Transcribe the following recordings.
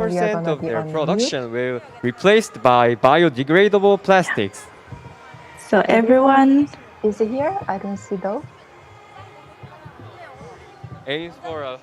80% gonna of be their on mute. production will be replaced by biodegradable plastics. So everyone, Is it here? I don't see though. Aims for a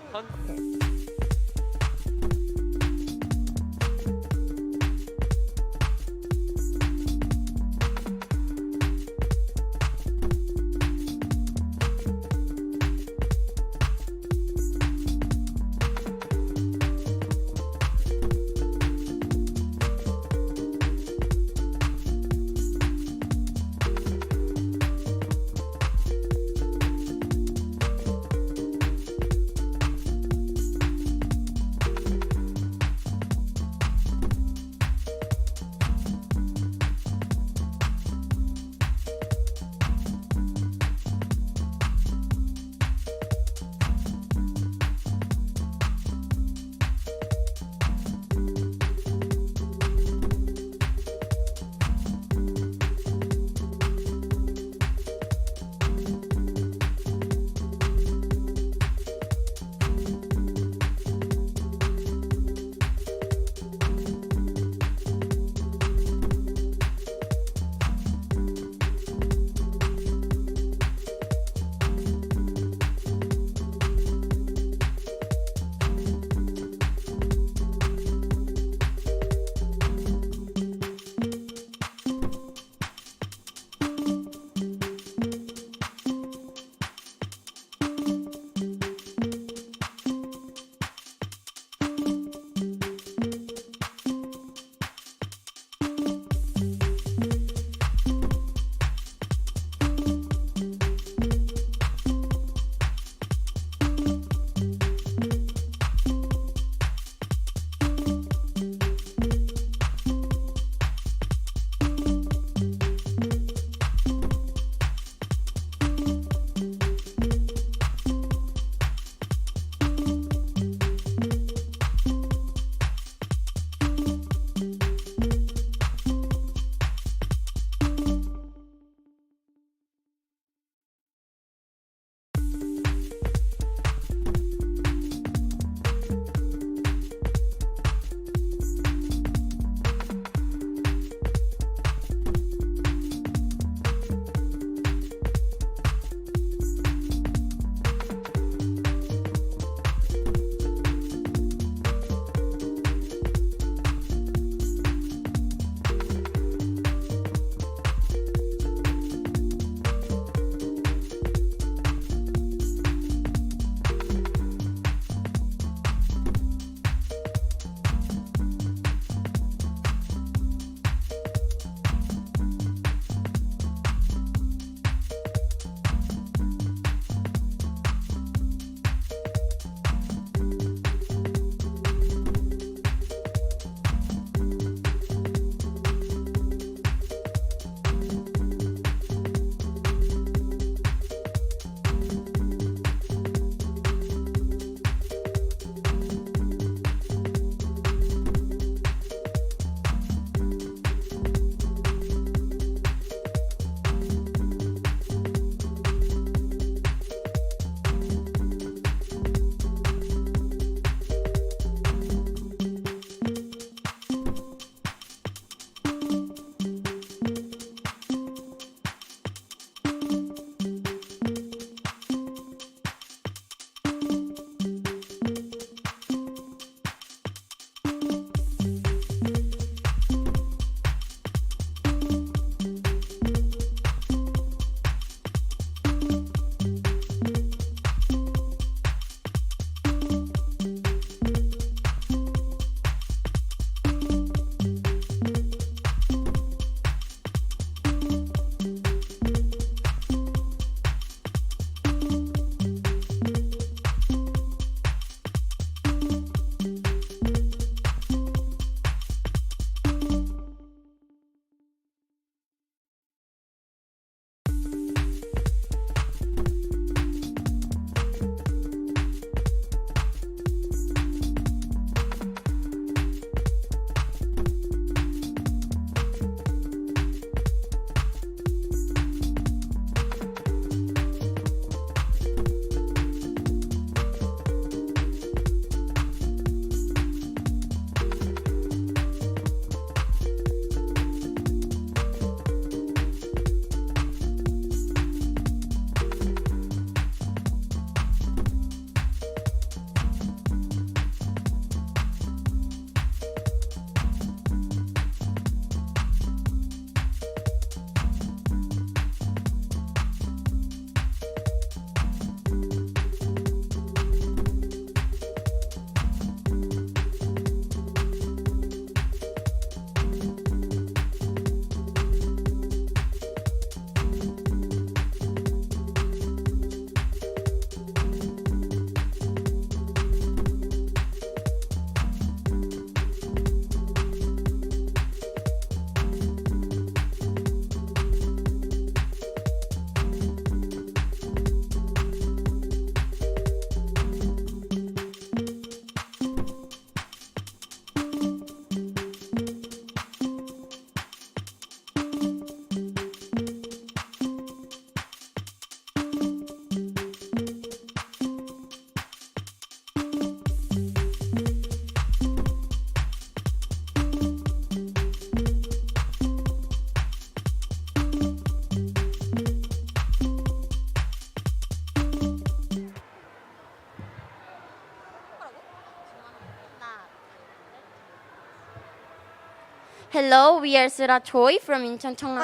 Hello, we are Sura Choi from 인천 청남.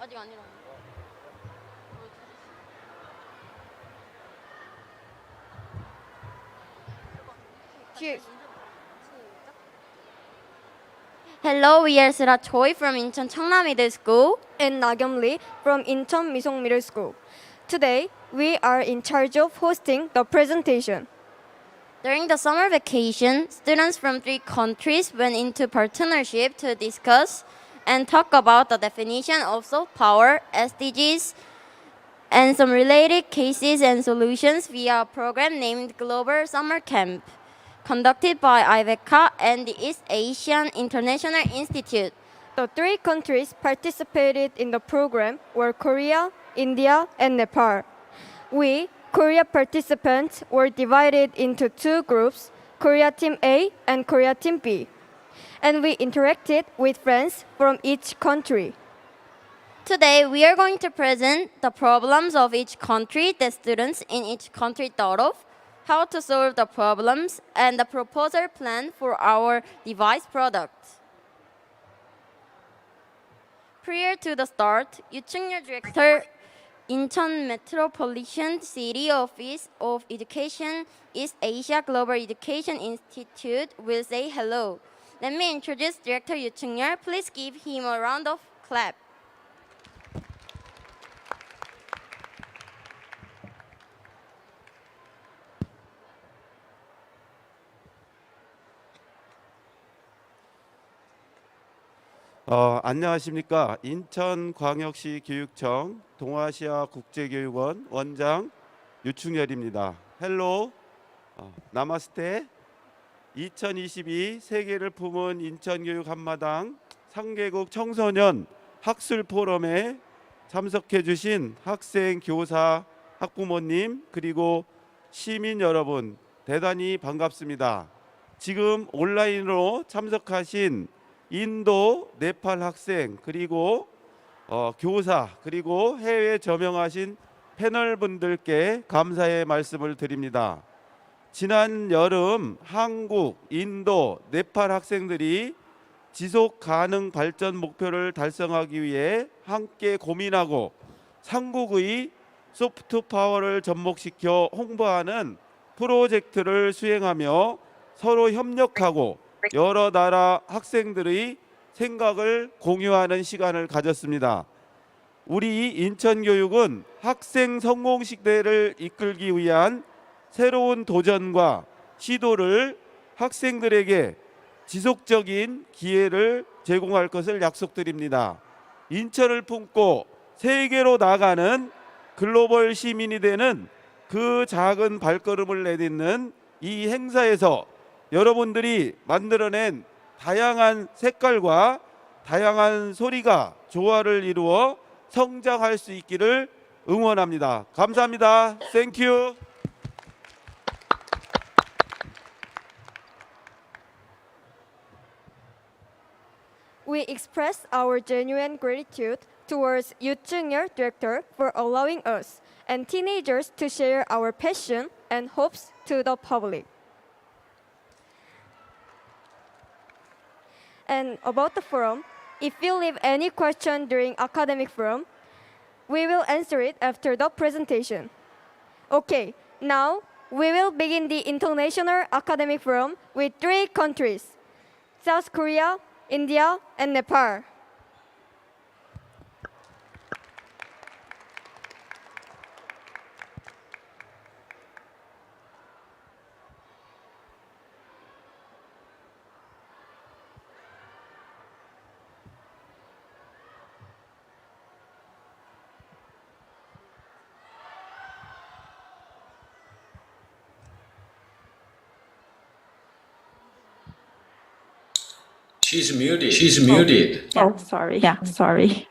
아직 안 일어났네. Hello, we are Sura Choi from 인천 청남 Middle School. And Nagyam Lee from Incheon Misong Middle School. Today, we are in charge of hosting the presentation. During the summer vacation, students from 3 countries went into partnership to discuss and talk about the definition of soft power, SDGs, and some related cases and solutions via a program named Global Summer Camp, conducted by IVECA and the East Asian International Institute. The 3 countries participated in the program were Korea, India, and Nepal. We, Korea participants, were divided into 2 groups, Korea Team A and Korea Team B. And we interacted with friends from each country. Today, we are going to present the problems of each country that students in each country thought of, how to solve the problems, and the proposal plan for our device product. Prior to the start, 유충렬 Director, Incheon Metropolitan City Office of Education, East Asia Global Education Institute will say hello. Let me introduce Director Yoo Chung-yeol. Please give him a round of clap. 안녕하십니까. 인천광역시 교육청 동아시아 국제교육원 원장 유충열입니다. 헬로, 나마스테. 2022 세계를 품은 인천교육 한마당 상개국 청소년 학술 포럼에 참석해 주신 학생, 교사, 학부모님 그리고 시민 여러분 대단히 반갑습니다. 지금 온라인으로 참석하신 인도, 네팔 학생 그리고 교사 그리고 해외 저명하신 패널 분들께 감사의 말씀을 드립니다. 지난 여름 한국, 인도, 네팔 학생들이 지속 가능 발전 목표를 달성하기 위해 함께 고민하고 삼국의 소프트 파워를 접목시켜 홍보하는 프로젝트를 수행하며 서로 협력하고 여러 나라 학생들의 생각을 공유하는 시간을 가졌습니다. 우리 인천교육은 학생 성공 시대를 이끌기 위한 새로운 도전과 시도를 학생들에게 지속적인 기회를 제공할 것을 약속드립니다. 인천을 품고 세계로 나가는 글로벌 시민이 되는 그 작은 발걸음을 내딛는 이 행사에서 여러분들이 만들어낸 다양한 색깔과 다양한 소리가 조화를 이루어 성장할 수 있기를 응원합니다. 감사합니다. 땡큐. We express our genuine gratitude towards Yoo Chung-yeol Director for allowing us and teenagers to share our passion and hopes to the public. And about the forum, if you leave any question during academic forum, we will answer it after the presentation. Okay, now we will begin the International Academic Forum with 3 countries, South Korea, India, and Nepal. She's muted. She's muted. Oh, sorry. Yeah, sorry.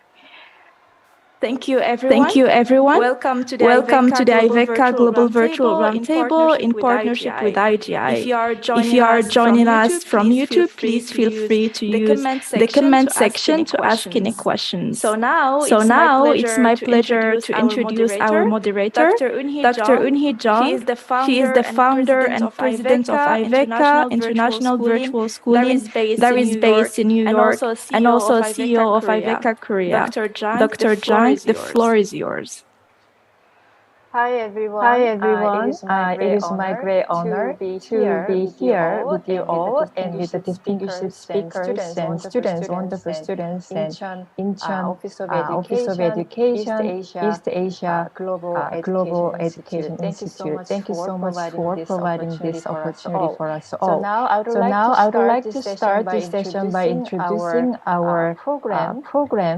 Thank you, everyone. Welcome to the IVECA Global Virtual Roundtable in partnership with IGI. If you are joining us from YouTube, please feel free to use the comment section to ask any questions. So now it's my pleasure to introduce our moderator, Dr. Eunhee Jung. She is the founder and president of IVECA International Virtual Schooling that is based in New York and also CEO of IVECA Korea. Dr. Jung, the floor is yours. Hi everyone. It is my great honor to be here with you all and with the distinguished speakers and students, wonderful students, and Incheon Office of Education, East Asia Global Education Institute. Thank you so much for providing this opportunity for us all. So now I would like to start this session by introducing our program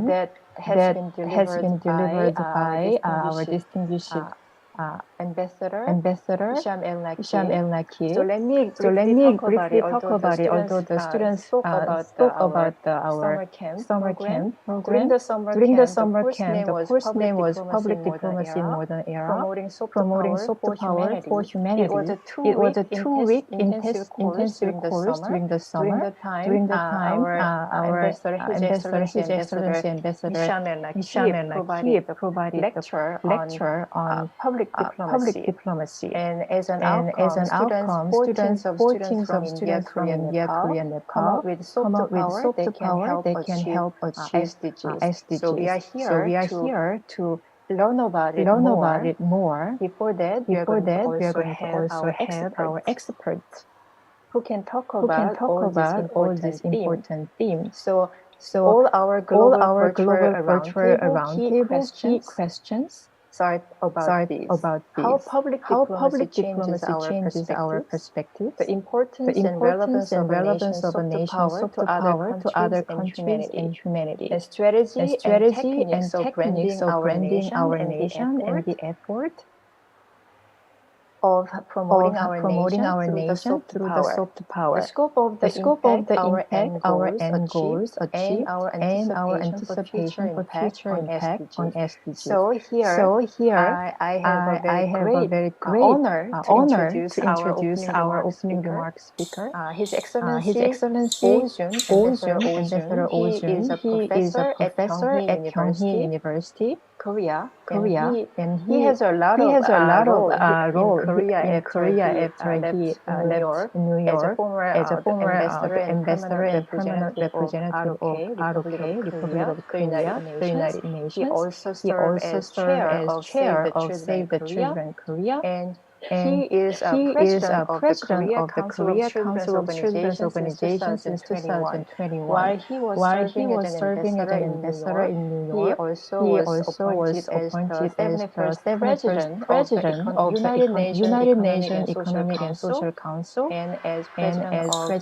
that has been delivered by our distinguished Ambassador Hisham El-Naki. So let me briefly talk about it. Although the students spoke about our summer camp program. During the summer camp, the course name was Public Diplomacy in Modern Era, promoting soft power for humanity. It was a two-week intensive course during the summer. During the time, our Ambassador, His Excellency Ambassador Hisham El-Naki provided lecture on public diplomacy. And as an outcome, students of students from India, Korea, Nepal come up with soft power they can help achieve SDGs. So we are here to learn about it more. Before that, we are going to also have our experts who can talk about all these important themes. So all our global virtual roundtable key questions start about this. How public diplomacy changes our perspective, the importance and relevance of a nation's soft power to other countries and humanity, the strategy and techniques of branding our nation and the effort of promoting our nation through the soft power. The scope of the impact, our end goals achieved, and our anticipation for future impact on SDGs. So here, I have a very great honor to introduce our opening remarks speaker, His Excellency Ambassador Oh Jun. He is a professor at Kyunghee University, Korea, and he has a lot of role in Korea after he left New York as a former ambassador and permanent representative of ROK, Republic of Korea, the United Nations. He also served as chair of Save the Children Korea, and he is president of the Korea Council of Children's Organizations since 2021. While he was serving as an ambassador in New York, he also was appointed as the president of the United Nations Economic and Social Council and as president of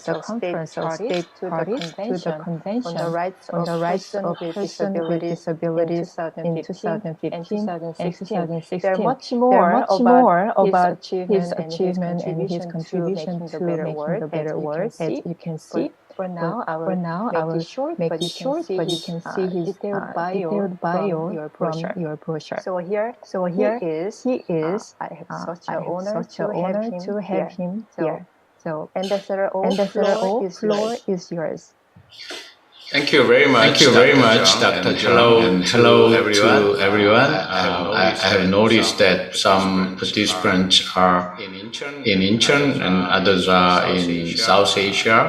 the Conference of State Parties to the Convention on the Rights of Persons with Disabilities in 2015 and 2016. There are much more about his achievement and his contribution to making the better world, as you can see. For now, I will make it short, but you can see his detailed bio from your brochure. So here he is. I have such an honor to have him here. So Ambassador O, floor is yours. Thank you very much, Dr. Jung, and hello everyone. I have noticed that some participants are in Incheon and others are in South Asia,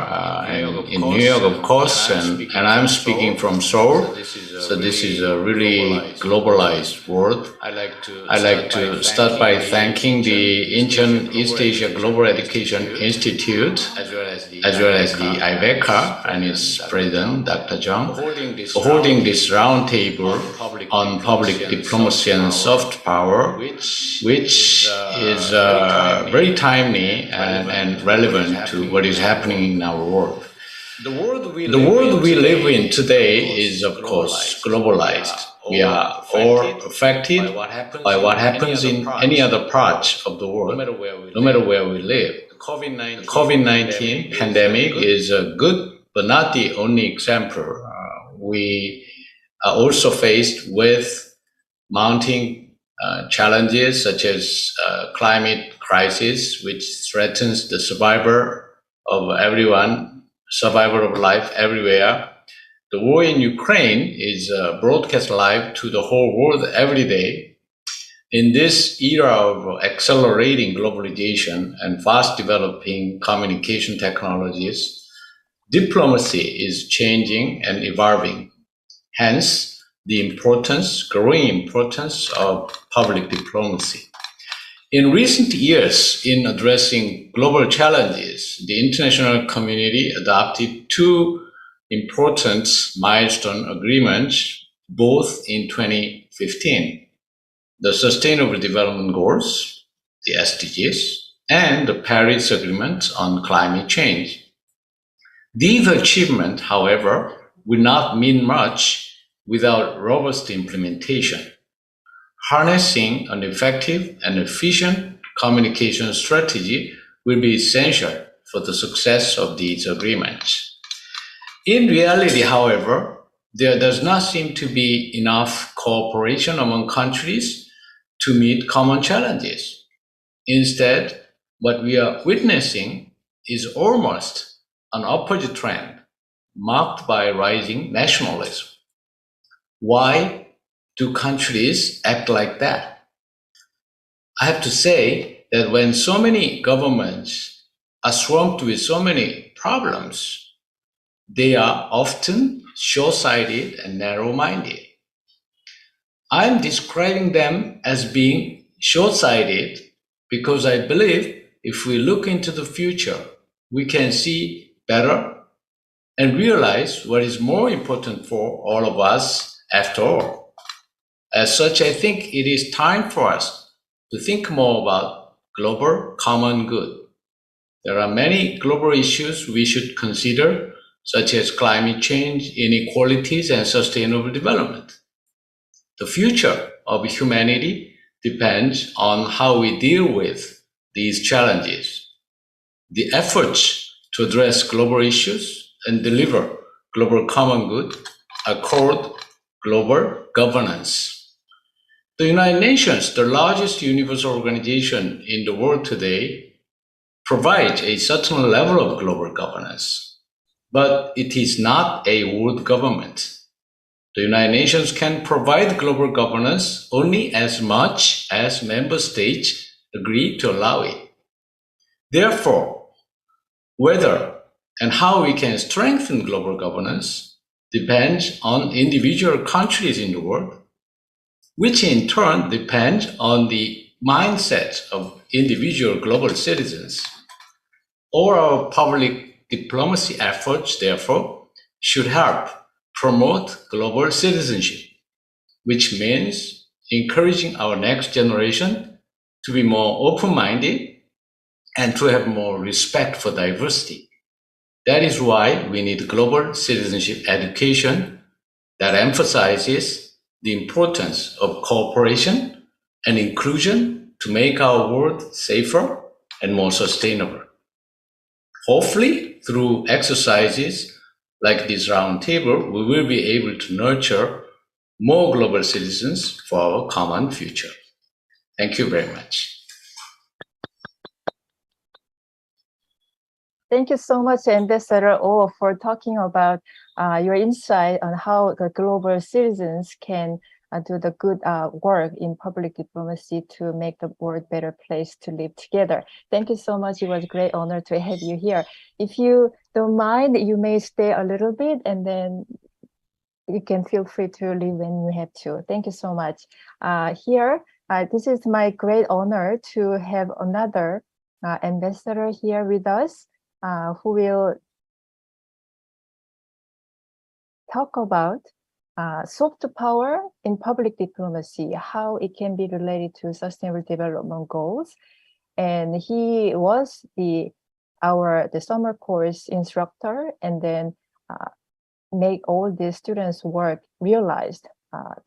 and in New York, of course, and I'm speaking from Seoul. So this is a really globalized world. I like to start by thanking the Incheon East Asia Global Education Institute, as well as the IVECA and its president, Dr. Jung, for holding this roundtable on public diplomacy and soft power, which is very timely and relevant to what is happening in our world. The world we live in today is, of course, globalized. We are all affected by what happens in any other part of the world, no matter where we live. The COVID-19 pandemic is a good but not the only example. We are also faced with mounting challenges such as climate crisis, which threatens the survival of life everywhere. The war in Ukraine is broadcast live to the whole world every day. In this era of accelerating globalization and fast developing communication technologies, diplomacy is changing and evolving. Hence, the growing importance of public diplomacy. In recent years, in addressing global challenges, the international community adopted two important milestone agreements, both in 2015. The Sustainable Development Goals, the SDGs, and the Paris Agreement on Climate Change. These achievements, however, will not mean much without robust implementation. Harnessing an effective and efficient communication strategy will be essential for the success of these agreements. In reality, however, there does not seem to be enough cooperation among countries to meet common challenges. Instead, what we are witnessing is almost an opposite trend, marked by rising nationalism. Why do countries act like that? I have to say that when so many governments are swamped with so many problems, they are often short-sighted and narrow-minded. I'm describing them as being short-sighted because I believe if we look into the future, we can see better and realize what is more important for all of us after all. As such, I think it is time for us to think more about global common good. There are many global issues we should consider, such as climate change, inequalities, and sustainable development. The future of humanity depends on how we deal with these challenges. The efforts to address global issues and deliver global common good are called global governance. The United Nations, the largest universal organization in the world today, provides a certain level of global governance, but it is not a world government. The United Nations can provide global governance only as much as member states agree to allow it. Therefore, whether and how we can strengthen global governance depends on individual countries in the world, which in turn depends on the mindset of individual global citizens. All our public diplomacy efforts, therefore, should help promote global citizenship, which means encouraging our next generation to be more open-minded and to have more respect for diversity. That is why we need global citizenship education that emphasizes the importance of cooperation and inclusion to make our world safer and more sustainable. Hopefully, through exercises like this roundtable, we will be able to nurture more global citizens for our common future. Thank you very much. Thank you so much, Ambassador Oh, for talking about your insight on how the global citizens can do the good work in public diplomacy to make the world a better place to live together. Thank you so much. It was a great honor to have you here. If you don't mind, you may stay a little bit and then you can feel free to leave when you have to. Thank you so much. This is my great honor to have another ambassador here with us who will talk about soft power in public diplomacy, how it can be related to sustainable development goals. And he was the summer course instructor, and then make all the students' work realized,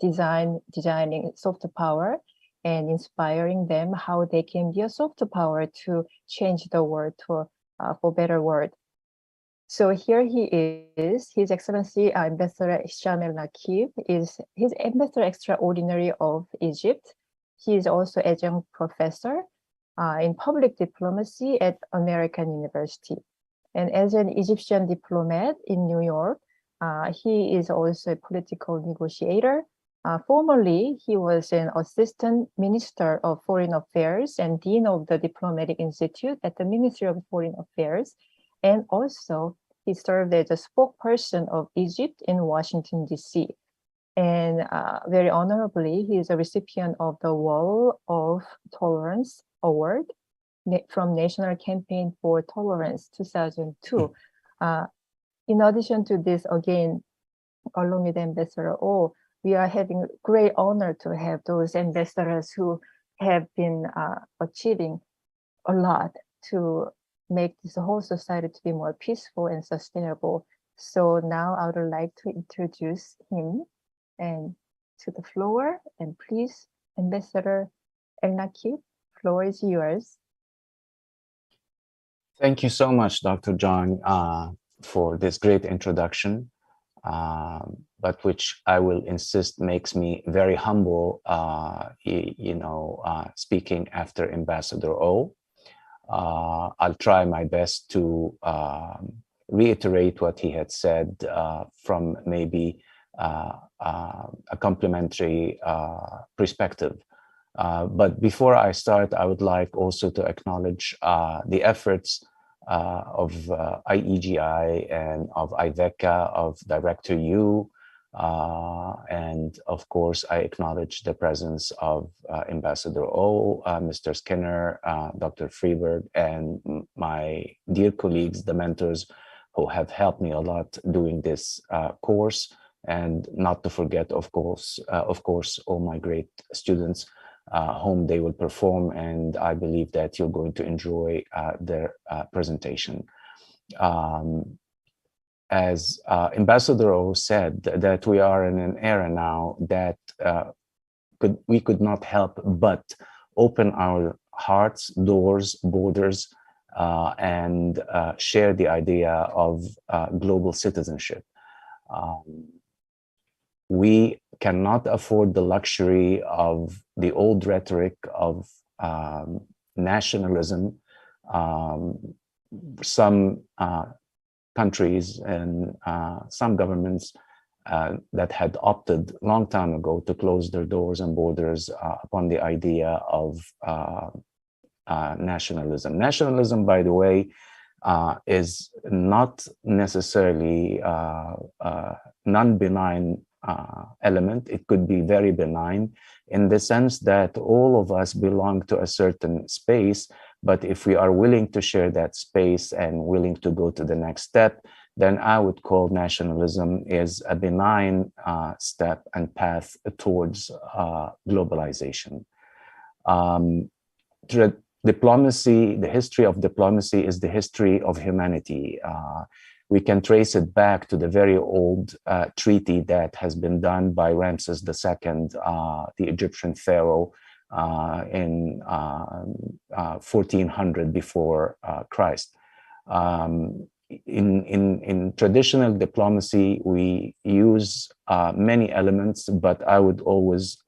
designing soft power and inspiring them how they can be a soft power to change the world to for better world. So here he is, His Excellency Ambassador Hisham El Nakib is his Ambassador Extraordinary of Egypt. He is also adjunct professor in public diplomacy at American University. And as an Egyptian diplomat in New York, he is also a political negotiator. Formerly, he was an assistant minister of foreign affairs and dean of the diplomatic institute at the Ministry of Foreign Affairs. And also, he served as a spokesperson of Egypt in Washington, D.C. And very honorably, he is a recipient of the Wall of Tolerance Award from National Campaign for Tolerance 2002. In addition to this, again, along with Ambassador O, we are having great honor to have those ambassadors who have been achieving a lot to make this whole society to be more peaceful and sustainable. So now I would like to introduce him and to the floor. And please, Ambassador El Nakib, floor is yours. Thank you so much, Dr. John, for this great introduction, but which I will insist makes me very humble, speaking after Ambassador O. I'll try my best to reiterate what he had said from maybe a complementary perspective. But before I start, I would like also to acknowledge the efforts of IEGI and of IVECA, of Director Yu, and of course, I acknowledge the presence of Ambassador O, Mr. Skinner, Dr. Freeberg, and my dear colleagues, the mentors who have helped me a lot doing this course, and not to forget, of course, all my great students whom they will perform, and I believe that you're going to enjoy their presentation. As Ambassador O said, that we are in an era now that we could not help but open our hearts, doors, borders, and share the idea of global citizenship. We cannot afford the luxury of the old rhetoric of nationalism. Some countries and some governments that had opted long time ago to close their doors and borders upon the idea of nationalism. Nationalism, by the way, is not necessarily a non-benign element. It could be very benign in the sense that all of us belong to a certain space, but if we are willing to share that space and willing to go to the next step, then I would call nationalism is a benign step and path towards globalization. Diplomacy, the history of diplomacy is the history of humanity. We can trace it back to the very old treaty that has been done by Ramses II, the Egyptian pharaoh, in 1400 before Christ. In traditional diplomacy, we use many elements, but I would always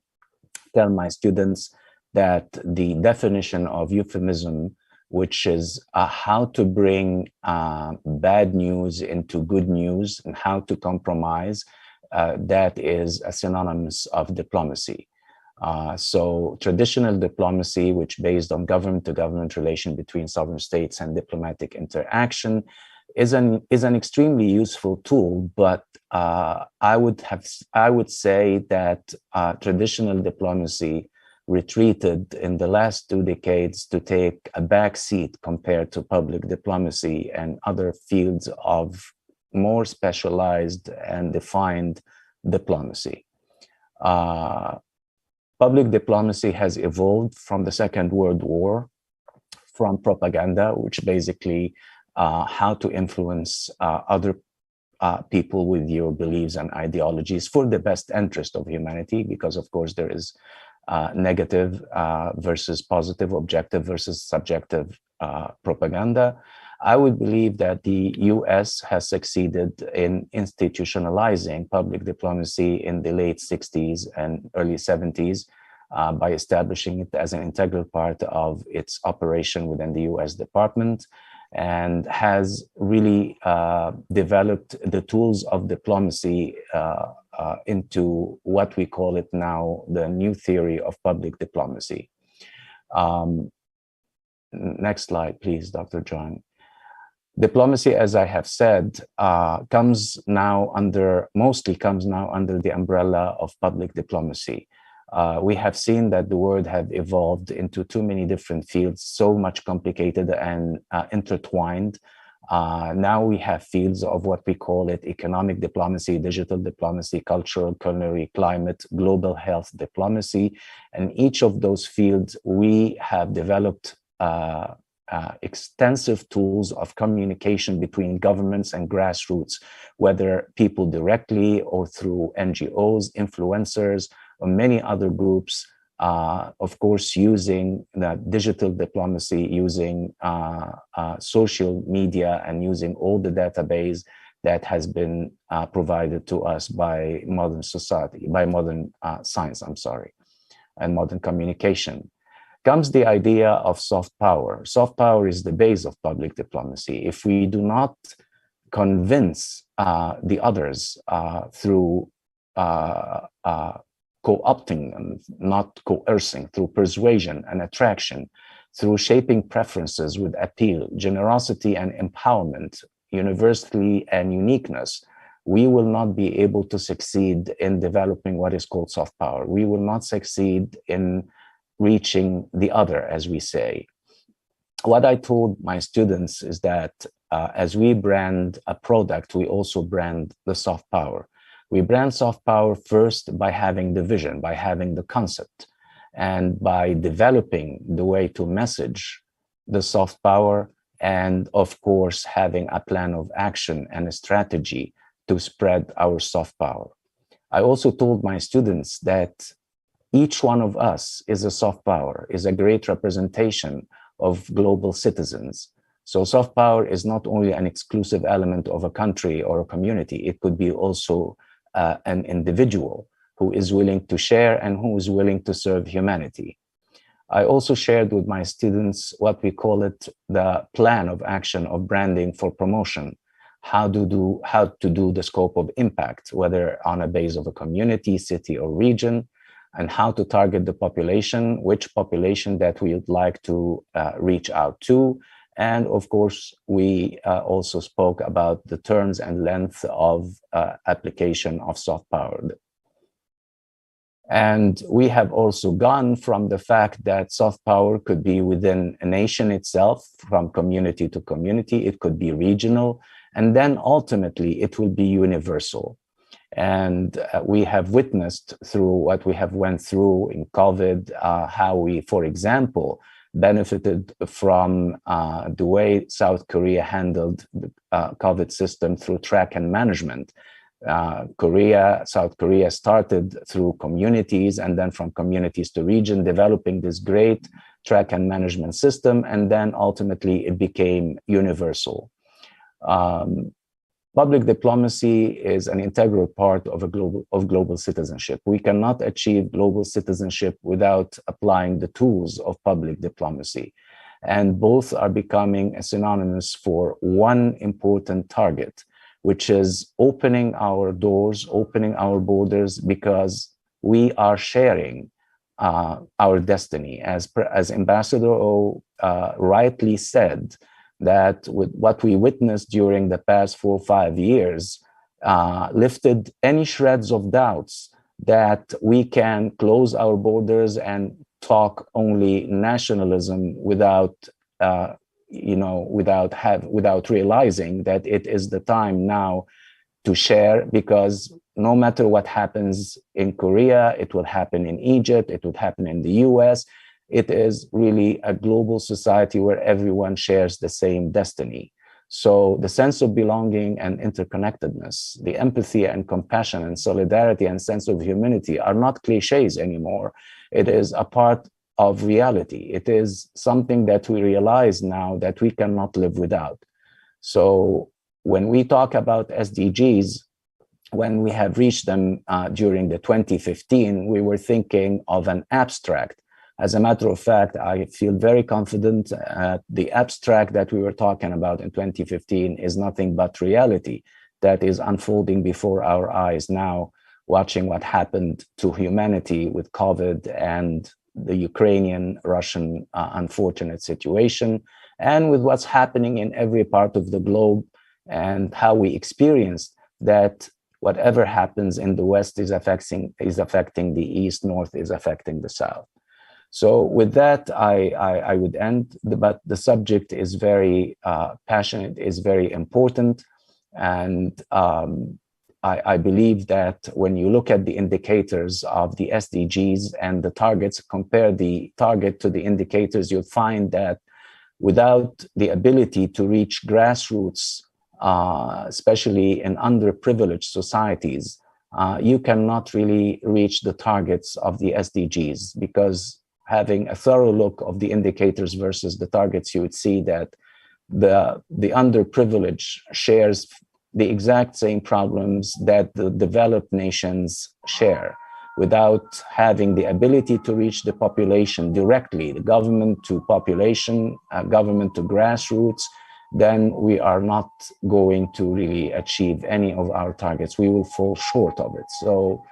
tell my students that the definition of euphemism, which is how to bring bad news into good news and how to compromise, that is a synonymous of diplomacy. So traditional diplomacy, which based on government-to-government relation between sovereign states and diplomatic interaction, is an extremely useful tool. But I would say that traditional diplomacy retreated in the last 2 decades to take a back seat compared to public diplomacy and other fields of more specialized and defined diplomacy. Public diplomacy has evolved from the Second World War, from propaganda, which basically how to influence other people with your beliefs and ideologies for the best interest of humanity, because of course there is negative versus positive, objective versus subjective propaganda. I would believe that the US has succeeded in institutionalizing public diplomacy in the late 60s and early 70s by establishing it as an integral part of its operation within the US Department, and has really developed the tools of diplomacy into what we call it now the new theory of public diplomacy. Next slide, please, Dr. John. Diplomacy, as I have said, mostly comes now under the umbrella of public diplomacy. We have seen that the word have evolved into too many different fields, so much complicated and intertwined. Now we have fields of what we call it economic diplomacy, digital diplomacy, cultural, culinary, climate, global health diplomacy. And each of those fields, we have developed extensive tools of communication between governments and grassroots, whether people directly or through NGOs, influencers, or many other groups, of course, using the digital diplomacy, using social media, and using all the database that has been provided to us by modern society, by modern science, and modern communication. Comes the idea of soft power. Soft power is the base of public diplomacy. If we do not convince the others through co-opting and not coercing, through persuasion and attraction, through shaping preferences with appeal, generosity and empowerment, universality and uniqueness, we will not be able to succeed in developing what is called soft power. We will not succeed in reaching the other, as we say. What I told my students is that as we brand a product, we also brand the soft power. We brand soft power first by having the vision, by having the concept, and by developing the way to message the soft power, and of course, having a plan of action and a strategy to spread our soft power. I also told my students that each one of us is a soft power, is a great representation of global citizens. So soft power is not only an exclusive element of a country or a community, it could be also an individual who is willing to share and who is willing to serve humanity. I also shared with my students what we call it the plan of action of branding for promotion, how to do the scope of impact, whether on a base of a community, city, or region, and how to target the population, which population that we would like to reach out to. And of course, we also spoke about the terms and length of application of soft power. And we have also gone from the fact that soft power could be within a nation itself, from community to community, it could be regional, and then ultimately it will be universal. And we have witnessed through what we have went through in COVID, how we, for example, benefited from the way South Korea handled the COVID system through track and management. South Korea started through communities, and then from communities to region, developing this great track and management system, and then ultimately it became universal. Public diplomacy is an integral part of global citizenship. We cannot achieve global citizenship without applying the tools of public diplomacy. And both are becoming synonymous for one important target, which is opening our doors, opening our borders, because we are sharing our destiny. As Ambassador O rightly said, that with what we witnessed during the past 4 or 5 years lifted any shreds of doubts that we can close our borders and talk only nationalism without without realizing that it is the time now to share, because no matter what happens in Korea, it will happen in Egypt, it would happen in the US. It is really a global society where everyone shares the same destiny. So the sense of belonging and interconnectedness, the empathy and compassion and solidarity and sense of humanity are not cliches anymore. It is a part of reality. It is something that we realize now that we cannot live without. So when we talk about SDGs, when we have reached them during the 2015, we were thinking of an abstract. As a matter of fact, I feel very confident the abstract that we were talking about in 2015 is nothing but reality that is unfolding before our eyes now, watching what happened to humanity with COVID and the Ukrainian-Russian unfortunate situation, and with what's happening in every part of the globe, and how we experienced that whatever happens in the West is affecting the East, North is affecting the South. So with that, I would end, but the subject is very passionate, is very important. And I believe that when you look at the indicators of the SDGs and the targets, compare the target to the indicators, you'll find that without the ability to reach grassroots, especially in underprivileged societies, you cannot really reach the targets of the SDGs, because having a thorough look of the indicators versus the targets, you would see that the underprivileged shares the exact same problems that the developed nations share, without having the ability to reach the population directly, the government to population, government to grassroots, then we are not going to really achieve any of our targets. We will fall short of it. So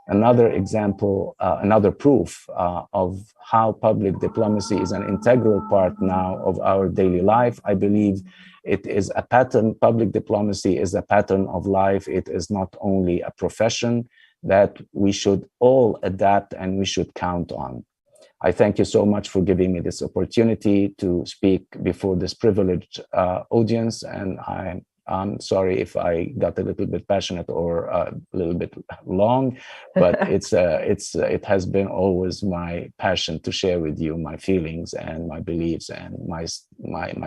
another example, another proof of how public diplomacy is an integral part now of our daily life. I believe it is a pattern. Public diplomacy is a pattern of life. It is not only a profession that we should all adapt and we should count on. I thank you so much for giving me this opportunity to speak before this privileged audience, and I'm sorry if I got a little bit passionate or a little bit long, but it has been always my passion to share with you my feelings and my beliefs and my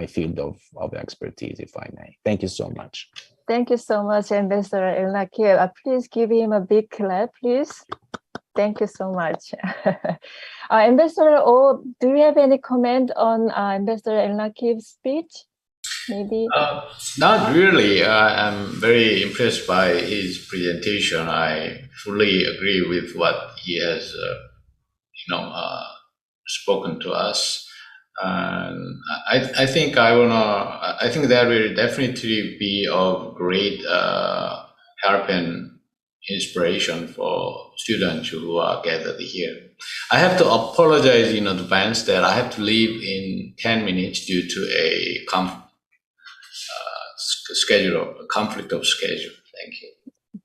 field of expertise, if I may. Thank you so much. Thank you so much, Ambassador El-Nakib. Please give him a big clap, please. Thank you so much. Ambassador O, do you have any comment on Ambassador El-Nakib's speech? Maybe? Not really. I'm very impressed by his presentation. I fully agree with what he has, spoken to us. And I think I think that will definitely be of great help and inspiration for students who are gathered here. I have to apologize in advance that I have to leave in 10 minutes due to a conflict of schedule. Thank you.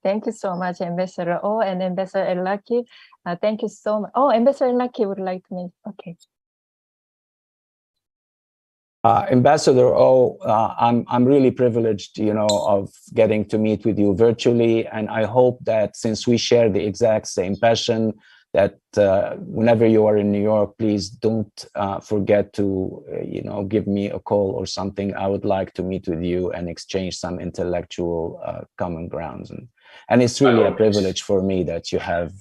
Thank you so much, Ambassador O and Ambassador El-Nakib. Thank you so much. Oh, Ambassador El-Nakib would like to make, okay. Ambassador O, I'm really privileged, of getting to meet with you virtually, and I hope that since we share the exact same passion, that whenever you are in New York, please don't forget to, give me a call or something. I would like to meet with you and exchange some intellectual common grounds, and it's really a privilege for me that you have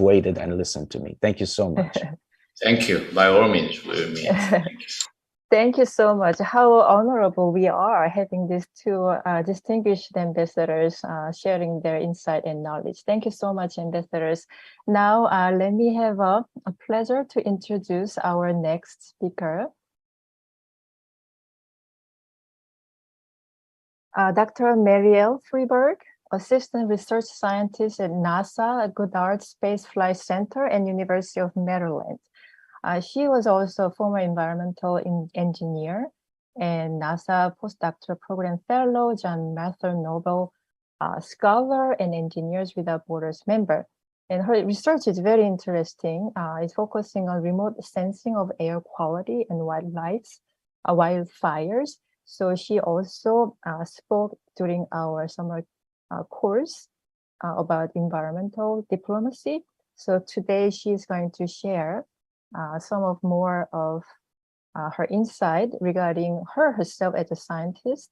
waited and listened to me. Thank you so much. Thank you. By all means, we'll meet. Thank you. Thank you so much. How honorable we are having these two distinguished ambassadors sharing their insight and knowledge. Thank you so much, ambassadors. Now, let me have a pleasure to introduce our next speaker. Dr. Marielle Freeberg, Assistant Research Scientist at NASA Goddard Space Flight Center and University of Maryland. She was also a former environmental engineer and NASA postdoctoral program fellow, John Mather Nobel scholar, and Engineers Without Borders member. And her research is very interesting. It's focusing on remote sensing of air quality and wildfires. So she also spoke during our summer course about environmental diplomacy. So today she's going to share some of more of her insight regarding herself as a scientist,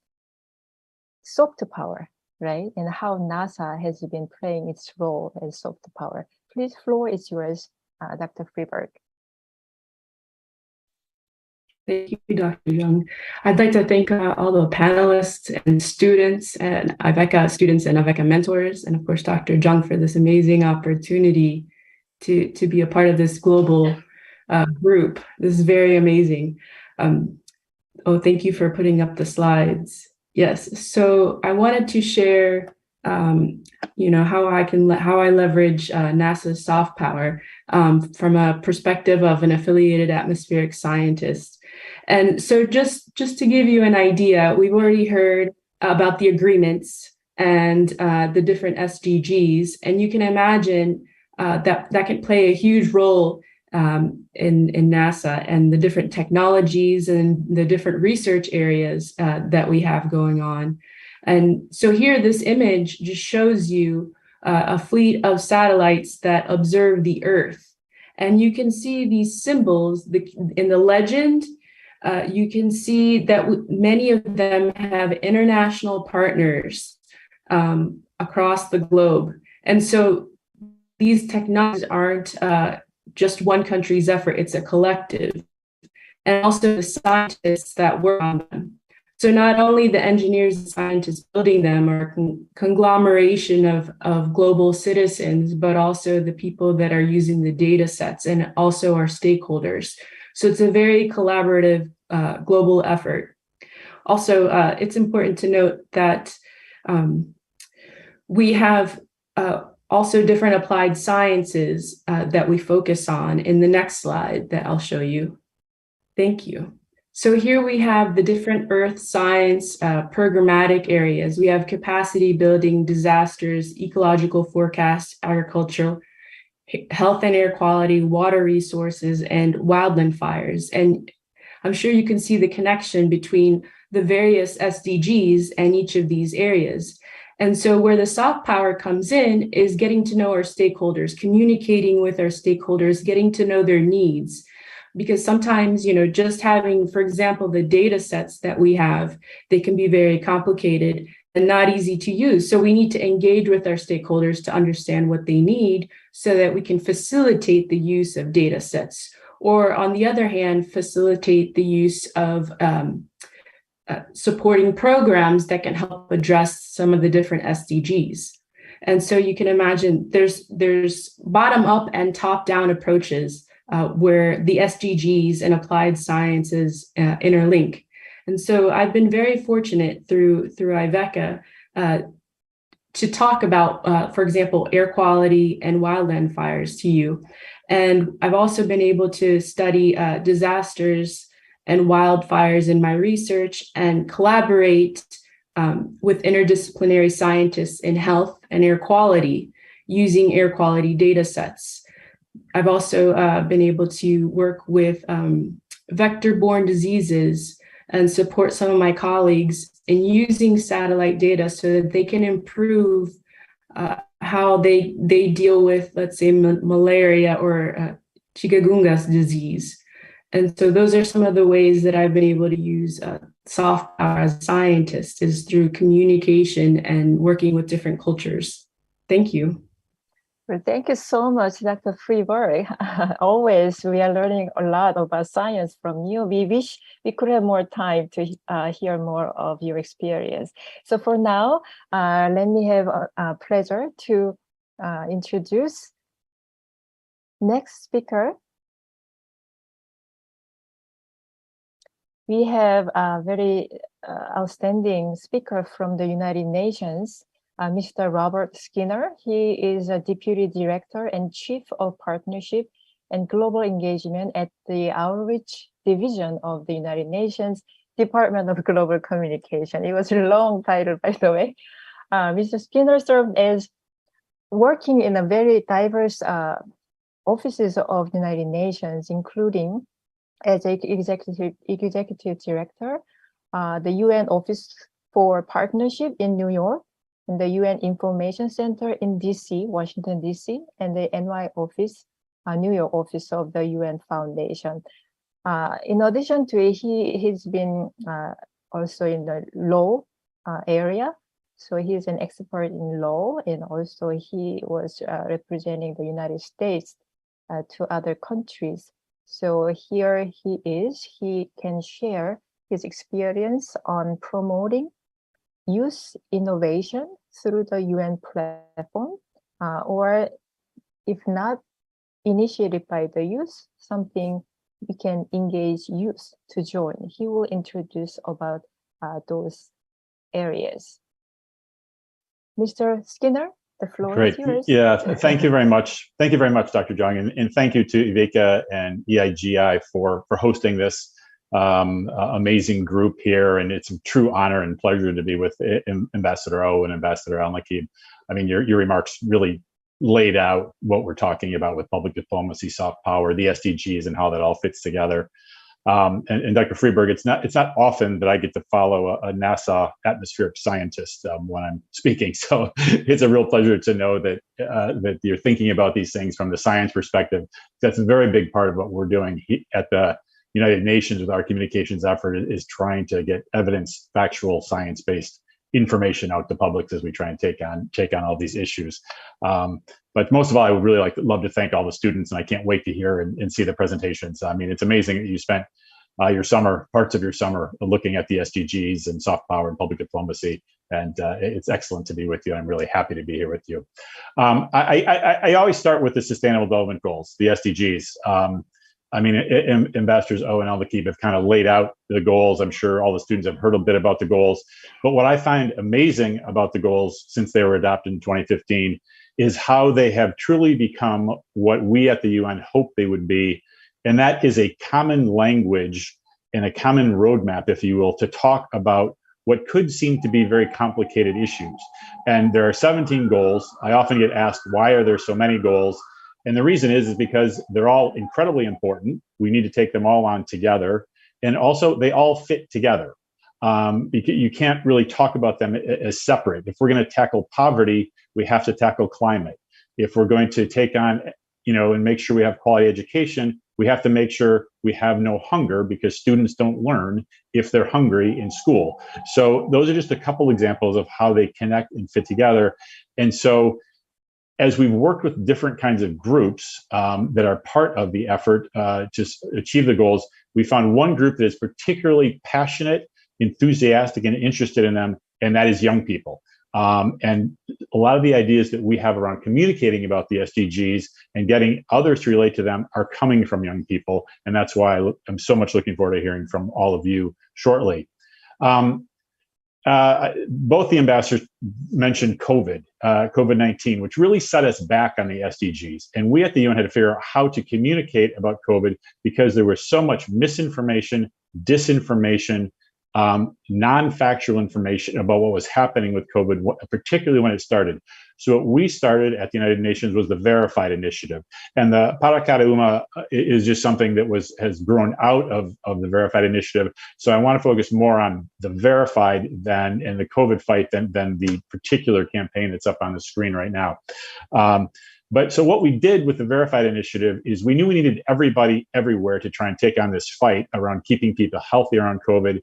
soft power, right? And how NASA has been playing its role as soft power. Please, floor is yours, Dr. Freeberg. Thank you, Dr. Jung. I'd like to thank all the panelists and students and IVECA mentors, and of course, Dr. Jung for this amazing opportunity to be a part of this global group. This is very amazing. Thank you for putting up the slides. Yes, so I wanted to share, how I leverage NASA's soft power from a perspective of an affiliated atmospheric scientist. And so just to give you an idea, we've already heard about the agreements and the different SDGs, and you can imagine that can play a huge role in NASA and the different technologies and the different research areas that we have going on. And so here, this image just shows you a fleet of satellites that observe the Earth. And you can see these symbols in the legend. You can see that many of them have international partners across the globe. And so these technologies aren't just one country's effort, it's a collective. And also the scientists that work on them. So not only the engineers and scientists building them are a conglomeration of global citizens, but also the people that are using the data sets and also our stakeholders. So it's a very collaborative global effort. Also, it's important to note that we have also different applied sciences that we focus on in the next slide that I'll show you. Thank you. So here we have the different earth science programmatic areas. We have capacity building, disasters, ecological forecast, agricultural, health and air quality, water resources, and wildland fires. And I'm sure you can see the connection between the various SDGs and each of these areas. And so where the soft power comes in is getting to know our stakeholders, communicating with our stakeholders, getting to know their needs. Because sometimes, just having, for example, the data sets that we have, they can be very complicated and not easy to use. So we need to engage with our stakeholders to understand what they need so that we can facilitate the use of data sets. Or on the other hand, facilitate the use of supporting programs that can help address some of the different SDGs. And so you can imagine there's bottom up and top down approaches where the SDGs and applied sciences interlink. And so I've been very fortunate through IVECA to talk about, for example, air quality and wildland fires to you. And I've also been able to study disasters and wildfires in my research and collaborate with interdisciplinary scientists in health and air quality using air quality data sets. I've also been able to work with vector-borne diseases and support some of my colleagues in using satellite data so that they can improve how they deal with, let's say, malaria or chikungunya disease. And so those are some of the ways that I've been able to use soft power as a scientist, is through communication and working with different cultures. Thank you. Well, thank you so much, Dr. Freeberg. Always, we are learning a lot about science from you. We wish we could have more time to hear more of your experience. So for now, let me have a pleasure to introduce next speaker. We have a very outstanding speaker from the United Nations, Mr. Robert Skinner. He is a Deputy Director and Chief of Partnership and Global Engagement at the Outreach Division of the United Nations Department of Global Communication. It was a long title, by the way. Mr. Skinner served as working in a very diverse offices of the United Nations, including as executive director, the UN Office for Partnership in New York, and the UN Information Center in DC, Washington, DC, and the NY office, New York office of the UN Foundation. In addition to it, he's been also in the law area. So he's an expert in law, and also he was representing the United States to other countries. So here he is. He can share his experience on promoting youth innovation through the UN platform, or if not initiated by the youth, something we can engage youth to join. He will introduce about those areas. Mr. Skinner, the floor Great. is yours. Yeah, thank you very much. Thank you very much, Dr. Jung, and thank you to Iveka and EIGI for hosting this amazing group here. And it's a true honor and pleasure to be with Ambassador O and Ambassador Al-Nakib. I mean, your remarks really laid out what we're talking about with public diplomacy, soft power, the SDGs, and how that all fits together. And Dr. Freeberg, it's not often that I get to follow a NASA atmospheric scientist when I'm speaking. So it's a real pleasure to know that that you're thinking about these things from the science perspective. That's a very big part of what we're doing at the United Nations with our communications effort, is trying to get evidence, factual, science-based information out to public as we try and take on all these issues. But most of all, I would really love to thank all the students, and I can't wait to hear and see the presentations. I mean, it's amazing that you spent parts of your summer looking at the SDGs and soft power and public diplomacy, and it's excellent to be with you. I'm really happy to be here with you. I always start with the Sustainable Development Goals, the SDGs. I mean, Ambassadors O and Al-Nakib have kind of laid out the goals. I'm sure all the students have heard a bit about the goals. But what I find amazing about the goals since they were adopted in 2015 is how they have truly become what we at the UN hoped they would be. And that is a common language and a common roadmap, if you will, to talk about what could seem to be very complicated issues. And there are 17 goals. I often get asked, why are there so many goals? And the reason is because they're all incredibly important. We need to take them all on together. And also they all fit together. You can't really talk about them as separate. If we're going to tackle poverty, we have to tackle climate. If we're going to take on, and make sure we have quality education, we have to make sure we have no hunger, because students don't learn if they're hungry in school. So those are just a couple examples of how they connect and fit together. And so as we've worked with different kinds of groups that are part of the effort to achieve the goals, we found one group that is particularly passionate, enthusiastic, and interested in them, and that is young people. And a lot of the ideas that we have around communicating about the SDGs and getting others to relate to them are coming from young people. And that's why I'm so much looking forward to hearing from all of you shortly. Both the ambassadors mentioned COVID-19, which really set us back on the SDGs. And we at the UN had to figure out how to communicate about COVID, because there was so much misinformation, disinformation, non-factual information about what was happening with COVID, particularly when it started. So what we started at the United Nations was the Verified Initiative. And the Parakada Uma is just something that has grown out of the Verified Initiative. So I want to focus more on the Verified and the COVID fight than the particular campaign that's up on the screen right now. But so what we did with the Verified Initiative is we knew we needed everybody everywhere to try and take on this fight around keeping people healthy around COVID,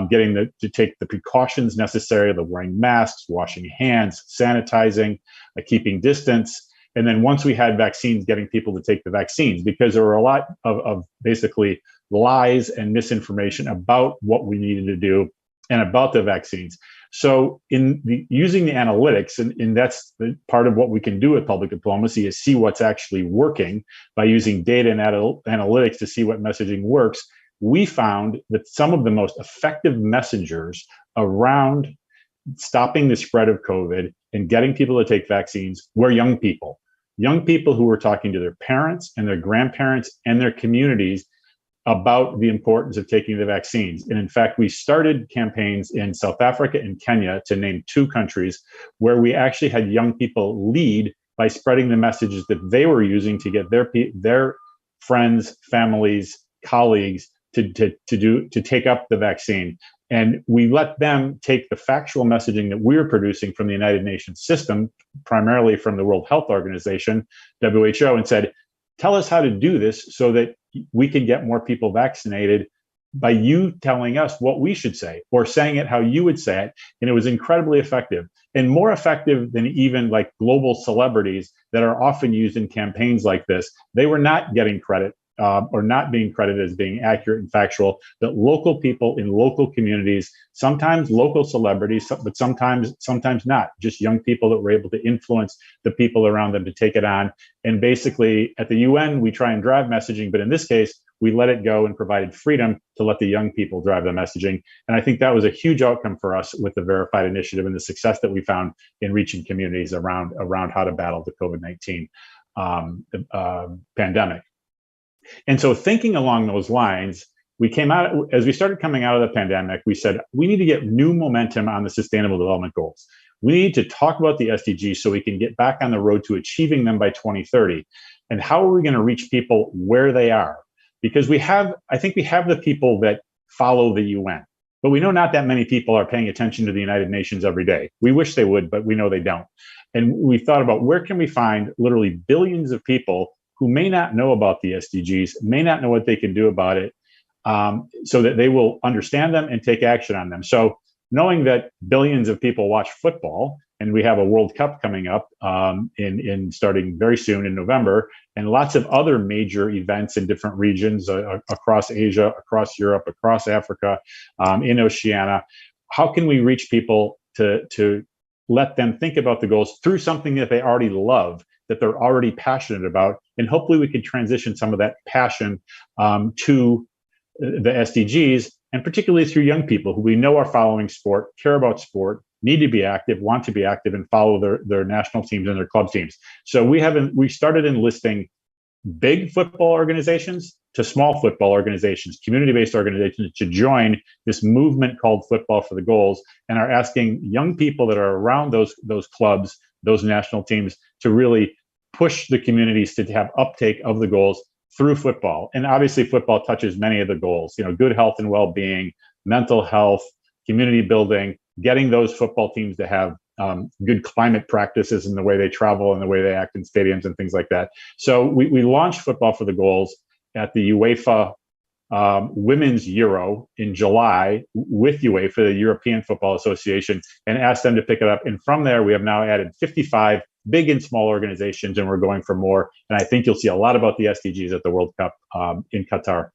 getting to take the precautions necessary, the wearing masks, washing hands, sanitizing, keeping distance. And then once we had vaccines, getting people to take the vaccines, because there were a lot of basically lies and misinformation about what we needed to do and about the vaccines. So using the analytics, and that's the part of what we can do with public diplomacy, is see what's actually working by using data and analytics to see what messaging works. We found that some of the most effective messengers around stopping the spread of COVID and getting people to take vaccines were young people who were talking to their parents and their grandparents and their communities about the importance of taking the vaccines. And in fact, we started campaigns in South Africa and Kenya, to name two countries, where we actually had young people lead by spreading the messages that they were using to get their friends, families, colleagues to take up the vaccine. And we let them take the factual messaging that we were producing from the United Nations system, primarily from the World Health Organization, WHO, and said, tell us how to do this so that we can get more people vaccinated by you telling us what we should say, or saying it how you would say it. And it was incredibly effective, and more effective than even like global celebrities that are often used in campaigns like this. They were not getting credit or not being credited as being accurate and factual, that local people in local communities, sometimes local celebrities, but sometimes not, just young people that were able to influence the people around them to take it on. And basically at the UN, we try and drive messaging, but in this case, we let it go and provided freedom to let the young people drive the messaging. And I think that was a huge outcome for us with the Verified initiative and the success that we found in reaching communities around how to battle the COVID-19 pandemic. And so thinking along those lines, as we started coming out of the pandemic, we said, we need to get new momentum on the Sustainable Development Goals. We need to talk about the SDGs so we can get back on the road to achieving them by 2030. And how are we going to reach people where they are? Because I think we have the people that follow the UN, but we know not that many people are paying attention to the United Nations every day. We wish they would, but we know they don't. And we thought about where can we find literally billions of people who may not know about the SDGs, may not know what they can do about it, so that they will understand them and take action on them. So knowing that billions of people watch football, and we have a World Cup coming up in starting very soon in November, and lots of other major events in different regions across Asia, across Europe, across Africa, in Oceania. How can we reach people to let them think about the goals through something that they already love, that they're already passionate about, and hopefully we can transition some of that passion to the SDGs, and particularly through young people who we know are following sport, care about sport, need to be active, want to be active, and follow their national teams and their club teams. So we started enlisting big football organizations to small football organizations, community-based organizations, to join this movement called Football for the Goals, and are asking young people that are around those clubs, those national teams, to really push the communities to have uptake of the goals through football. And obviously football touches many of the goals, good health and well-being, mental health, community building, getting those football teams to have good climate practices in the way they travel and the way they act in stadiums and things like that. So we launched Football for the Goals at the UEFA Women's Euro in July with UEFA, the European Football Association, and asked them to pick it up. And from there, we have now added 55 big and small organizations, and we're going for more. And I think you'll see a lot about the SDGs at the World Cup in Qatar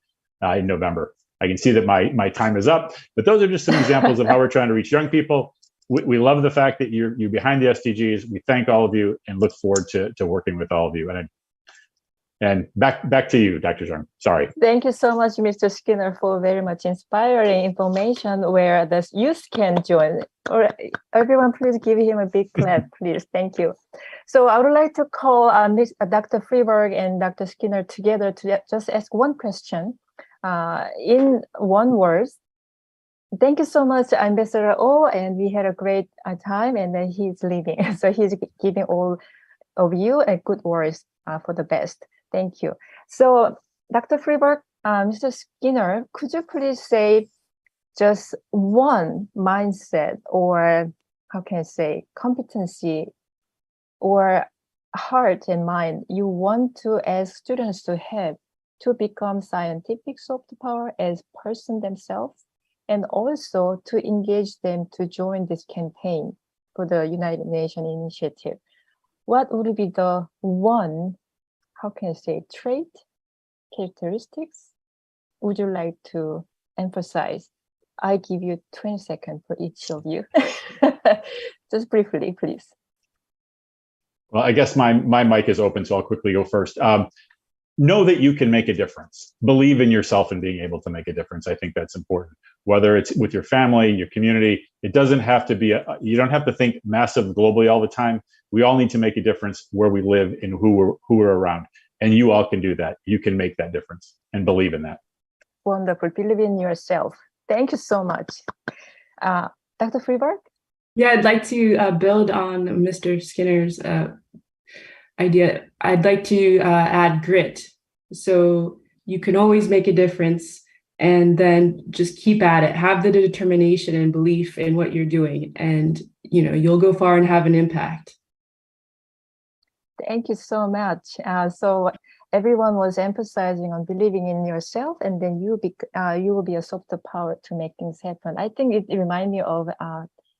in November. I can see that my time is up, but those are just some examples of how we're trying to reach young people. We love the fact that you're behind the SDGs. We thank all of you and look forward to working with all of you. And back to you, Dr. Zhang. Sorry. Thank you so much, Mr. Skinner, for very much inspiring information where the youth can join. Or everyone, please give him a big clap, please. Thank you. So I would like to call Dr. Freeberg and Dr. Skinner together to just ask one question in one word. Thank you so much, Ambassador O, and we had a great time, and then he's leaving. So he's giving all of you a good words for the best. Thank you. So Dr. Freeberg, Mr. Skinner, could you please say just one mindset, or how can I say, competency or heart and mind you want to ask students to have to become scientific soft power as person themselves, and also to engage them to join this campaign for the United Nations initiative? What would be the one, how can I say, trait, characteristics would you like to emphasize? I give you 20 seconds for each of you. Just briefly, please. Well, I guess my mic is open, so I'll quickly go first. Know that you can make a difference. Believe in yourself and being able to make a difference. I think that's important. Whether it's with your family, your community, it doesn't have to be, you don't have to think massive globally all the time. We all need to make a difference where we live and who we're around. And you all can do that. You can make that difference and believe in that. Wonderful. Believe in yourself. Thank you so much. Dr. Freeberg? Yeah, I'd like to build on Mr. Skinner's idea. I'd like to add grit. So you can always make a difference, and then just keep at it. Have the determination and belief in what you're doing, and you'll go far and have an impact. Thank you so much. So everyone was emphasizing on believing in yourself, and then you will be a soft power to make things happen. I think it reminds me of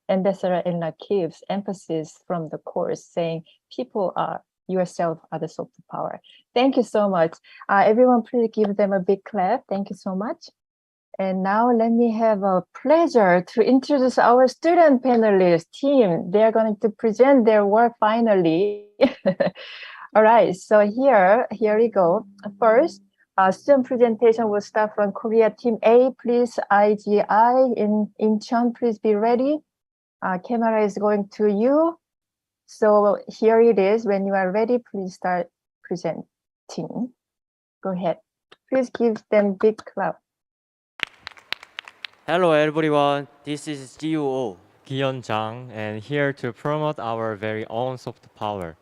Ambassador Elna Kiev's emphasis from the course, saying people are yourself are the soft power. Thank you so much. Everyone, please give them a big clap. Thank you so much. And now let me have a pleasure to introduce our student panelist team. They're going to present their work finally. All right, so here we go. First, student presentation will start from Korea team A. Please, IGI in Incheon, please be ready. Camera is going to you. So here it is. When you are ready, please start presenting. Go ahead. Please give them big clap. Hello everyone, this is GUO Giyeon Jang, and here to promote our very own soft power.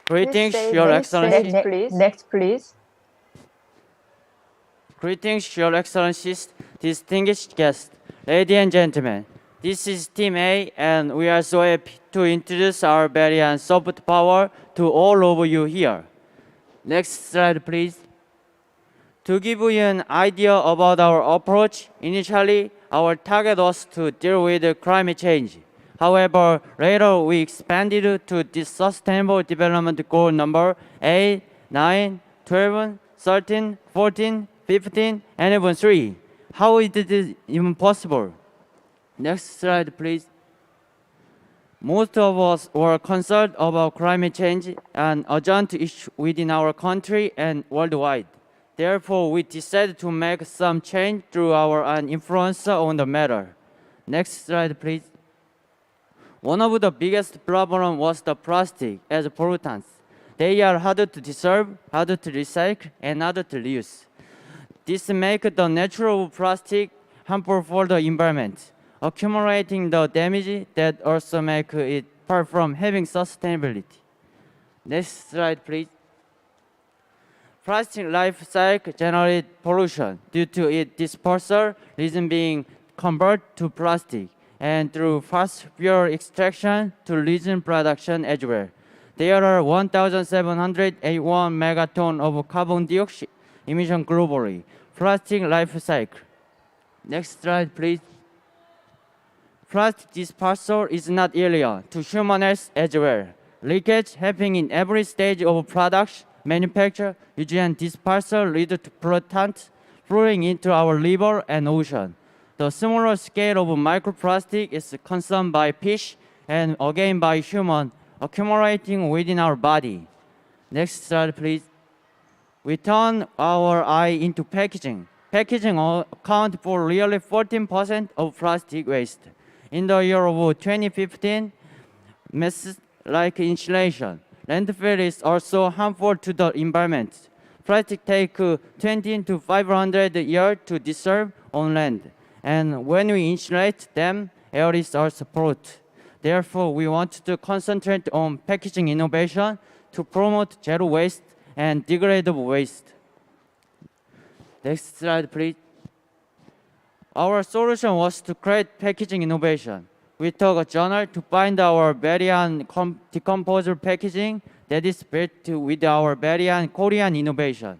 Greetings, Your Excellency. Next, please. Greetings, Your Excellencies, distinguished guests, ladies and gentlemen. This is Team A, and we are so happy to introduce our very own soft power to all of you here. Next slide, please. To give you an idea about our approach, initially, our target was to deal with climate change. However, later we expanded to this Sustainable Development Goal number 8, 9, 12, 13, 14, 15, and even 3. How is it even possible? Next slide, please. Most of us were concerned about climate change and urgent issue within our country and worldwide. Therefore, we decided to make some change through our influence on the matter. Next slide, please. One of the biggest problems was the plastic as pollutants. They are harder to dissolve, harder to recycle, and harder to reuse. This makes the natural plastic harmful for the environment, accumulating the damage that also makes it far from having sustainability. Next slide, please. Plastic life cycle generates pollution due to its dispersal, reason being converted to plastic, and through fast fuel extraction to resin production as well. There are 1,781 megatons of carbon dioxide emission globally. Plastic life cycle. Next slide, please. Plastic dispersal is not alien to human health as well. Leakage happening in every stage of production, manufacture, use, and dispersal lead to pollutants flowing into our river and ocean. The smaller scale of microplastic is consumed by fish and again by human, accumulating within our body. Next slide, please. We turn our eye into packaging. Packaging accounts for nearly 14% of plastic waste. In the year of 2015, methods like insulation, landfill is also harmful to the environment. Plastic take 20 to 500 years to dissolve on land. And when we insulate them, air is also polluted. Therefore, we want to concentrate on packaging innovation to promote zero waste and degradable waste. Next slide, please. Our solution was to create packaging innovation. We took a journal to find our very own decomposable packaging that is built with our very own Korean innovation.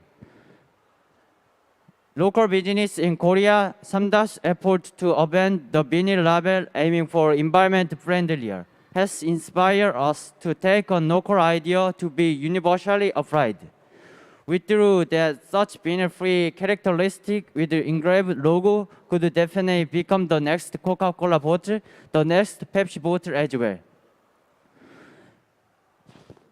Local business in Korea Samda's effort to abandon the vinyl label aiming for environment friendlier has inspired us to take a local idea to be universally applied. We thought that such vinyl-free characteristic with the engraved logo could definitely become the next Coca-Cola bottle, the next Pepsi bottle as well.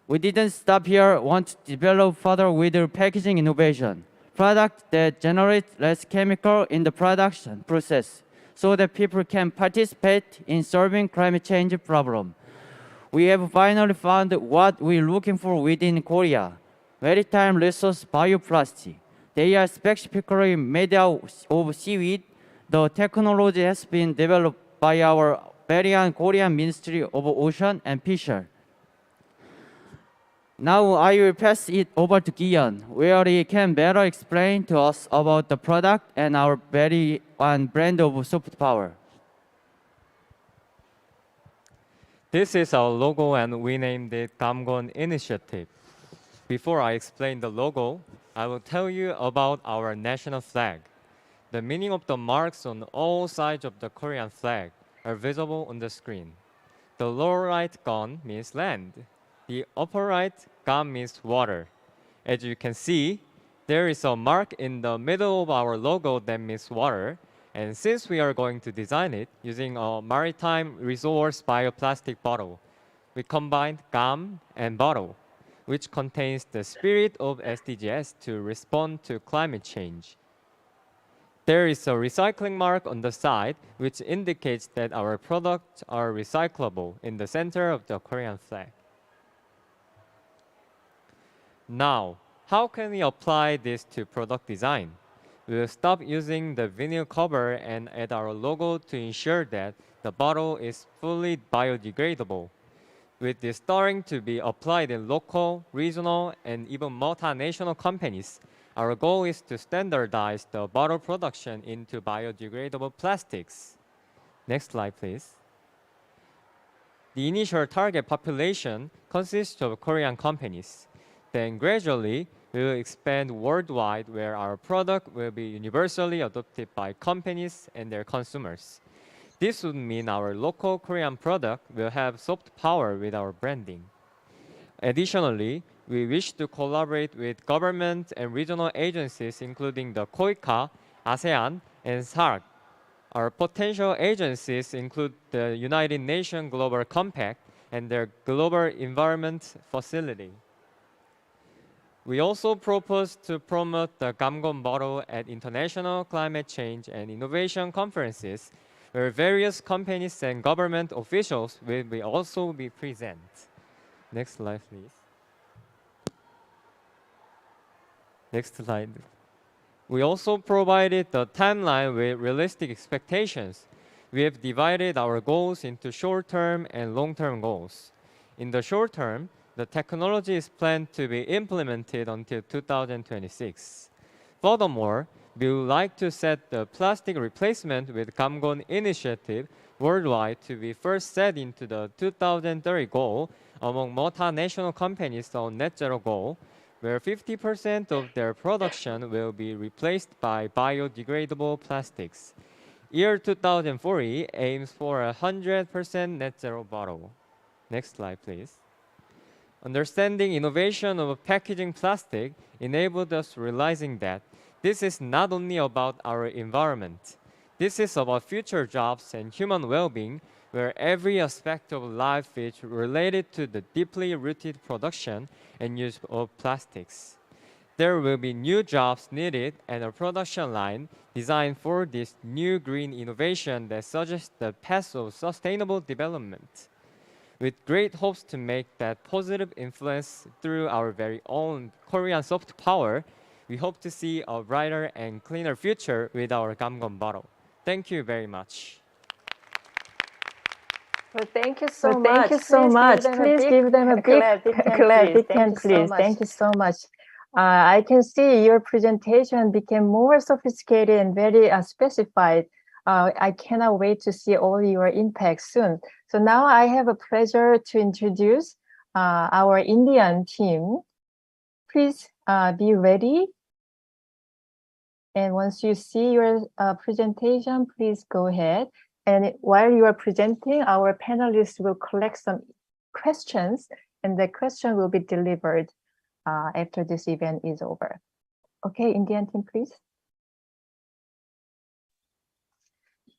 We didn't stop here, want to develop further with the packaging innovation. Products that generate less chemical in the production process so that people can participate in solving climate change problem. We have finally found what we're looking for within Korea. Maritime resource bioplastic. They are specifically made out of seaweed. The technology has been developed by our very own Korean Ministry of Ocean and Fisheries. Now I will pass it over to Giyeon, where he can better explain to us about the product and our very own brand of soft power. This is our logo and we named it Gamgon Initiative. Before I explain the logo, I will tell you about our national flag. The meaning of the marks on all sides of the Korean flag are visible on the screen. The lower right gun means land. The upper right gun means water. As you can see, there is a mark in the middle of our logo that means water. And since we are going to design it using a maritime resource bioplastic bottle, we combined gum and bottle, which contains the spirit of SDGs to respond to climate change. There is a recycling mark on the side, which indicates that our products are recyclable in the center of the Korean flag. Now, how can we apply this to product design? We will stop using the vinyl cover and add our logo to ensure that the bottle is fully biodegradable. With this starting to be applied in local, regional, and even multinational companies, our goal is to standardize the bottle production into biodegradable plastics. Next slide, please. The initial target population consists of Korean companies. Then gradually, we will expand worldwide where our product will be universally adopted by companies and their consumers. This would mean our local Korean product will have soft power with our branding. Additionally, we wish to collaborate with government and regional agencies including the KOICA, ASEAN, and SAARC. Our potential agencies include the United Nations Global Compact and their Global Environment Facility. We also propose to promote the Gamgon bottle at international climate change and innovation conferences, where various companies and government officials will also be present. Next slide, please. Next slide. We also provided the timeline with realistic expectations. We have divided our goals into short-term and long-term goals. In the short term, the technology is planned to be implemented until 2026. Furthermore, we would like to set the plastic replacement with Gamgon initiative worldwide to be first set into the 2030 goal among multinational companies on net zero goal, where 50% of their production will be replaced by biodegradable plastics. Year 2040 aims for a 100% net zero bottle. Next slide, please. Understanding innovation of packaging plastic enabled us realizing that this is not only about our environment. This is about future jobs and human well-being, where every aspect of life is related to the deeply rooted production and use of plastics. There will be new jobs needed and a production line designed for this new green innovation that suggests the path of sustainable development. With great hopes to make that positive influence through our very own Korean soft power, we hope to see a brighter and cleaner future with our Gamgon bottle. Thank you very much. Well, thank you so much. Please give them a big clap, please. Thank you so much. I can see your presentation became more sophisticated and very specified. I cannot wait to see all your impacts soon. So now I have a pleasure to introduce our Indian team. Please be ready. And once you see your presentation, please go ahead. And while you are presenting, our panelists will collect some questions, and the question will be delivered after this event is over. Okay, Indian team, please.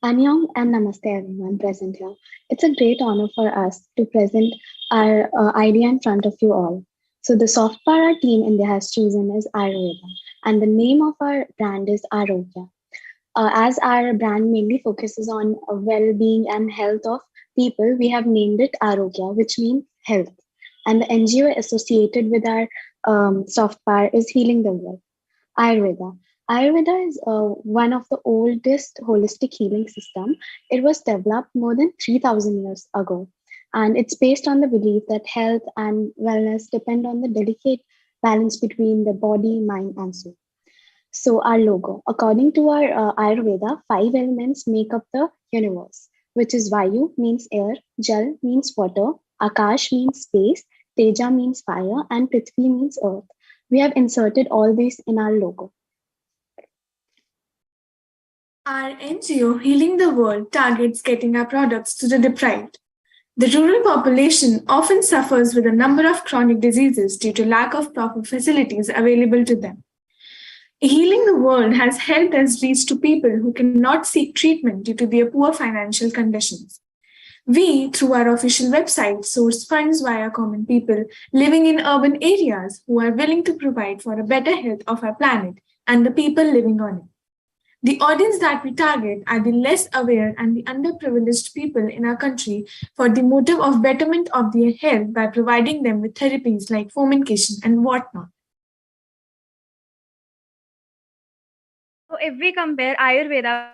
Annyeong and namaste everyone present here. It's a great honor for us to present our idea in front of you all. So the soft power team India has chosen is Ayurveda, and the name of our brand is Arogya. As our brand mainly focuses on well-being and health of people, we have named it Arogya, which means health. And the NGO associated with our soft power is Healing the World, Ayurveda. Ayurveda is one of the oldest holistic healing system. It was developed more than 3,000 years ago. And it's based on the belief that health and wellness depend on the delicate balance between the body, mind, and soul. So our logo, according to our Ayurveda, 5 elements make up the universe, which is Vayu means air, Jal means water, Akash means space, Teja means fire, and Prithvi means earth. We have inserted all these in our logo. Our NGO Healing the World targets getting our products to the deprived. The rural population often suffers with a number of chronic diseases due to lack of proper facilities available to them. Healing the World has helped us reach to people who cannot seek treatment due to their poor financial conditions. We, through our official website, source funds via common people living in urban areas who are willing to provide for a better health of our planet and the people living on it. The audience that we target are the less aware and the underprivileged people in our country for the motive of betterment of their health by providing them with therapies like fumigation and whatnot. So if we compare Ayurveda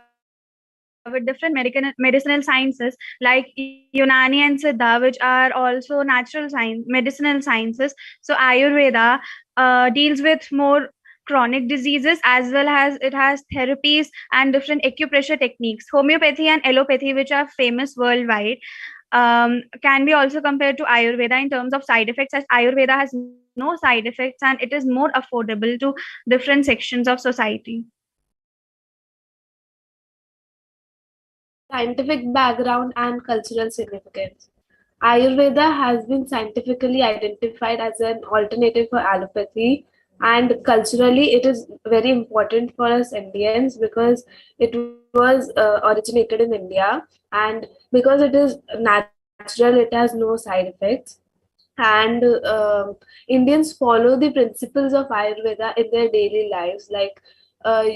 with different medicinal sciences like Unani and Siddha, which are also natural science, medicinal sciences. So Ayurveda deals with more chronic diseases as well as it has therapies and different acupressure techniques. Homeopathy and allopathy, which are famous worldwide, can be also compared to Ayurveda in terms of side effects, as Ayurveda has no side effects and it is more affordable to different sections of society. Scientific background and cultural significance. Ayurveda has been scientifically identified as an alternative for allopathy, and culturally it is very important for us Indians because it was originated in India, and because it is natural, it has no side effects. And Indians follow the principles of Ayurveda in their daily lives, like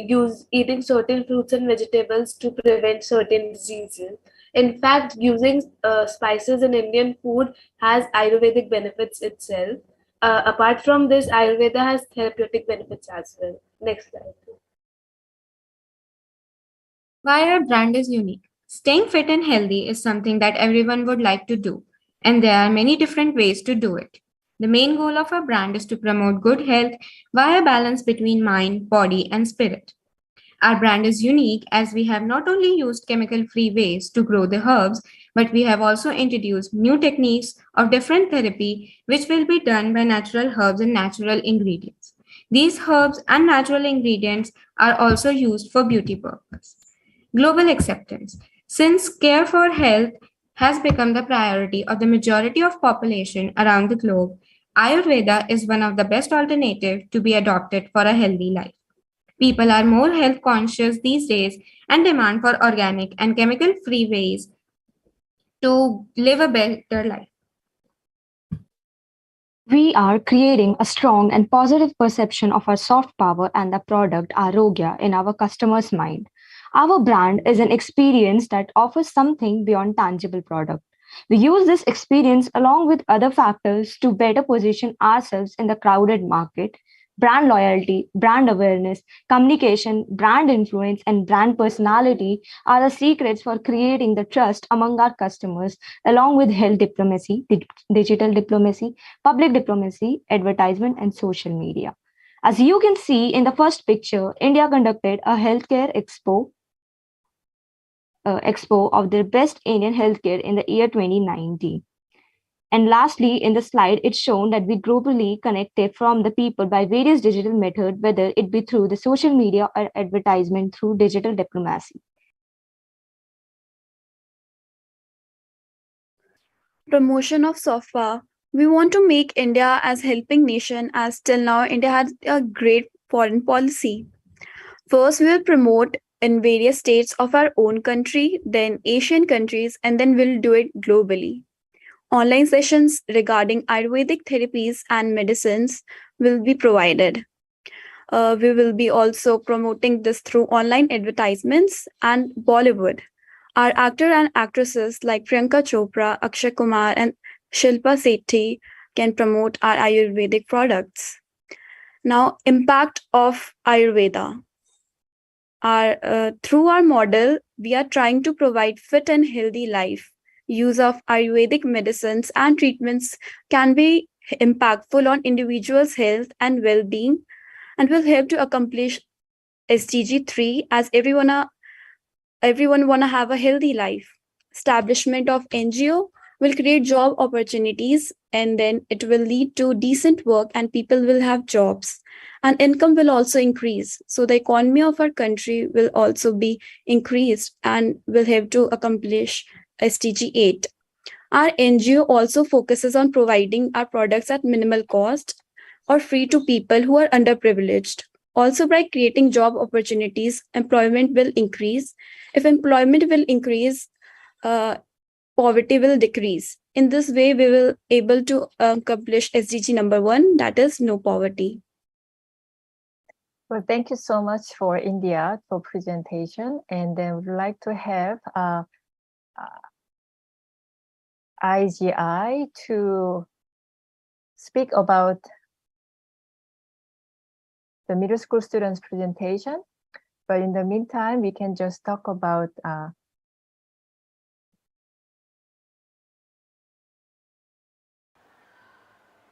use eating certain fruits and vegetables to prevent certain diseases. In fact, using spices in Indian food has Ayurvedic benefits itself. Apart from this, Ayurveda has therapeutic benefits as well. Next slide. Why our brand is unique. Staying fit and healthy is something that everyone would like to do, and there are many different ways to do it. The main goal of our brand is to promote good health via balance between mind, body, and spirit. Our brand is unique as we have not only used chemical-free ways to grow the herbs, but we have also introduced new techniques of different therapy which will be done by natural herbs and natural ingredients. These herbs and natural ingredients are also used for beauty purpose. Global acceptance. Since care for health has become the priority of the majority of population around the globe, Ayurveda is one of the best alternatives to be adopted for a healthy life. People are more health conscious these days and demand for organic and chemical-free ways to live a better life. We are creating a strong and positive perception of our soft power and the product Arogya in our customers' mind. Our brand is an experience that offers something beyond tangible product. We use this experience along with other factors to better position ourselves in the crowded market. Brand loyalty, brand awareness, communication, brand influence, and brand personality are the secrets for creating the trust among our customers, along with health diplomacy, digital diplomacy, public diplomacy, advertisement, and social media. As you can see in the first picture, India conducted a healthcare expo of their best Indian healthcare in the year 2019. And lastly, in the slide, it's shown that we globally connected from the people by various digital methods, whether it be through the social media or advertisement through digital diplomacy. Promotion of soft power. We want to make India as helping nation as till now India has a great foreign policy. First, we will promote in various states of our own country, then Asian countries, and then we'll do it globally. Online sessions regarding Ayurvedic therapies and medicines will be provided. We will be also promoting this through online advertisements and Bollywood. Our actor and actresses like Priyanka Chopra, Akshay Kumar, and Shilpa Sethi can promote our Ayurvedic products. Now, impact of Ayurveda. Through our model, we are trying to provide fit and healthy life. Use of Ayurvedic medicines and treatments can be impactful on individuals' health and well-being and will help to accomplish SDG 3 as everyone want to have a healthy life. Establishment of NGO will create job opportunities and then it will lead to decent work and people will have jobs. and income will also increase. So the economy of our country will also be increased and will have to accomplish SDG 8. Our NGO also focuses on providing our products at minimal cost or free to people who are underprivileged. Also, by creating job opportunities, employment will increase. If employment will increase, poverty will decrease. In this way, we will able to accomplish SDG number 1, that is no poverty. Well, thank you so much for India for presentation, and then we'd like to have IGI to speak about the middle school students' presentation. But in the meantime, we can just talk about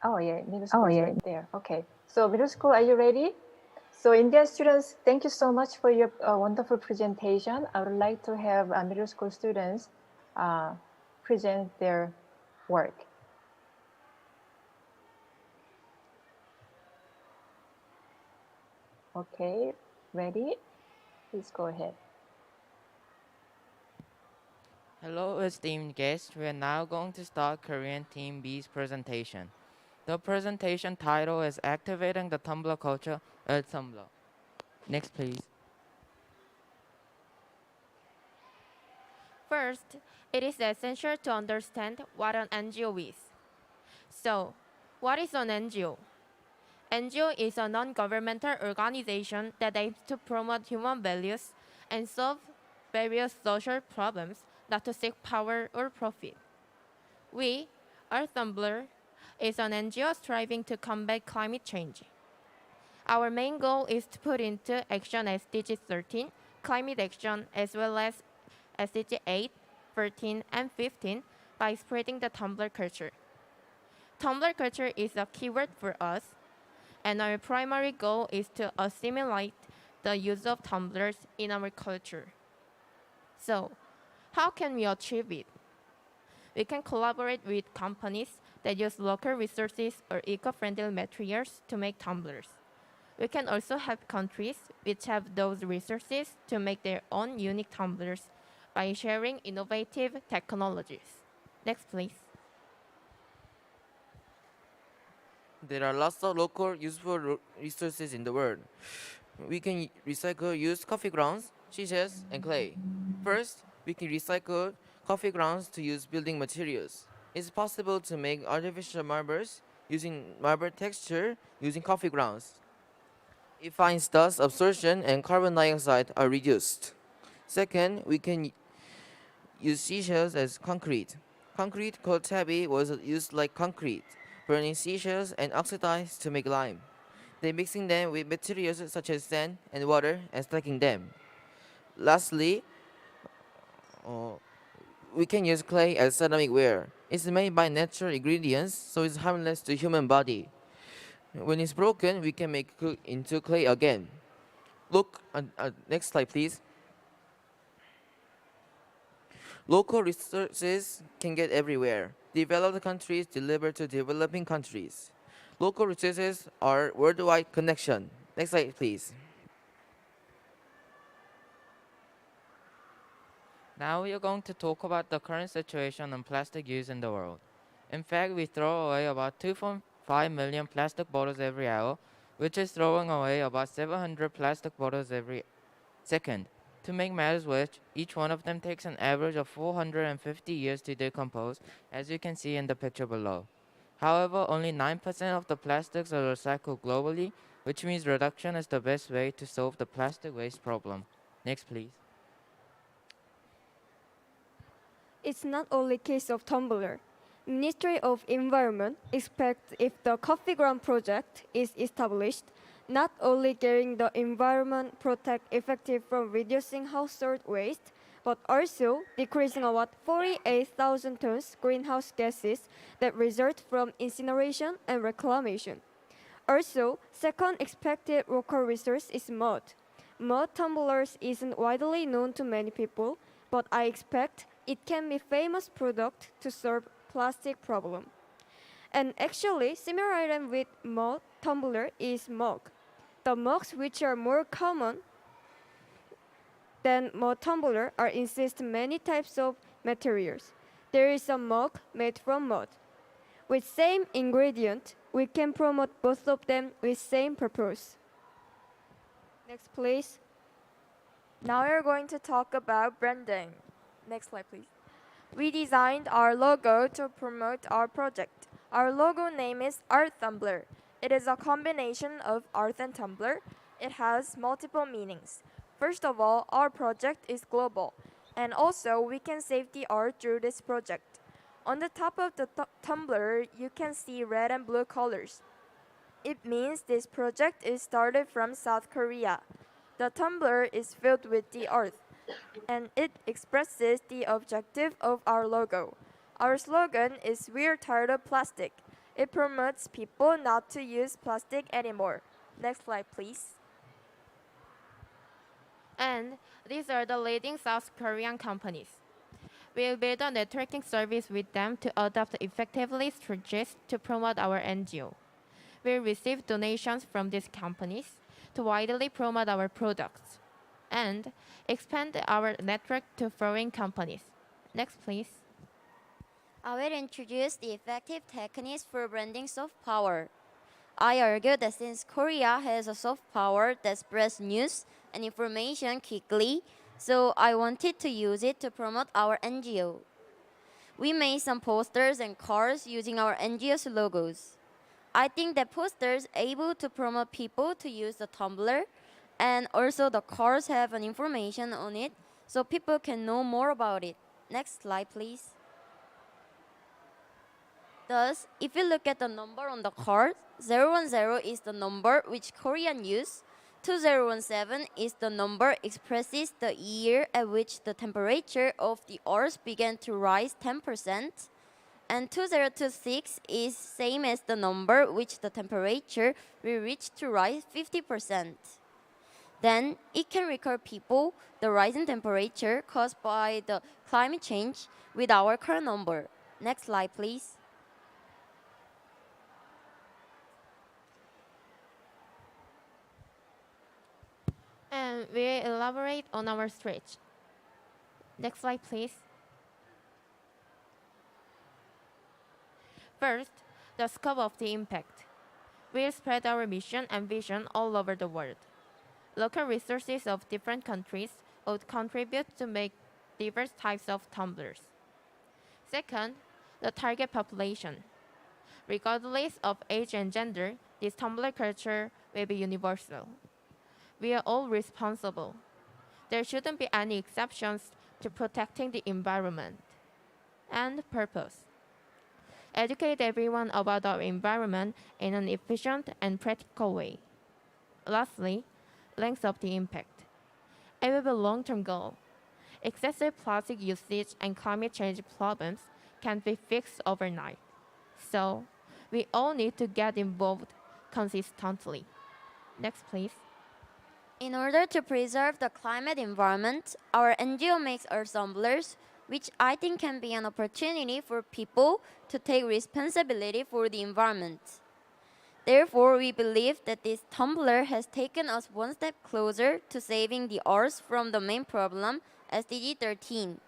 middle school is right there. Okay, so middle school, are you ready? So Indian students, thank you so much for your wonderful presentation. I would like to have middle school students present their work. Okay, ready? Please go ahead. Hello, esteemed guests. We are now going to start Korean Team B's presentation. The presentation title is Activating the Tumblr Culture at Tumblr. Next, please. First, it is essential to understand what an NGO is. So, what is an NGO? NGO is a non-governmental organization that aims to promote human values and solve various social problems, not to seek power or profit. We, our Tumblr, is an NGO striving to combat climate change. Our main goal is to put into action SDG 13, climate action, as well as SDG 8, 13, and 15 by spreading the Tumblr culture. Tumblr culture is a keyword for us, and our primary goal is to assimilate the use of tumblers in our culture. So, how can we achieve it? We can collaborate with companies that use local resources or eco-friendly materials to make tumblers. We can also help countries which have those resources to make their own unique tumblers by sharing innovative technologies. Next, please. There are lots of local useful resources in the world. We can recycle used coffee grounds, seashells, and clay. First, we can recycle coffee grounds to use building materials. It's possible to make artificial marbles using marble texture using coffee grounds. It finds dust absorption and carbon dioxide are reduced. Second, we can use seashells as concrete. Concrete called tabby was used like concrete, burning seashells and oxidized to make lime. Then mixing them with materials such as sand and water and stacking them. Lastly, we can use clay as ceramic ware. It's made by natural ingredients, so it's harmless to human body. When it's broken, we can make it into clay again. Look, next slide, please. Local resources can get everywhere. Developed countries deliver to developing countries. Local resources are worldwide connection. Next slide, please. Now we are going to talk about the current situation on plastic use in the world. In fact, we throw away about 2.5 million plastic bottles every hour, which is throwing away about 700 plastic bottles every second. To make matters worse, each one of them takes an average of 450 years to decompose, as you can see in the picture below. However, only 9% of the plastics are recycled globally, which means reduction is the best way to solve the plastic waste problem. Next, please. It's not only case of Tumblr. Ministry of Environment expects if the coffee ground project is established, not only getting the environment protect effective from reducing household waste, but also decreasing about 48,000 tons greenhouse gases that result from incineration and reclamation. Also, second expected local resource is mud. Mud tumblers isn't widely known to many people, but I expect it can be famous product to solve plastic problem. And actually, similar item with mud tumbler is mug. The mugs which are more common than mud tumbler are insist many types of materials. There is a mug made from mud. With same ingredient, we can promote both of them with same purpose. Next, please. Now we're going to talk about branding. Next slide, please. We designed our logo to promote our project. Our logo name is Art Tumbler. It is a combination of art and tumbler. It has multiple meanings. First of all, our project is global, and also we can save the art through this project. On the top of the tumbler, you can see red and blue colors. It means this project is started from South Korea. The tumbler is filled with the earth, and it expresses the objective of our logo. Our slogan is "We're tired of plastic." It promotes people not to use plastic anymore. Next slide, please. And these are the leading South Korean companies. We'll build a networking service with them to adopt effectively strategies to promote our NGO. We'll receive donations from these companies to widely promote our products and expand our network to foreign companies. Next, please. I will introduce the effective techniques for branding soft power. I argue that since Korea has a soft power that spreads news and information quickly, so I wanted to use it to promote our NGO. We made some posters and cards using our NGO's logos. I think that posters able to promote people to use the Tumblr, and also the cards have an information on it, so people can know more about it. Next slide, please. Thus, if you look at the number on the card, 010 is the number which Korean use, 2017 is the number expresses the year at which the temperature of the earth began to rise 10%, and 2026 is same as the number which the temperature will reach to rise 50%. Then it can record people the rising temperature caused by the climate change with our current number. Next slide, please. And we elaborate on our stretch. Next slide, please. First, the scope of the impact. We'll spread our mission and vision all over the world. Local resources of different countries would contribute to make diverse types of tumblers. Second, the target population. Regardless of age and gender, this Tumblr culture will be universal. We are all responsible. There shouldn't be any exceptions to protecting the environment. And purpose. Educate everyone about our environment in an efficient and practical way. Lastly, length of the impact. It will be a long-term goal. Excessive plastic usage and climate change problems can't be fixed overnight. So, we all need to get involved consistently. Next, please. In order to preserve the climate environment, our NGO makes ensembles, which I think can be an opportunity for people to take responsibility for the environment. Therefore, we believe that this Tumblr has taken us one step closer to saving the earth from the main problem, SDG 13.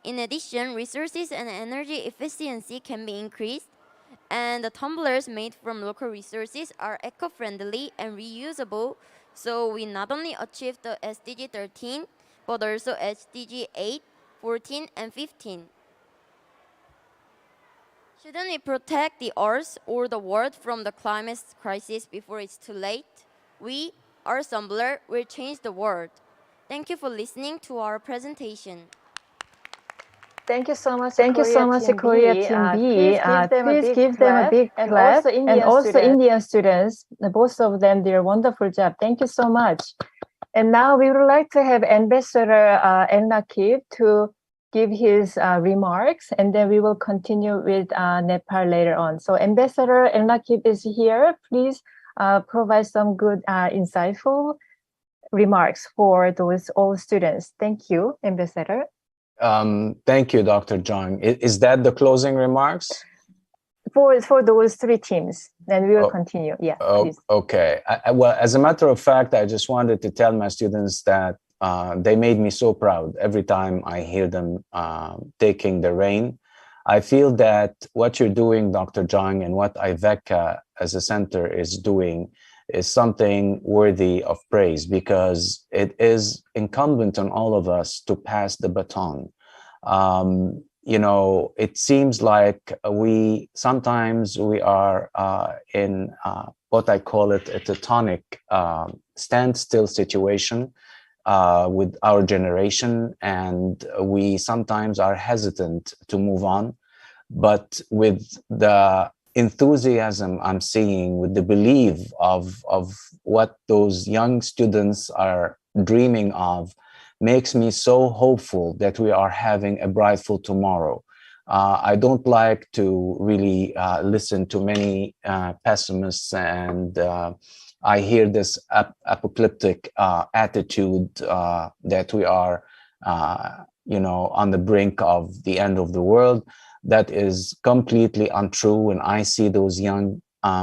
In addition, resources and energy efficiency can be increased, and the tumblers made from local resources are eco-friendly and reusable, so we not only achieve the SDG 13, but also SDG 8, 14, and 15. Shouldn't we protect the earth or the world from the climate crisis before it's too late? We, our Tumblr, will change the world. Thank you for listening to our presentation. Thank you so much, Thank you so much, Korea Team B. Please give them a big clap. And also Indian students, both of them did a wonderful job. Thank you so much. And now we would like to have Ambassador Elnakib to give his remarks, and then we will continue with Nepal later on. So Ambassador Elnakib is here. Please provide some good, insightful remarks for those all students. Thank you, Ambassador. Thank you, Dr. Jung. Is that the closing remarks? for those three teams. Then we will continue. Yeah, please. Okay. Well, as a matter of fact, I just wanted to tell my students that they made me so proud every time I hear them taking the reign. I feel that what you're doing, Dr. Zhang, and what IVECA as a center is doing is something worthy of praise, because it is incumbent on all of us to pass the baton. You know, it seems like sometimes we are in what I call it a tectonic standstill situation with our generation, and we sometimes are hesitant to move on. But with the enthusiasm I'm seeing, with the belief of what those young students are dreaming of, makes me so hopeful that we are having a brightful tomorrow. I don't like to really listen to many pessimists, and I hear this apocalyptic attitude that we are, you know, on the brink of the end of the world. That is completely untrue. And I see those young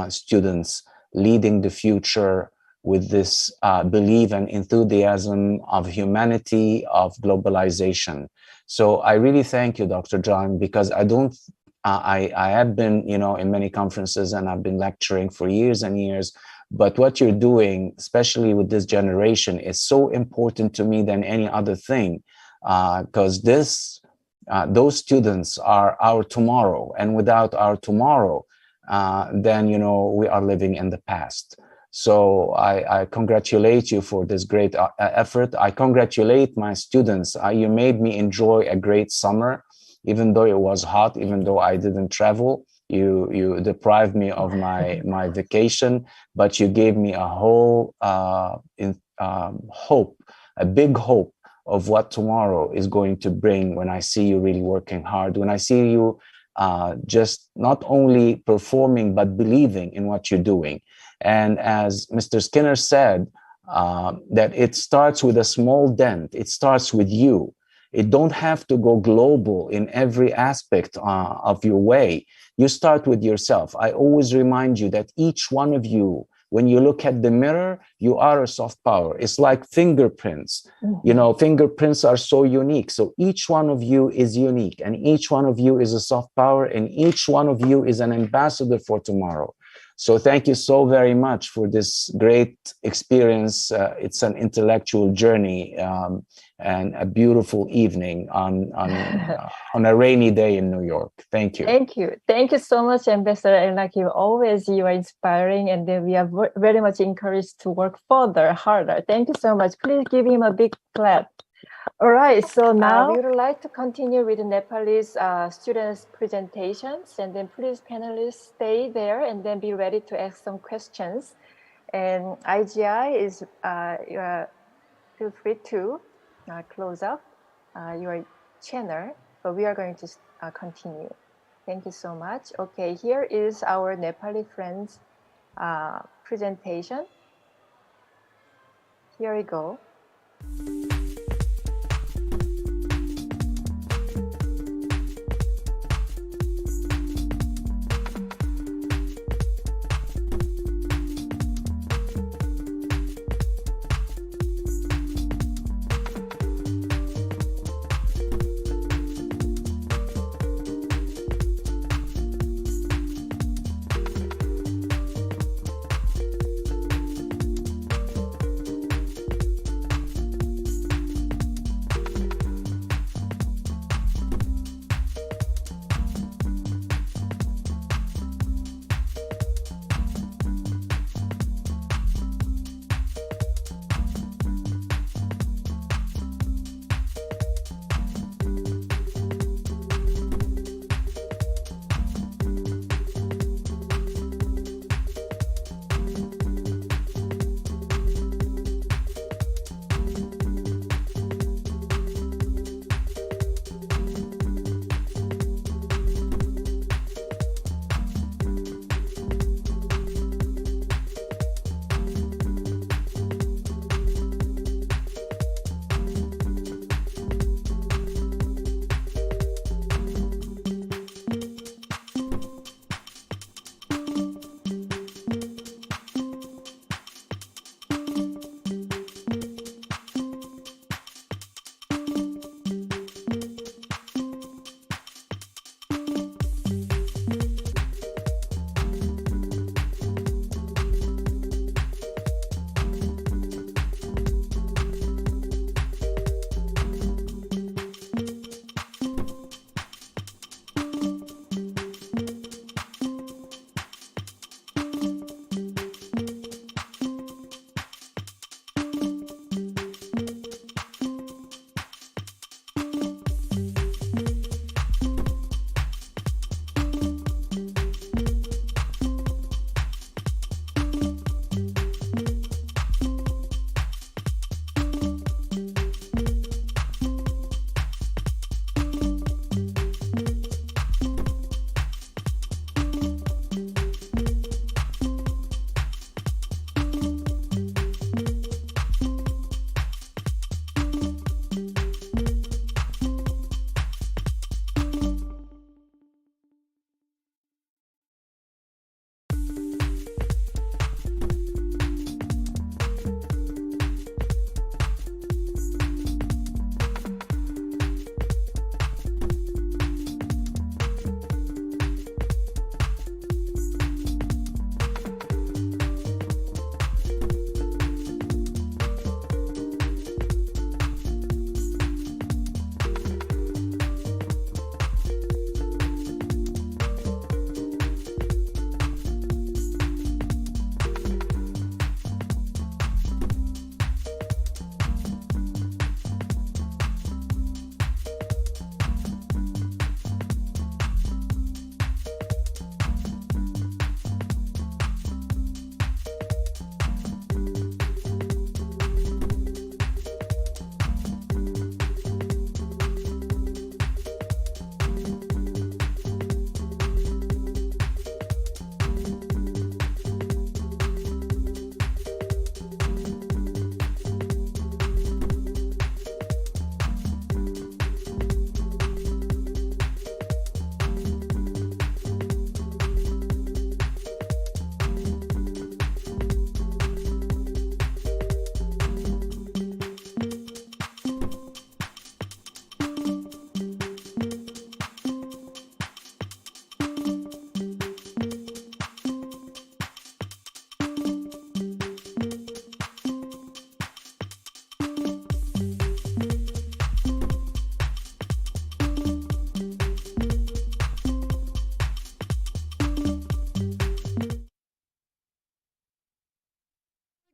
students leading the future with this belief and enthusiasm of humanity, of globalization. So I really thank you, Dr. John, because I have been, you know, in many conferences and I've been lecturing for years and years, but what you're doing, especially with this generation, is so important to me than any other thing, because those students are our tomorrow, and without our tomorrow, then, you know, we are living in the past. So I congratulate you for this great effort. I congratulate my students. You made me enjoy a great summer, even though it was hot, even though I didn't travel. You deprived me of my vacation, but you gave me a whole hope, a big hope of what tomorrow is going to bring when I see you really working hard, when I see you just not only performing, but believing in what you're doing. And as Mr. Skinner said, that it starts with a small dent. It starts with you. It don't have to go global in every aspect of your way. You start with yourself. I always remind you that each one of you, when you look at the mirror, you are a soft power. It's like fingerprints. You know, fingerprints are so unique. So each one of you is unique, and each one of you is a soft power, and each one of you is an ambassador for tomorrow. So thank you so very much for this great experience. It's an intellectual journey and a beautiful evening on a rainy day in New York. Thank you. Thank you. Thank you so much, Ambassador. And like you always, you are inspiring, and then we are very much encouraged to work further, harder. Thank you so much. Please give him a big clap. All right, so now we would like to continue with the Nepalese students' presentations, and then please panelists stay there and then be ready to ask some questions. And IGI is, feel free to close up your channel, but we are going to continue. Thank you so much. Okay, here is our Nepali friends' presentation. Here we go.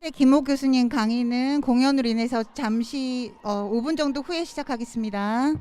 김호 교수님 강의는 공연으로 인해서 잠시 5분 정도 후에 시작하겠습니다.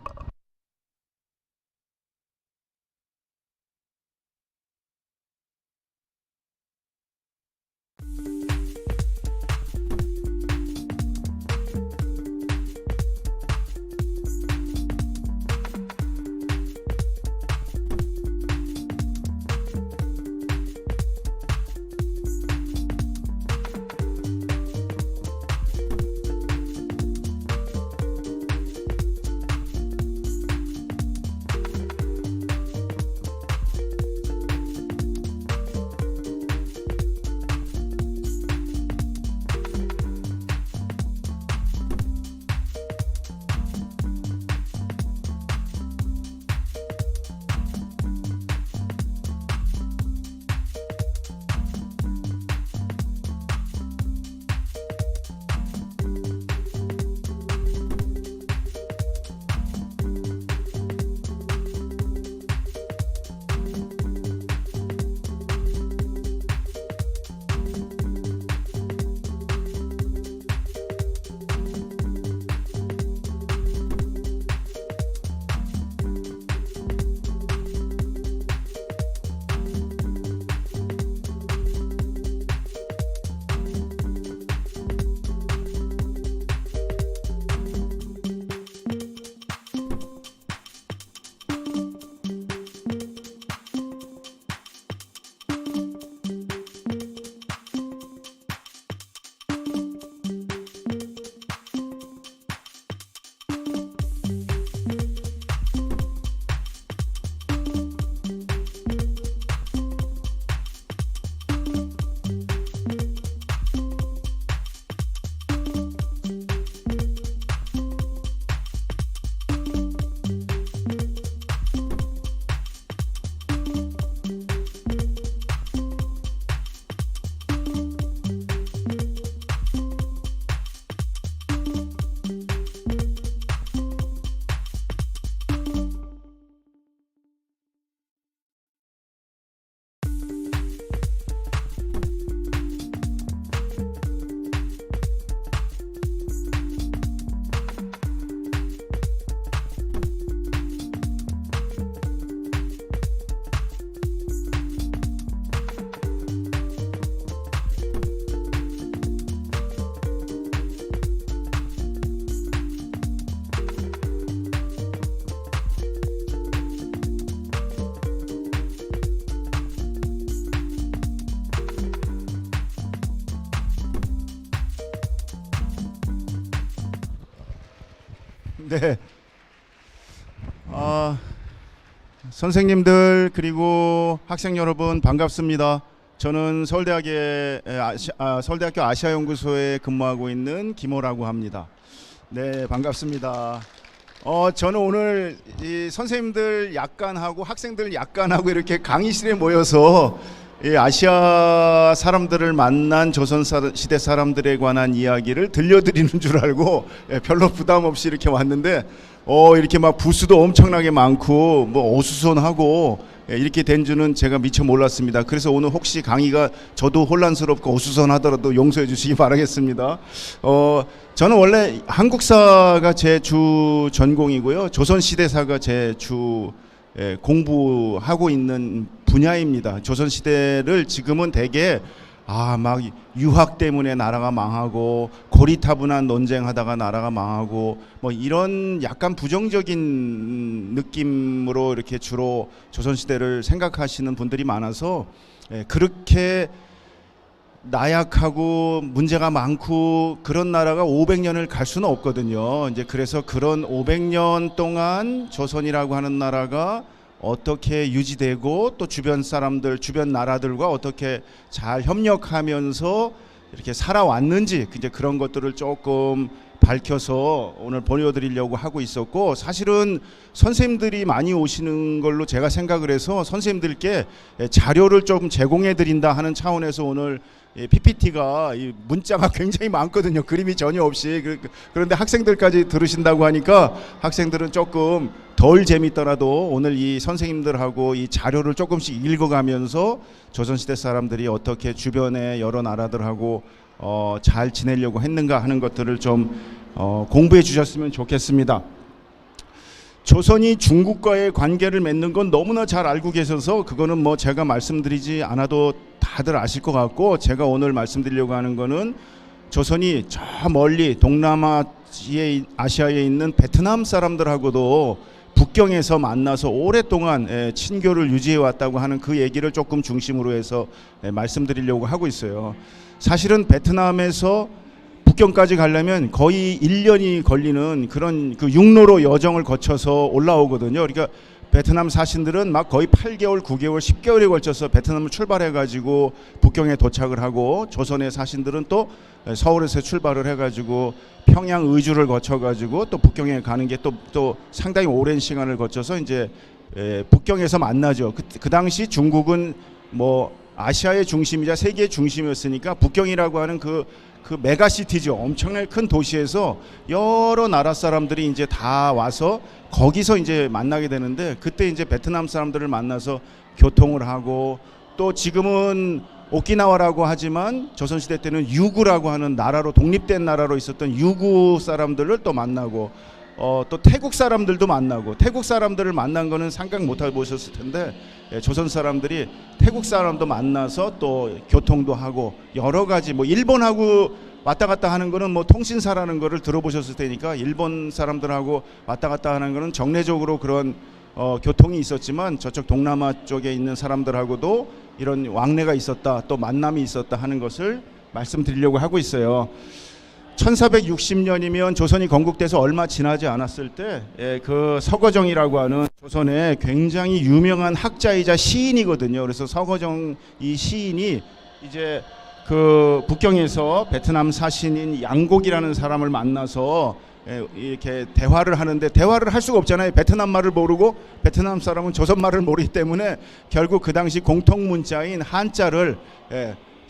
네. 선생님들 그리고 학생 여러분 반갑습니다. 저는 서울대학교 아시아연구소에 근무하고 있는 김호라고 합니다. 네, 반갑습니다. 저는 오늘 이 선생님들 약간하고 학생들 약간하고 이렇게 강의실에 모여서 이 아시아 사람들을 만난 조선시대 사람들에 관한 이야기를 들려드리는 줄 알고 별로 부담 없이 이렇게 왔는데 이렇게 막 부수도 엄청나게 많고 뭐 어수선하고 이렇게 된 줄은 제가 미처 몰랐습니다. 그래서 오늘 혹시 강의가 저도 혼란스럽고 어수선하더라도 용서해 주시기 바라겠습니다. 저는 원래 한국사가 제 주 전공이고요. 조선시대사가 제 주 공부하고 있는 분야입니다. 조선시대를 지금은 대개 막 유학 때문에 나라가 망하고 고리타분한 논쟁하다가 나라가 망하고 뭐 이런 약간 부정적인 느낌으로 이렇게 주로 조선시대를 생각하시는 분들이 많아서 그렇게 나약하고 문제가 많고 그런 나라가 500년을 갈 수는 없거든요. 이제 그래서 그런 500년 동안 조선이라고 하는 나라가 어떻게 유지되고 또 주변 사람들, 주변 나라들과 어떻게 잘 협력하면서 이렇게 살아왔는지 이제 그런 것들을 조금 밝혀서 오늘 보여드리려고 하고 있었고, 사실은 선생님들이 많이 오시는 걸로 제가 생각을 해서 선생님들께 자료를 좀 제공해 드린다 하는 차원에서 오늘 PPT가 문자가 굉장히 많거든요. 그림이 전혀 없이. 그런데 학생들까지 들으신다고 하니까 학생들은 조금 덜 재밌더라도 오늘 이 선생님들하고 이 자료를 조금씩 읽어가면서 조선시대 사람들이 어떻게 주변의 여러 나라들하고 잘 지내려고 했는가 하는 것들을 좀 공부해 주셨으면 좋겠습니다. 조선이 중국과의 관계를 맺는 건 너무나 잘 알고 계셔서 그거는 뭐 제가 말씀드리지 않아도 다들 아실 것 같고, 제가 오늘 말씀드리려고 하는 거는 조선이 저 멀리 아시아에 있는 베트남 사람들하고도 북경에서 만나서 오랫동안 친교를 유지해 왔다고 하는 그 얘기를 조금 중심으로 해서 말씀드리려고 하고 있어요. 사실은 베트남에서 북경까지 가려면 거의 1년이 걸리는 그런 그 육로로 여정을 거쳐서 올라오거든요. 그러니까 베트남 사신들은 막 거의 8개월, 9개월, 10개월에 걸쳐서 베트남을 출발해가지고 북경에 도착을 하고, 조선의 사신들은 또 서울에서 출발을 해가지고 평양 의주를 거쳐가지고 또 북경에 가는 게 또 상당히 오랜 시간을 거쳐서 이제 북경에서 만나죠. 그 당시 중국은 뭐 아시아의 중심이자 세계의 중심이었으니까 북경이라고 하는 그 메가시티죠. 엄청나게 큰 도시에서 여러 나라 사람들이 이제 다 와서 거기서 이제 만나게 되는데, 그때 이제 베트남 사람들을 만나서 교통을 하고, 또 지금은 오키나와라고 하지만 조선시대 때는 유구라고 하는 나라로, 독립된 나라로 있었던 유구 사람들을 또 만나고, 또 태국 사람들도 만나고, 태국 사람들을 만난 거는 상상 못하고 보셨을 텐데, 조선 사람들이 태국 사람도 만나서 또 교통도 하고 여러 가지, 뭐 일본하고 왔다 갔다 하는 거는 뭐 통신사라는 거를 들어보셨을 테니까, 일본 사람들하고 왔다 갔다 하는 거는 정례적으로 그런 교통이 있었지만, 저쪽 동남아 쪽에 있는 사람들하고도 이런 왕래가 있었다, 또 만남이 있었다 하는 것을 말씀드리려고 하고 있어요. 1460년이면 조선이 건국돼서 얼마 지나지 않았을 때 그 서거정이라고 하는 조선의 굉장히 유명한 학자이자 시인이거든요. 그래서 서거정 이 시인이 이제 그 북경에서 베트남 사신인 양곡이라는 사람을 만나서 이렇게 대화를 하는데, 대화를 할 수가 없잖아요. 베트남 말을 모르고, 베트남 사람은 조선 말을 모르기 때문에 결국 그 당시 공통 문자인 한자를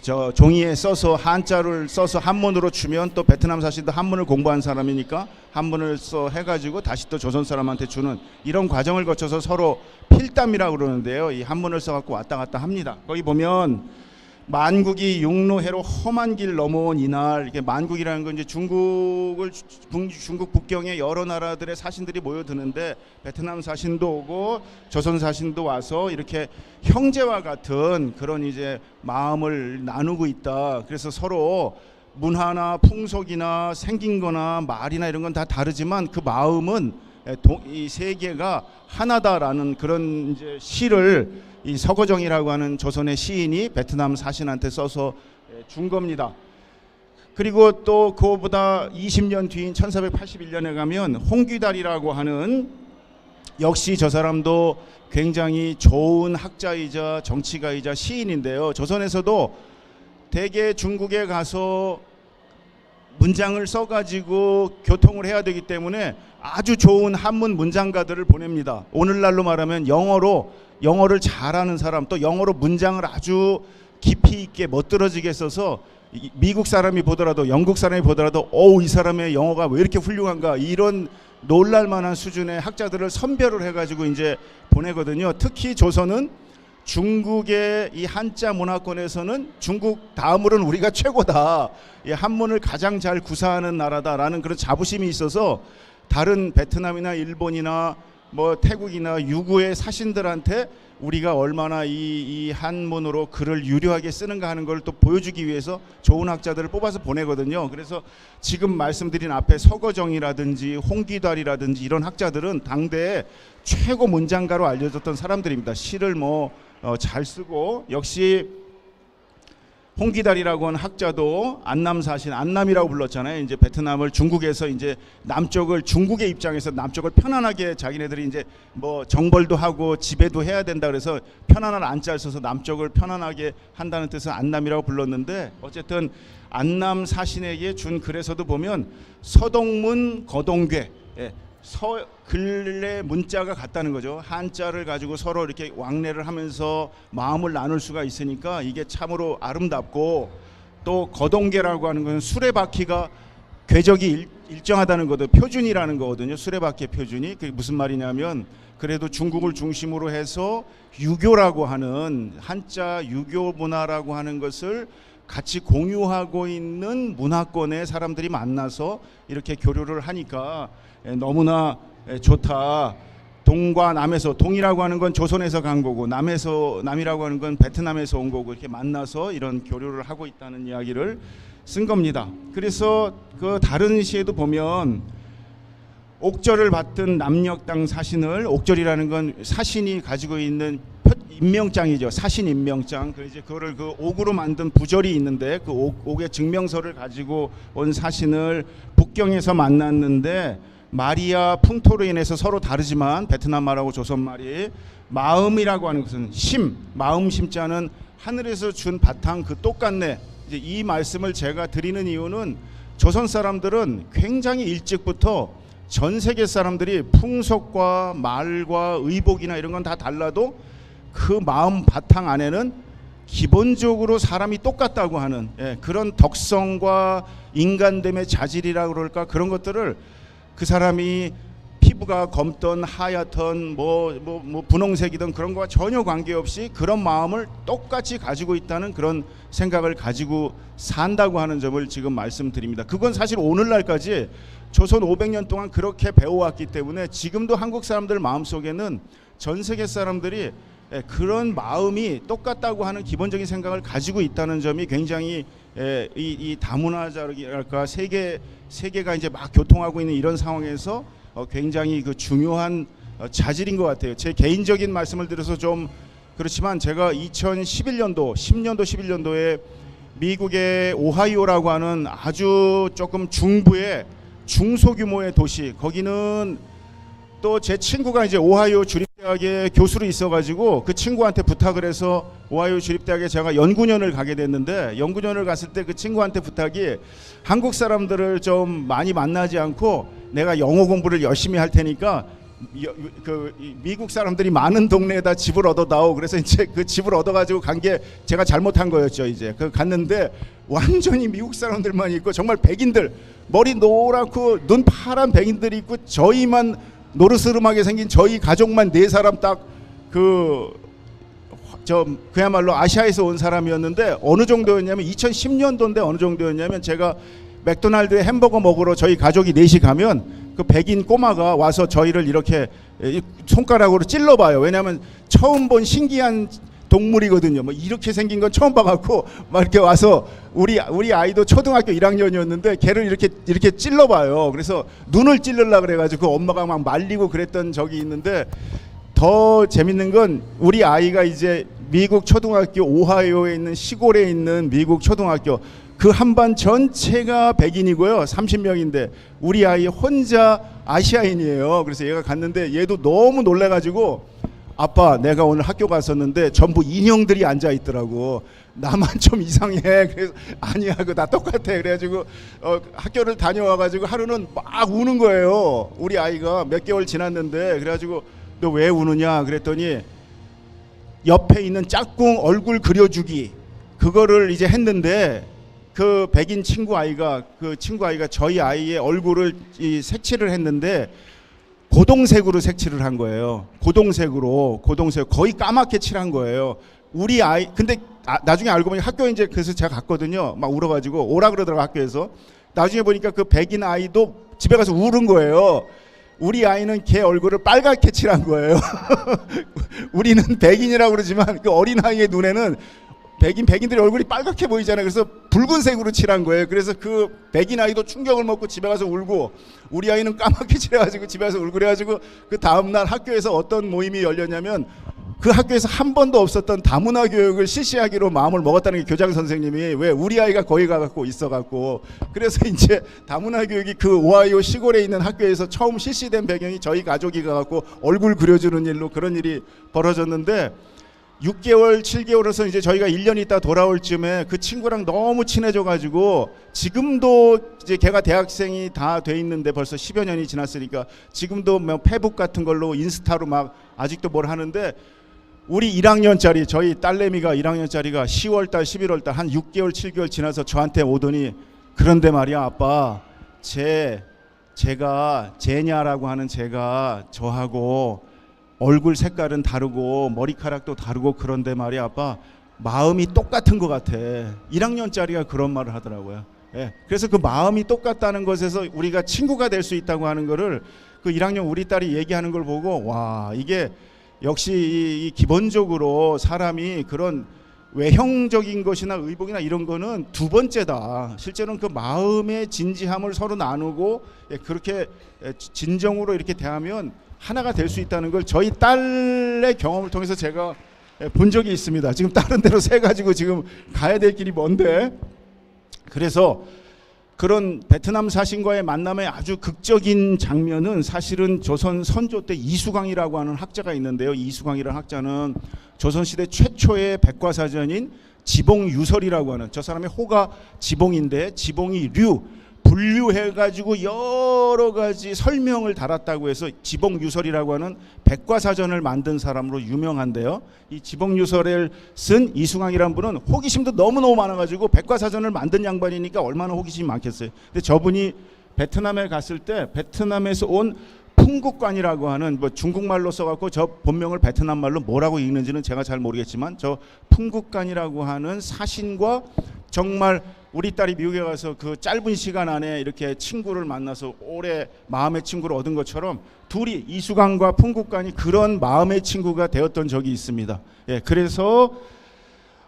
저 종이에 써서, 한자를 써서 한문으로 주면 또 베트남 사신도 한문을 공부한 사람이니까 한문을 써 해가지고 다시 또 조선 사람한테 주는 이런 과정을 거쳐서 서로 필담이라고 그러는데요. 이 한문을 써갖고 왔다 갔다 합니다. 거기 보면 만국이 육로해로 험한 길 넘어온 이날, 이게 만국이라는 건 이제 중국 북경의 여러 나라들의 사신들이 모여드는데, 베트남 사신도 오고 조선 사신도 와서 이렇게 형제와 같은 그런 이제 마음을 나누고 있다. 그래서 서로 문화나 풍속이나 생긴 거나 말이나 이런 건 다 다르지만 그 마음은 이 세계가 하나다라는 그런 이제 시를 이 서거정이라고 하는 조선의 시인이 베트남 사신한테 써서 준 겁니다. 그리고 또 그거보다 20년 뒤인 1481년에 가면 홍귀달이라고 하는, 역시 저 사람도 굉장히 좋은 학자이자 정치가이자 시인인데요. 조선에서도 대개 중국에 가서 문장을 써가지고 교통을 해야 되기 때문에 아주 좋은 한문 문장가들을 보냅니다. 오늘날로 말하면 영어를 잘하는 사람, 또 영어로 문장을 아주 깊이 있게 멋들어지게 써서 미국 사람이 보더라도, 영국 사람이 보더라도 이 사람의 영어가 왜 이렇게 훌륭한가, 이런 놀랄만한 수준의 학자들을 선별을 해가지고 이제 보내거든요. 특히 조선은 중국의 이 한자 문화권에서는 중국 다음으로는 우리가 최고다, 이 한문을 가장 잘 구사하는 나라다라는 그런 자부심이 있어서 다른 베트남이나 일본이나 뭐 태국이나 유구의 사신들한테 우리가 얼마나 이 한문으로 글을 유려하게 쓰는가 하는 걸 또 보여주기 위해서 좋은 학자들을 뽑아서 보내거든요. 그래서 지금 말씀드린 앞에 서거정이라든지 홍귀달이라든지 이런 학자들은 당대에 최고 문장가로 알려졌던 사람들입니다. 시를 잘 쓰고, 역시 홍귀달이라고 하는 학자도 안남 사신, 안남이라고 불렀잖아요. 이제 베트남을 중국에서 이제 남쪽을, 중국의 입장에서 남쪽을 편안하게 자기네들이 이제 뭐 정벌도 하고 지배도 해야 된다 그래서 편안한 안자를 써서 남쪽을 편안하게 한다는 뜻은 안남이라고 불렀는데, 어쨌든 안남 사신에게 준 글에서도 보면 서동문 거동괴, 글의 문자가 같다는 거죠. 한자를 가지고 서로 이렇게 왕래를 하면서 마음을 나눌 수가 있으니까 이게 참으로 아름답고, 또 거동계라고 하는 것은 수레바퀴가 궤적이 일정하다는 거도 표준이라는 거거든요. 수레바퀴의 표준이. 그게 무슨 말이냐면, 그래도 중국을 중심으로 해서 유교라고 하는, 한자 유교 문화라고 하는 것을 같이 공유하고 있는 문화권의 사람들이 만나서 이렇게 교류를 하니까 너무나 좋다. 동과 남에서, 동이라고 하는 건 조선에서 간 거고 남이라고 하는 건 베트남에서 온 거고, 이렇게 만나서 이런 교류를 하고 있다는 이야기를 쓴 겁니다. 그래서 그 다른 시에도 보면 옥절을 받든 남녘 사신을, 옥절이라는 건 사신이 가지고 있는 임명장이죠. 사신 임명장. 그 이제 그거를 그 옥으로 만든 부절이 있는데 그 옥의 증명서를 가지고 온 사신을 북경에서 만났는데 말이야 풍토로 인해서 서로 다르지만 베트남 말하고 조선 말이 마음이라고 하는 것은 마음 심자는 하늘에서 준 바탕 그 똑같네. 이제 이 말씀을 제가 드리는 이유는 조선 사람들은 굉장히 일찍부터 전 세계 사람들이 풍속과 말과 의복이나 이런 건 다 달라도 그 마음 바탕 안에는 기본적으로 사람이 똑같다고 하는 그런 덕성과 인간됨의 자질이라고 그럴까, 그런 것들을 그 사람이 피부가 검던 하얗던 뭐 분홍색이든 그런 거와 전혀 관계없이 그런 마음을 똑같이 가지고 있다는 그런 생각을 가지고 산다고 하는 점을 지금 말씀드립니다. 그건 사실 오늘날까지 조선 500년 동안 그렇게 배워왔기 때문에 지금도 한국 사람들 마음속에는 전 세계 사람들이 그런 마음이 똑같다고 하는 기본적인 생각을 가지고 있다는 점이 굉장히 이 다문화적이랄까 세계가 이제 막 교통하고 있는 이런 상황에서 굉장히 그 중요한 자질인 것 같아요. 제 개인적인 말씀을 드려서 좀 그렇지만 제가 2011년도 11년도에 미국의 오하이오라고 하는 아주 조금 중부의 중소규모의 도시, 거기는 또 제 친구가 이제 오하이오 주립대학에 교수로 있어가지고 그 친구한테 부탁을 해서 오하이오 주립대학에 제가 연구년을 가게 됐는데, 연구년을 갔을 때 그 친구한테 부탁이 한국 사람들을 좀 많이 만나지 않고 내가 영어 공부를 열심히 할 테니까 그 미국 사람들이 많은 동네에다 집을 얻어다오. 그래서 이제 그 집을 얻어가지고 간 게 제가 잘못한 거였죠. 이제 그 갔는데 완전히 미국 사람들만 있고 정말 백인들, 머리 노랗고 눈 파란 백인들이 있고 저희만 노르스름하게 생긴 저희 가족만 4사람 딱 그야말로 아시아에서 온 사람이었는데, 어느 정도였냐면 2010년도인데 어느 정도였냐면 제가 맥도날드에 햄버거 먹으러 저희 가족이 4시 가면 그 백인 꼬마가 와서 저희를 이렇게 손가락으로 찔러봐요. 왜냐하면 처음 본 신기한 동물이거든요. 뭐 이렇게 생긴 건 처음 봐갖고 막 이렇게 와서 우리 아이도 초등학교 1학년이었는데 걔를 이렇게 찔러봐요. 그래서 눈을 찔르려 그래가지고 엄마가 막 말리고 그랬던 적이 있는데, 더 재밌는 건 우리 아이가 이제 미국 초등학교 오하이오에 있는 시골에 있는 미국 초등학교 그 한반 전체가 백인이고요. 30명인데 우리 아이 혼자 아시아인이에요. 그래서 얘가 갔는데 얘도 너무 놀래가지고 아빠 내가 오늘 학교 갔었는데 전부 인형들이 앉아 있더라고. 나만 좀 이상해. 그래서 아니야 그거 다 똑같아. 그래가지고 학교를 다녀와가지고 하루는 막 우는 거예요. 우리 아이가 몇 개월 지났는데. 그래가지고 너 왜 우느냐 그랬더니 옆에 있는 짝꿍 얼굴 그려주기 그거를 이제 했는데 그 백인 친구 아이가 저희 아이의 얼굴을 색칠을 했는데 고동색으로 색칠을 한 거예요. 고동색 거의 까맣게 칠한 거예요. 우리 아이 근데 나중에 알고 보니 학교에 이제 그래서 제가 갔거든요. 막 울어가지고 오라 그러더라고 학교에서. 나중에 보니까 그 백인 아이도 집에 가서 울은 거예요. 우리 아이는 걔 얼굴을 빨갛게 칠한 거예요. 우리는 백인이라고 그러지만 그 어린아이의 눈에는 백인들의 얼굴이 빨갛게 보이잖아요. 그래서 붉은색으로 칠한 거예요. 그래서 그 백인 아이도 충격을 먹고 집에 가서 울고, 우리 아이는 까맣게 칠해가지고 집에 가서 울고, 그래가지고 그 다음날 학교에서 어떤 모임이 열렸냐면 그 학교에서 한 번도 없었던 다문화 교육을 실시하기로 마음을 먹었다는 게 교장 선생님이, 왜 우리 아이가 거기 가갖고 있어갖고. 그래서 이제 다문화 교육이 그 오하이오 시골에 있는 학교에서 처음 실시된 배경이 저희 가족이 가갖고 얼굴 그려주는 일로 그런 일이 벌어졌는데, 6개월, 7개월에서 이제 저희가 1년 있다 돌아올 쯤에 그 친구랑 너무 친해져가지고 지금도 이제 걔가 대학생이 다 돼 있는데 벌써 10여 년이 지났으니까 지금도 뭐 페북 같은 걸로 인스타로 막 아직도 뭘 하는데, 우리 1학년짜리 저희 딸내미가 1학년짜리가 10월달, 11월달 한 6개월, 7개월 지나서 저한테 오더니, 그런데 말이야 아빠, 제가 제냐라고 하는 제가 저하고 얼굴 색깔은 다르고 머리카락도 다르고 그런데 말이야 아빠, 마음이 똑같은 것 같아. 1학년짜리가 그런 말을 하더라고요. 예, 그래서 그 마음이 똑같다는 것에서 우리가 친구가 될 수 있다고 하는 거를 그 1학년 우리 딸이 얘기하는 걸 보고 와, 이게 역시 이 기본적으로 사람이 그런 외형적인 것이나 의복이나 이런 거는 두 번째다. 실제로는 그 마음의 진지함을 서로 나누고 그렇게 진정으로 이렇게 대하면 하나가 될 수 있다는 걸 저희 딸의 경험을 통해서 제가 본 적이 있습니다. 지금 다른 데로 새 가지고 지금 가야 될 길이 먼데, 그래서 그런 베트남 사신과의 만남의 아주 극적인 장면은 사실은 조선 선조 때 이수광이라고 하는 학자가 있는데요. 이수광이라는 학자는 조선시대 최초의 백과사전인 지봉유설이라고 하는, 저 사람의 호가 지봉인데 지봉이 분류해가지고 여러 가지 설명을 달았다고 해서 지봉유설이라고 하는 백과사전을 만든 사람으로 유명한데요. 이 지봉유설을 쓴 이수광이라는 분은 호기심도 너무너무 많아가지고 백과사전을 만든 양반이니까 얼마나 호기심이 많겠어요. 근데 저분이 베트남에 갔을 때 베트남에서 온 풍국관이라고 하는, 뭐 중국말로 써갖고 저 본명을 베트남 말로 뭐라고 읽는지는 제가 잘 모르겠지만, 저 풍국관이라고 하는 사신과 정말 우리 딸이 미국에 가서 그 짧은 시간 안에 이렇게 친구를 만나서 오래 마음의 친구를 얻은 것처럼 둘이, 이수광과 풍국관이 그런 마음의 친구가 되었던 적이 있습니다. 예, 그래서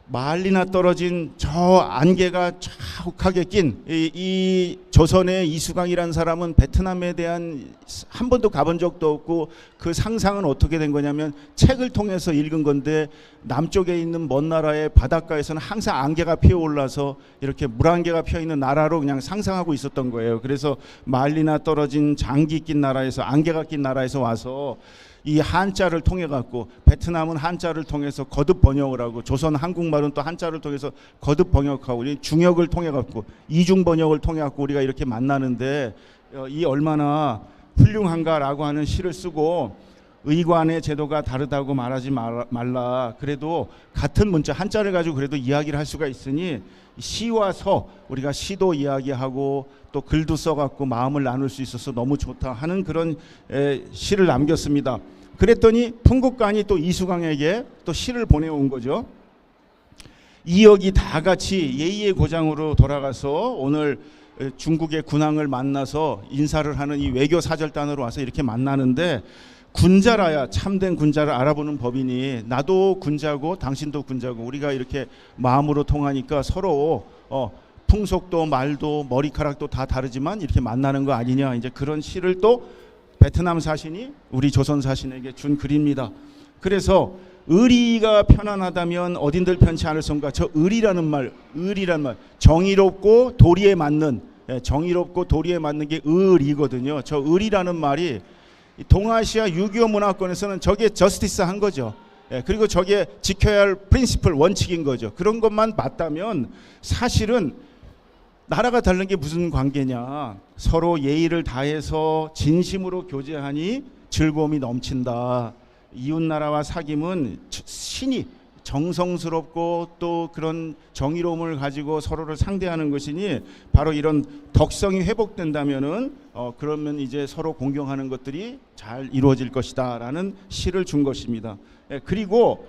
멀리나 떨어진 저 안개가 자욱하게 낀 이 조선의 이수광이라는 사람은 베트남에 대한 한 번도 가본 적도 없고, 그 상상은 어떻게 된 거냐면 책을 통해서 읽은 건데, 남쪽에 있는 먼 나라의 바닷가에서는 항상 안개가 피어올라서 이렇게 물안개가 피어있는 나라로 그냥 상상하고 있었던 거예요. 그래서 멀리나 떨어진 장기 낀 나라에서, 안개가 낀 나라에서 와서 이 한자를 통해 갖고, 베트남은 한자를 통해서 거듭 번역을 하고, 조선 한국말은 또 한자를 통해서 거듭 번역하고, 중역을 통해 갖고, 이중 번역을 통해 갖고 우리가 이렇게 만나는데, 이 얼마나 훌륭한가라고 하는 시를 쓰고, 의관의 제도가 다르다고 말하지 말라. 그래도 같은 문자 한자를 가지고 그래도 이야기를 할 수가 있으니, 시와 서, 우리가 시도 이야기하고 또 글도 써갖고 마음을 나눌 수 있어서 너무 좋다 하는 그런 시를 남겼습니다. 그랬더니 풍국관이 또 이수광에게 또 시를 보내온 거죠. 이역이 다 같이 예의의 고장으로 돌아가서 오늘 중국의 군왕을 만나서 인사를 하는 이 외교 사절단으로 와서 이렇게 만나는데, 군자라야 참된 군자를 알아보는 법이니, 나도 군자고 당신도 군자고 우리가 이렇게 마음으로 통하니까 서로 풍속도 말도 머리카락도 다 다르지만 이렇게 만나는 거 아니냐, 이제 그런 시를 또 베트남 사신이 우리 조선 사신에게 준 글입니다. 그래서 의리가 편안하다면 어딘들 편치 않을 성가, 저 의리라는 말, 정의롭고 도리에 맞는, 정의롭고 도리에 맞는 게 의리거든요. 저 의리라는 말이 동아시아 유교 문화권에서는 저게 저스티스 한 거죠. 그리고 저게 지켜야 할 프린시플, 원칙인 거죠. 그런 것만 맞다면 사실은 나라가 다른 게 무슨 관계냐, 서로 예의를 다해서 진심으로 교제하니 즐거움이 넘친다. 이웃나라와 사귐은 신이 정성스럽고 또 그런 정의로움을 가지고 서로를 상대하는 것이니, 바로 이런 덕성이 회복된다면은 그러면 이제 서로 공경하는 것들이 잘 이루어질 것이다 라는 시를 준 것입니다. 그리고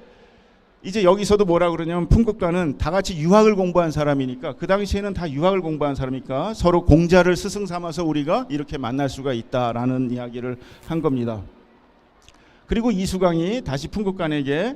이제 여기서도 뭐라 그러냐면, 풍국관은 다 같이 유학을 공부한 사람이니까, 그 당시에는 다 유학을 공부한 사람이니까 서로 공자를 스승 삼아서 우리가 이렇게 만날 수가 있다라는 이야기를 한 겁니다. 그리고 이수광이 다시 풍국관에게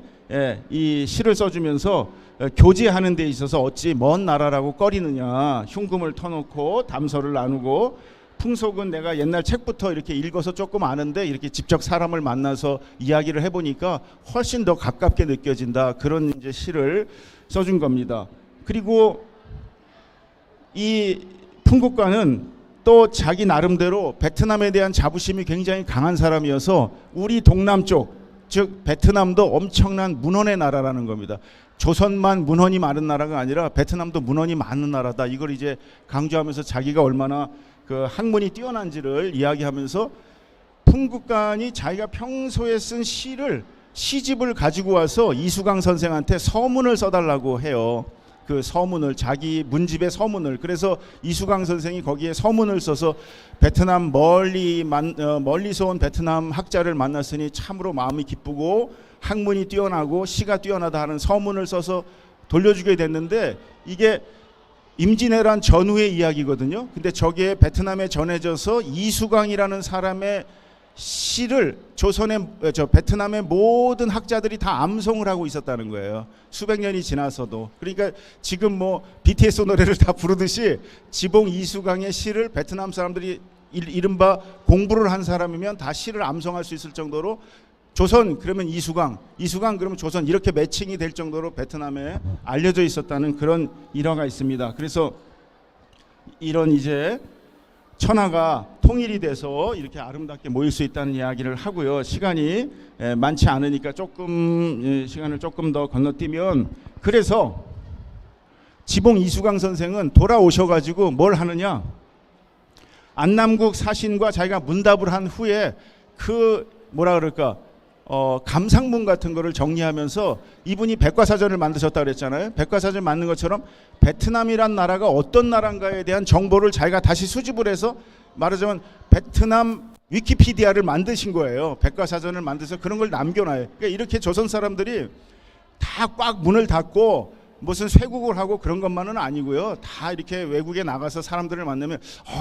이 시를 써주면서, 교제하는 데 있어서 어찌 먼 나라라고 꺼리느냐, 흉금을 터놓고 담소를 나누고, 풍속은 내가 옛날 책부터 이렇게 읽어서 조금 아는데 이렇게 직접 사람을 만나서 이야기를 해보니까 훨씬 더 가깝게 느껴진다, 그런 이제 시를 써준 겁니다. 그리고 이 풍국관은 또 자기 나름대로 베트남에 대한 자부심이 굉장히 강한 사람이어서 우리 동남쪽, 즉 베트남도 엄청난 문헌의 나라라는 겁니다. 조선만 문헌이 많은 나라가 아니라 베트남도 문헌이 많은 나라다, 이걸 이제 강조하면서 자기가 얼마나 그 학문이 뛰어난지를 이야기하면서, 풍국관이 자기가 평소에 쓴 시집을 가지고 와서 이수광 선생한테 서문을 써달라고 해요. 그 서문을, 자기 문집의 서문을. 그래서 이수광 선생이 거기에 서문을 써서 베트남 멀리서 온 베트남 학자를 만났으니 참으로 마음이 기쁘고 학문이 뛰어나고 시가 뛰어나다 하는 서문을 써서 돌려주게 됐는데 이게 임진왜란 전후의 이야기거든요. 근데 저게 베트남에 전해져서 이수광이라는 사람의 시를 베트남의 모든 학자들이 다 암송을 하고 있었다는 거예요. 수백 년이 지나서도. 그러니까 지금 뭐 BTS 노래를 다 부르듯이 지봉 이수광의 시를 베트남 사람들이 이른바 공부를 한 사람이면 다 시를 암송할 수 있을 정도로 조선 그러면 이수광 그러면 조선 이렇게 매칭이 될 정도로 베트남에 알려져 있었다는 그런 일화가 있습니다. 그래서 이런 이제 천하가 통일이 돼서 이렇게 아름답게 모일 수 있다는 이야기를 하고요. 시간이 많지 않으니까 시간을 조금 더 건너뛰면, 그래서 지봉 이수광 선생은 돌아오셔가지고 뭘 하느냐, 안남국 사신과 자기가 문답을 한 후에 그 뭐라 그럴까 감상문 같은 거를 정리하면서, 이분이 백과사전을 만드셨다 그랬잖아요. 백과사전 만든 것처럼 베트남이란 나라가 어떤 나라인가에 대한 정보를 자기가 다시 수집을 해서 말하자면 베트남 위키피디아를 만드신 거예요. 백과사전을 만들어서 그런 걸 남겨놔요. 그러니까 이렇게 조선 사람들이 다 꽉 문을 닫고 무슨 쇄국을 하고 그런 것만은 아니고요. 다 이렇게 외국에 나가서 사람들을 만나면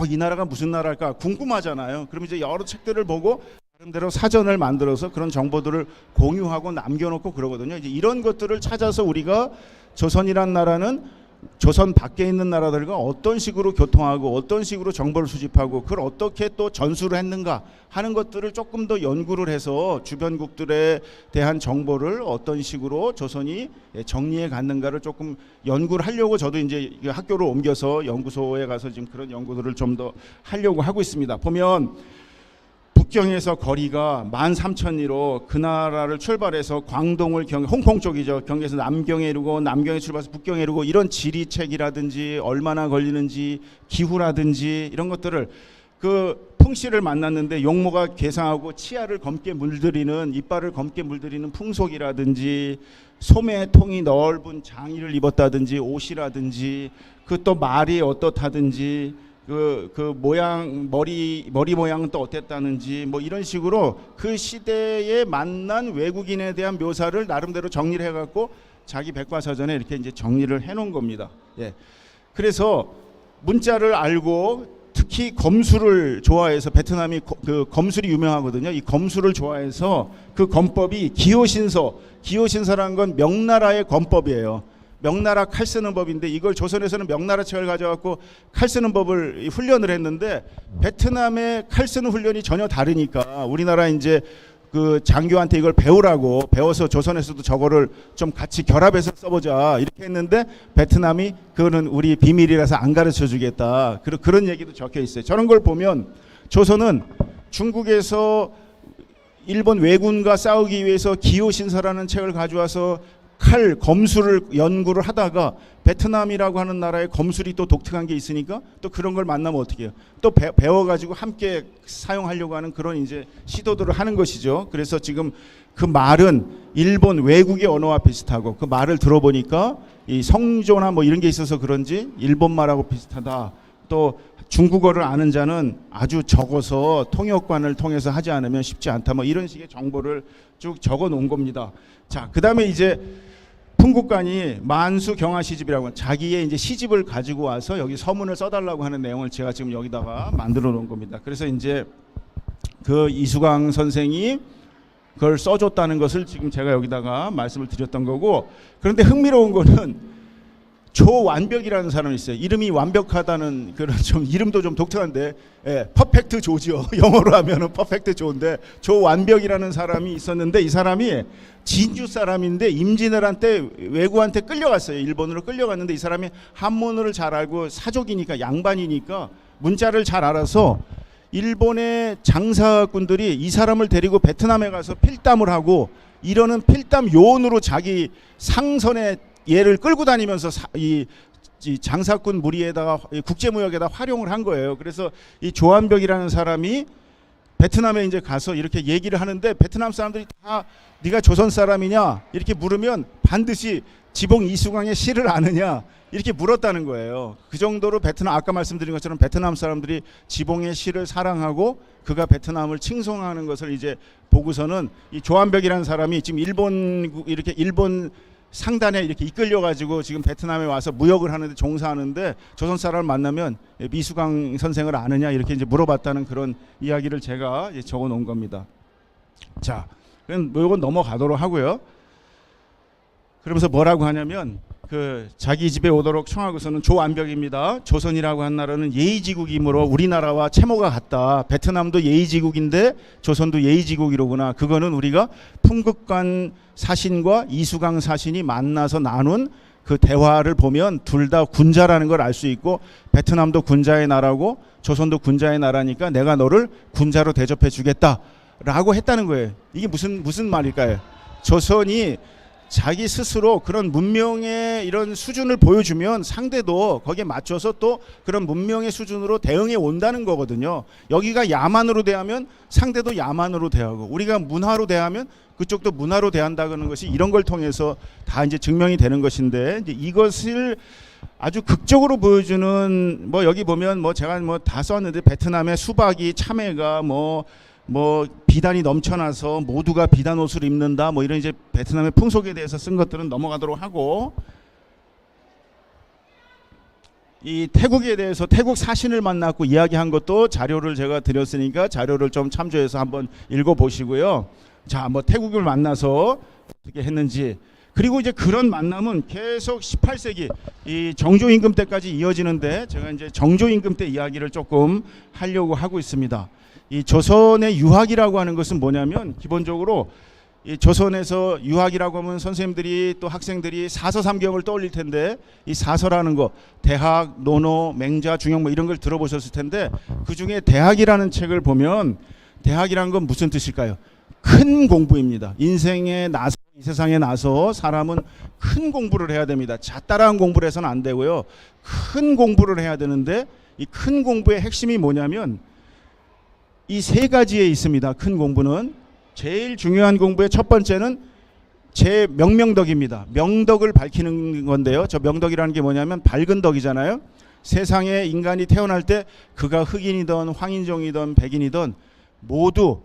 이 나라가 무슨 나라일까 궁금하잖아요. 그럼 이제 여러 책들을 보고 나름대로 사전을 만들어서 그런 정보들을 공유하고 남겨놓고 그러거든요. 이제 이런 것들을 찾아서 우리가 조선이란 나라는 조선 밖에 있는 나라들과 어떤 식으로 교통하고 어떤 식으로 정보를 수집하고 그걸 어떻게 또 전수를 했는가 하는 것들을 조금 더 연구를 해서 주변국들에 대한 정보를 어떤 식으로 조선이 정리해 갔는가를 조금 연구를 하려고 저도 이제 학교를 옮겨서 연구소에 가서 지금 그런 연구들을 좀 더 하려고 하고 있습니다. 보면 북경에서 거리가 13,000리로 그 나라를 출발해서 광동을 홍콩 쪽이죠. 경에서 남경에 이르고 남경에 출발해서 북경에 이르고 이런 지리책이라든지 얼마나 걸리는지 기후라든지 이런 것들을 그 풍씨를 만났는데 용모가 괴상하고 치아를 검게 물들이는 이빨을 검게 물들이는 풍속이라든지 소매 통이 넓은 장의를 입었다든지 옷이라든지 그 또 말이 어떻다든지 그 모양 머리 모양은 또 어땠다는지 뭐 이런 식으로 그 시대에 만난 외국인에 대한 묘사를 나름대로 정리를 해갖고 자기 백과사전에 이렇게 이제 정리를 해놓은 겁니다. 예. 그래서 문자를 알고 특히 검술을 좋아해서 베트남이 그 검술이 유명하거든요. 이 검술을 좋아해서 그 검법이 기호신서라는 건 명나라의 검법이에요. 명나라 칼 쓰는 법인데 이걸 조선에서는 명나라 책을 가져갖고 칼 쓰는 법을 훈련을 했는데 베트남의 칼 쓰는 훈련이 전혀 다르니까 우리나라 이제 그 장교한테 이걸 배워서 조선에서도 저거를 좀 같이 결합해서 써보자 이렇게 했는데 베트남이 그거는 우리 비밀이라서 안 가르쳐 주겠다 그런 얘기도 적혀 있어요. 저런 걸 보면 조선은 중국에서 일본 왜군과 싸우기 위해서 기호신서라는 책을 가져와서 검술을 연구를 하다가 베트남이라고 하는 나라의 검술이 또 독특한 게 있으니까 또 그런 걸 만나면 어떻게 해요? 또 배워가지고 함께 사용하려고 하는 그런 이제 시도들을 하는 것이죠. 그래서 지금 그 말은 일본 외국의 언어와 비슷하고 그 말을 들어보니까 이 성조나 뭐 이런 게 있어서 그런지 일본 말하고 비슷하다. 또 중국어를 아는 자는 아주 적어서 통역관을 통해서 하지 않으면 쉽지 않다. 뭐 이런 식의 정보를 쭉 적어 놓은 겁니다. 자, 그 다음에 이제 풍국관이 만수 경화 시집이라고 자기의 이제 시집을 가지고 와서 여기 서문을 써달라고 하는 내용을 제가 지금 여기다가 만들어 놓은 겁니다. 그래서 이제 그 이수광 선생이 그걸 써줬다는 것을 지금 제가 여기다가 말씀을 드렸던 거고, 그런데 흥미로운 거는 조완벽이라는 사람이 있어요. 이름이 완벽하다는 그런 좀 이름도 좀 독특한데, 퍼펙트 조죠. 영어로 하면은 퍼펙트 조인데 조완벽이라는 사람이 있었는데 이 사람이 진주 사람인데 임진왜란 때 외구한테 끌려갔어요. 일본으로 끌려갔는데 이 사람이 한문을 잘 알고 사족이니까 양반이니까 문자를 잘 알아서 일본의 장사꾼들이 이 사람을 데리고 베트남에 가서 필담을 하고 이러는 필담 요원으로 자기 상선에 얘를 끌고 다니면서 이 장사꾼 무리에다가 국제무역에다 활용을 한 거예요. 그래서 이 조한벽이라는 사람이 베트남에 이제 가서 이렇게 얘기를 하는데 베트남 사람들이 다 네가 조선 사람이냐 이렇게 물으면 반드시 지봉 이수광의 시를 아느냐 이렇게 물었다는 거예요. 그 정도로 베트남, 아까 말씀드린 것처럼 베트남 사람들이 지봉의 시를 사랑하고 그가 베트남을 칭송하는 것을 이제 보고서는 이 조한벽이라는 사람이 지금 일본 상단에 이렇게 이끌려가지고 지금 베트남에 와서 무역을 하는데 종사하는데 조선 사람을 만나면 미수강 선생을 아느냐 이렇게 이제 물어봤다는 그런 이야기를 제가 적어 놓은 겁니다. 자, 그럼 뭐 이건 넘어가도록 하고요. 그러면서 뭐라고 하냐면 그 자기 집에 오도록 청하고서는 조안벽입니다. 조선이라고 한 나라는 예의지국이므로 우리나라와 채모가 같다. 베트남도 예의지국인데 조선도 예의지국이로구나. 그거는 우리가 풍극관 사신과 이수강 사신이 만나서 나눈 그 대화를 보면 둘 다 군자라는 걸 알 수 있고 베트남도 군자의 나라고 조선도 군자의 나라니까 내가 너를 군자로 대접해 주겠다라고 했다는 거예요. 이게 무슨 말일까요? 조선이 자기 스스로 그런 문명의 이런 수준을 보여주면 상대도 거기에 맞춰서 또 그런 문명의 수준으로 대응해 온다는 거거든요. 여기가 야만으로 대하면 상대도 야만으로 대하고 우리가 문화로 대하면 그쪽도 문화로 대한다는 것이 이런 걸 통해서 다 이제 증명이 되는 것인데 이제 이것을 아주 극적으로 보여주는 뭐 여기 보면 뭐 제가 뭐 다 썼는데 베트남의 수박이 참외가 뭐 비단이 넘쳐나서 모두가 비단 옷을 입는다 뭐 이런 이제 베트남의 풍속에 대해서 쓴 것들은 넘어가도록 하고 이 태국에 대해서 태국 사신을 만났고 이야기한 것도 자료를 제가 드렸으니까 자료를 좀 참조해서 한번 읽어보시고요. 자, 뭐 태국을 만나서 어떻게 했는지 그리고 이제 그런 만남은 계속 18세기 이 정조임금 때까지 이어지는데 제가 이제 정조임금 때 이야기를 조금 하려고 하고 있습니다. 이 조선의 유학이라고 하는 것은 뭐냐면 기본적으로 이 조선에서 유학이라고 하면 선생님들이 또 학생들이 사서삼경을 떠올릴 텐데 이 사서라는 거 대학, 논어, 맹자, 중용 뭐 이런 걸 들어보셨을 텐데 그중에 대학이라는 책을 보면 대학이라는 건 무슨 뜻일까요? 큰 공부입니다. 인생에 나서 이 세상에 나서 사람은 큰 공부를 해야 됩니다. 잣따라한 공부를 해서는 안 되고요. 큰 공부를 해야 되는데 이 큰 공부의 핵심이 뭐냐면 이 세 가지에 있습니다. 큰 공부는 제일 중요한 공부의 첫 번째는 제 명명덕입니다. 명덕을 밝히는 건데요. 저 명덕이라는 게 뭐냐면 밝은 덕이잖아요. 세상에 인간이 태어날 때 그가 흑인이든 황인종이든 백인이든 모두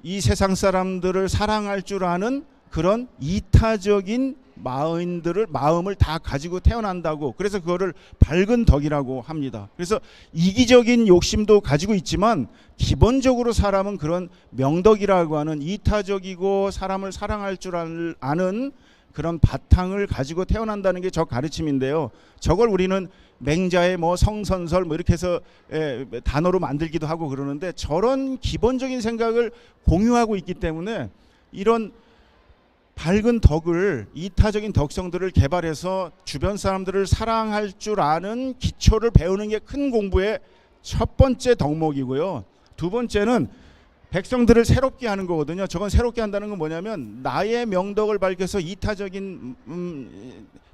이 세상 사람들을 사랑할 줄 아는 그런 이타적인 마음을 다 가지고 태어난다고. 그래서 그거를 밝은 덕이라고 합니다. 그래서 이기적인 욕심도 가지고 있지만 기본적으로 사람은 그런 명덕이라고 하는 이타적이고 사람을 사랑할 줄 아는 그런 바탕을 가지고 태어난다는 게 저 가르침인데요. 저걸 우리는 맹자의 뭐 성선설 뭐 이렇게 해서 단어로 만들기도 하고 그러는데 저런 기본적인 생각을 공유하고 있기 때문에 이런 밝은 덕을 이타적인 덕성들을 개발해서 주변 사람들을 사랑할 줄 아는 기초를 배우는 게 큰 공부의 첫 번째 덕목이고요. 두 번째는 백성들을 새롭게 하는 거거든요. 저건 새롭게 한다는 건 뭐냐면 나의 명덕을 밝혀서 이타적인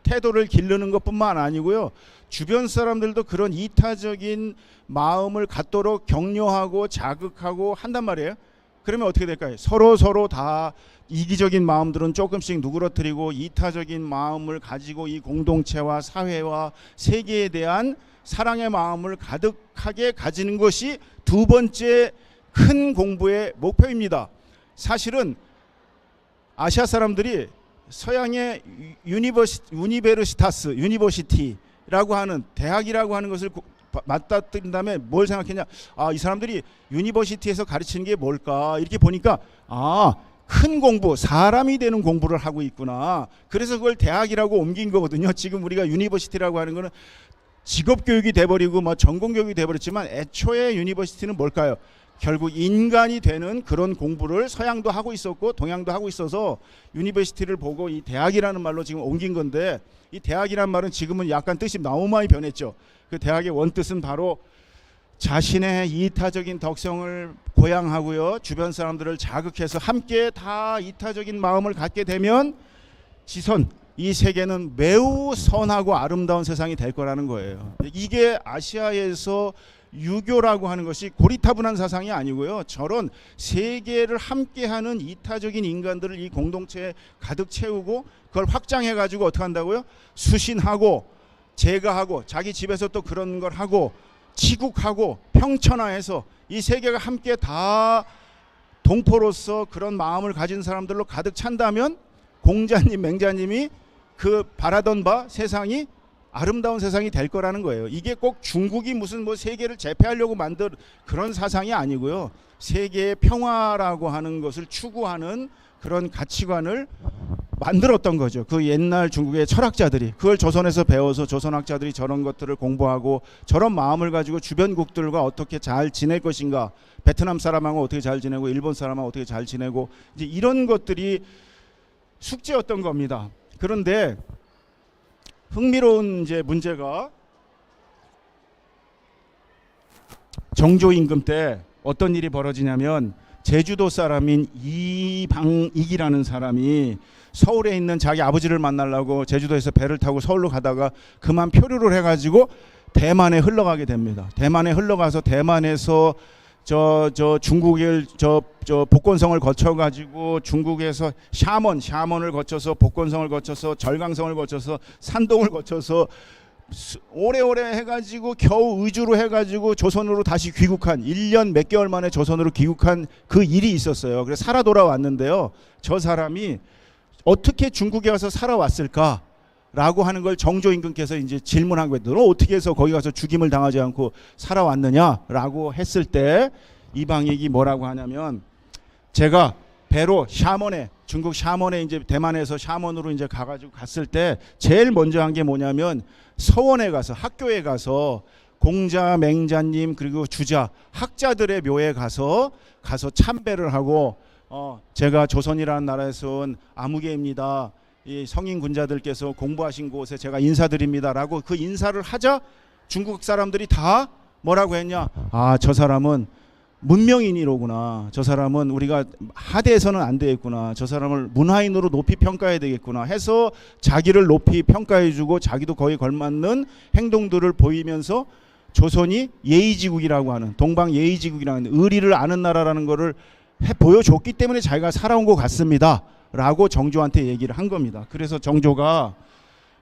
태도를 기르는 것뿐만 아니고요. 주변 사람들도 그런 이타적인 마음을 갖도록 격려하고 자극하고 한단 말이에요. 그러면 어떻게 될까요? 서로 다 이기적인 마음들은 조금씩 누그러뜨리고 이타적인 마음을 가지고 이 공동체와 사회와 세계에 대한 사랑의 마음을 가득하게 가지는 것이 두 번째 큰 공부의 목표입니다. 사실은 아시아 사람들이 서양의 유니버시티라고 하는 대학이라고 하는 것을 맞닥뜨린 다음에 뭘 생각했냐? 이 사람들이 유니버시티에서 가르치는 게 뭘까? 이렇게 보니까 큰 공부, 사람이 되는 공부를 하고 있구나. 그래서 그걸 대학이라고 옮긴 거거든요. 지금 우리가 유니버시티라고 하는 거는 직업교육이 돼버리고 뭐 전공교육이 돼버렸지만 애초에 유니버시티는 뭘까요? 결국 인간이 되는 그런 공부를 서양도 하고 있었고 동양도 하고 있어서 유니버시티를 보고 이 대학이라는 말로 지금 옮긴 건데 이 대학이라는 말은 지금은 약간 뜻이 너무 많이 변했죠. 그 대학의 원뜻은 바로 자신의 이타적인 덕성을 고양하고요. 주변 사람들을 자극해서 함께 다 이타적인 마음을 갖게 되면 지선, 이 세계는 매우 선하고 아름다운 세상이 될 거라는 거예요. 이게 아시아에서 유교라고 하는 것이 고리타분한 사상이 아니고요. 저런 세계를 함께하는 이타적인 인간들을 이 공동체에 가득 채우고 그걸 확장해가지고 어떻게 한다고요? 수신하고 제가하고 자기 집에서 또 그런 걸 하고 치국하고 평천화해서 이 세계가 함께 다 동포로서 그런 마음을 가진 사람들로 가득 찬다면 공자님, 맹자님이 그 바라던 바 세상이 아름다운 세상이 될 거라는 거예요. 이게 꼭 중국이 무슨 뭐 세계를 제패하려고 만든 그런 사상이 아니고요. 세계의 평화라고 하는 것을 추구하는 그런 가치관을 만들었던 거죠. 그 옛날 중국의 철학자들이 그걸 조선에서 배워서 조선학자들이 저런 것들을 공부하고 저런 마음을 가지고 주변국들과 어떻게 잘 지낼 것인가, 베트남 사람하고 어떻게 잘 지내고 일본 사람하고 어떻게 잘 지내고 이제 이런 것들이 숙제였던 겁니다. 그런데 흥미로운 이제 문제가 정조임금 때 어떤 일이 벌어지냐면 제주도 사람인 이방익이라는 사람이 서울에 있는 자기 아버지를 만나려고 제주도에서 배를 타고 서울로 가다가 그만 표류를 해가지고 대만에 흘러가게 됩니다. 대만에 흘러가서 대만에서 중국을 복건성을 거쳐가지고 중국에서 샤먼을 거쳐서 복건성을 거쳐서 절강성을 거쳐서 산동을 거쳐서 오래오래 해가지고 겨우 의주로 해가지고 조선으로 다시 귀국한 1년 몇 개월 만에 조선으로 귀국한 그 일이 있었어요. 그래서 살아 돌아왔는데요. 저 사람이 어떻게 중국에 가서 살아왔을까? 라고 하는 걸 정조임금께서 이제 질문한 거예요. 너 어떻게 해서 거기 가서 죽임을 당하지 않고 살아왔느냐라고 했을 때 이방익이 뭐라고 하냐면 제가 배로 샤먼에 중국 샤먼에 이제 대만에서 샤먼으로 이제 가가지고 갔을 때 제일 먼저 한 게 뭐냐면 서원에 가서 학교에 가서 공자, 맹자님 그리고 주자 학자들의 묘에 가서 참배를 하고 제가 조선이라는 나라에서 온 아무개입니다. 이 성인 군자들께서 공부하신 곳에 제가 인사드립니다라고 그 인사를 하자 중국 사람들이 다 뭐라고 했냐? 아, 저 사람은 문명인이로구나. 저 사람은 우리가 하대해서는 안 되겠구나. 저 사람을 문화인으로 높이 평가해야 되겠구나 해서 자기를 높이 평가해주고 자기도 거기에 걸맞는 행동들을 보이면서 조선이 예의지국이라고 하는 동방 예의지국이라는 의리를 아는 나라라는 거를 보여줬기 때문에 자기가 살아온 것 같습니다. 라고 정조한테 얘기를 한 겁니다. 그래서 정조가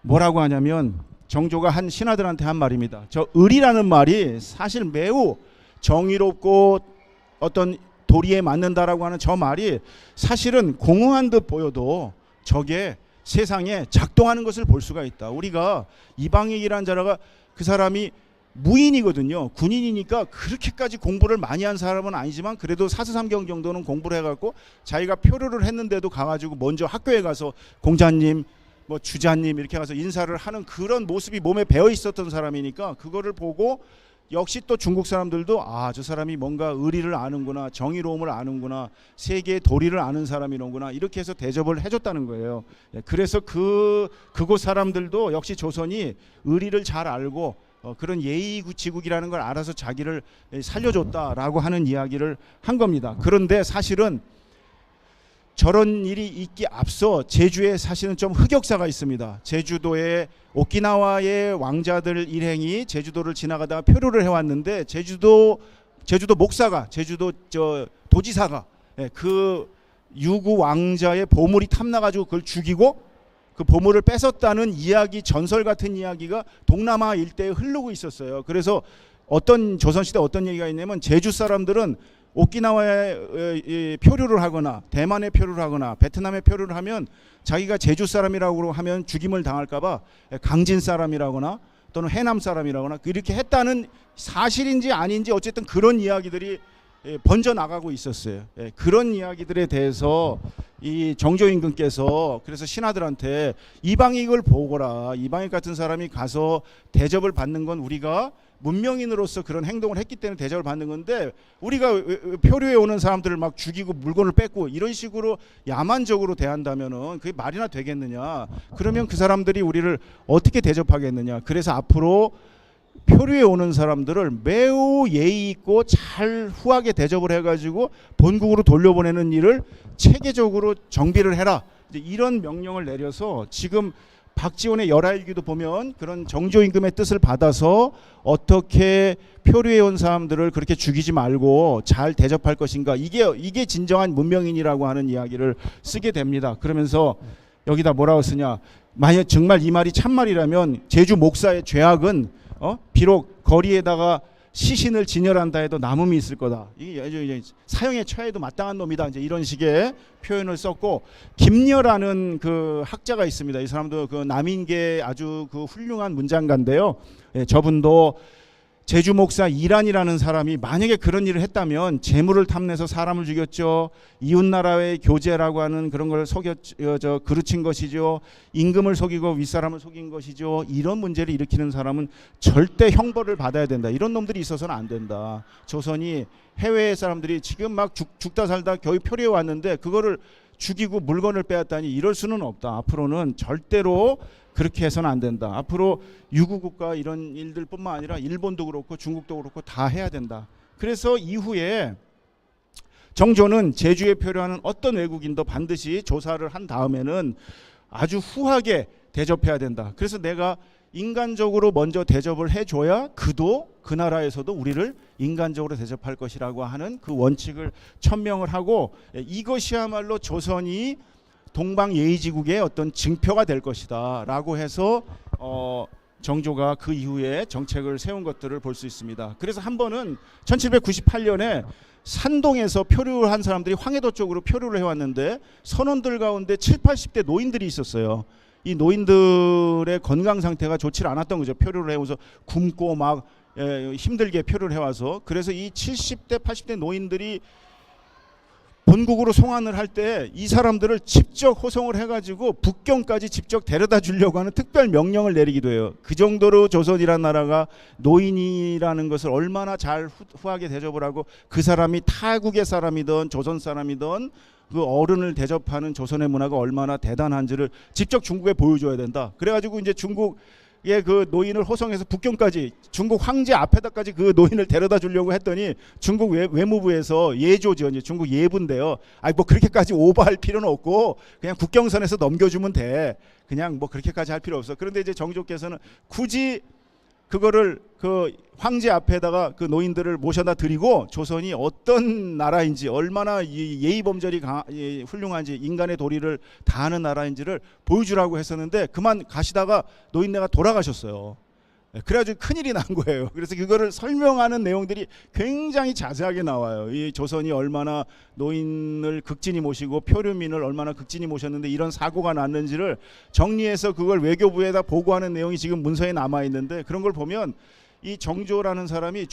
뭐라고 하냐면 정조가 한 신하들한테 한 말입니다. 저 의리라는 말이 사실 매우 정의롭고 어떤 도리에 맞는다라고 하는 저 말이 사실은 공허한 듯 보여도 저게 세상에 작동하는 것을 볼 수가 있다. 우리가 이방익이라는 자라가 그 사람이 무인이거든요. 군인이니까 그렇게까지 공부를 많이 한 사람은 아니지만 그래도 사스삼경 정도는 공부를 해갖고 자기가 표류를 했는데도 가가지고 먼저 학교에 가서 공자님 뭐 주자님 이렇게 가서 인사를 하는 그런 모습이 몸에 배어 있었던 사람이니까 그거를 보고 역시 또 중국 사람들도 아, 저 사람이 뭔가 의리를 아는구나, 정의로움을 아는구나, 세계의 도리를 아는 사람이로구나 이렇게 해서 대접을 해줬다는 거예요. 그래서 그곳 사람들도 역시 조선이 의리를 잘 알고 그런 예의지국이라는 걸 알아서 자기를 살려줬다라고 하는 이야기를 한 겁니다. 그런데 사실은 저런 일이 있기 앞서 제주에 사실은 좀 흑역사가 있습니다. 제주도에 오키나와의 왕자들 일행이 제주도를 지나가다가 표류를 해왔는데 제주도 목사가 제주도 도지사가 그 유구 왕자의 보물이 탐나가지고 그걸 죽이고 그 보물을 뺏었다는 이야기, 전설 같은 이야기가 동남아 일대에 흐르고 있었어요. 그래서 어떤 조선시대 어떤 얘기가 있냐면 제주 사람들은 오키나와에 표류를 하거나 대만에 표류를 하거나 베트남에 표류를 하면 자기가 제주 사람이라고 하면 죽임을 당할까봐 강진 사람이라거나 또는 해남 사람이라거나 이렇게 했다는 사실인지 아닌지 어쨌든 그런 이야기들이 번져 나가고 있었어요. 그런 이야기들에 대해서 이 정조임금께서 그래서 신하들한테 이방익을 보거라. 이방익 같은 사람이 가서 대접을 받는 건 우리가 문명인으로서 그런 행동을 했기 때문에 대접을 받는 건데 우리가 표류해 오는 사람들을 막 죽이고 물건을 뺏고 이런 식으로 야만적으로 대한다면은 그게 말이나 되겠느냐. 그러면 그 사람들이 우리를 어떻게 대접하겠느냐. 그래서 앞으로 표류해 오는 사람들을 매우 예의 있고 잘 후하게 대접을 해가지고 본국으로 돌려보내는 일을 체계적으로 정비를 해라. 이제 이런 명령을 내려서 지금 박지원의 열하일기도 보면 그런 정조임금의 뜻을 받아서 어떻게 표류해 온 사람들을 그렇게 죽이지 말고 잘 대접할 것인가. 이게 진정한 문명인이라고 하는 이야기를 쓰게 됩니다. 그러면서 여기다 뭐라고 쓰냐. 만약 정말 이 말이 참말이라면 제주 목사의 죄악은 비록 거리에다가 시신을 진열한다 해도 남음이 있을 거다. 이게 사형에 처해도 마땅한 놈이다. 이제 이런 식의 표현을 썼고, 김여라는 그 학자가 있습니다. 이 사람도 그 남인계 아주 그 훌륭한 문장가인데요. 예, 저분도 제주 목사 이란이라는 사람이 만약에 그런 일을 했다면 재물을 탐내서 사람을 죽였죠. 이웃나라의 교제라고 하는 그런 걸 그르친 것이죠. 임금을 속이고 윗사람을 속인 것이죠. 이런 문제를 일으키는 사람은 절대 형벌을 받아야 된다. 이런 놈들이 있어서는 안 된다. 조선이 해외 사람들이 지금 막 죽다 살다 겨우 표류해 왔는데 그거를 죽이고 물건을 빼앗다니 이럴 수는 없다. 앞으로는 절대로 그렇게 해서는 안 된다. 앞으로 유구국가 이런 일들뿐만 아니라 일본도 그렇고 중국도 그렇고 다 해야 된다. 그래서 이후에 정조는 제주에 표류하는 어떤 외국인도 반드시 조사를 한 다음에는 아주 후하게 대접해야 된다. 그래서 내가 인간적으로 먼저 대접을 해줘야 그도 그 나라에서도 우리를 인간적으로 대접할 것이라고 하는 그 원칙을 천명을 하고, 이것이야말로 조선이 동방예의지국의 어떤 증표가 될 것이다 라고 해서 정조가 그 이후에 정책을 세운 것들을 볼 수 있습니다. 그래서 한 번은 1798년에 산동에서 표류한 사람들이 황해도 쪽으로 표류를 해왔는데 선원들 가운데 70, 80대 노인들이 있었어요. 이 노인들의 건강 상태가 좋지 않았던 거죠. 표류를 해와서 굶고 막 힘들게 표류를 해와서. 그래서 이 70대 80대 노인들이 본국으로 송환을 할 때 이 사람들을 직접 호송을 해가지고 북경까지 직접 데려다 주려고 하는 특별 명령을 내리기도 해요. 그 정도로 조선이라는 나라가 노인이라는 것을 얼마나 잘 후하게 대접을 하고, 그 사람이 타국의 사람이든 조선 사람이든 그 어른을 대접하는 조선의 문화가 얼마나 대단한지를 직접 중국에 보여줘야 된다. 그래가지고 이제 중국의 그 노인을 호송해서 북경까지 중국 황제 앞에다까지 그 노인을 데려다 주려고 했더니 중국 외무부에서 예조죠. 이제 중국 예부인데요. 아니 뭐 그렇게까지 오버할 필요는 없고 그냥 국경선에서 넘겨주면 돼. 그냥 뭐 그렇게까지 할 필요 없어. 그런데 이제 정조께서는 굳이 그거를 그 황제 앞에다가 그 노인들을 모셔다 드리고 조선이 어떤 나라인지, 얼마나 예의범절이 훌륭한지, 인간의 도리를 다하는 나라인지를 보여주라고 했었는데 그만 가시다가 노인네가 돌아가셨어요. 그래가지고 큰일이 난 거예요. 그래서 그거를 설명하는 내용들이 굉장히 자세하게 나와요. 이 조선이 얼마나 노인을 극진히 모시고 표류민을 얼마나 극진히 모셨는데 이런 사고가 났는지를 정리해서 그걸 외교부에다 보고하는 내용이 지금 문서에 남아 있는데, 그런 걸 보면 이 정조라는 사람이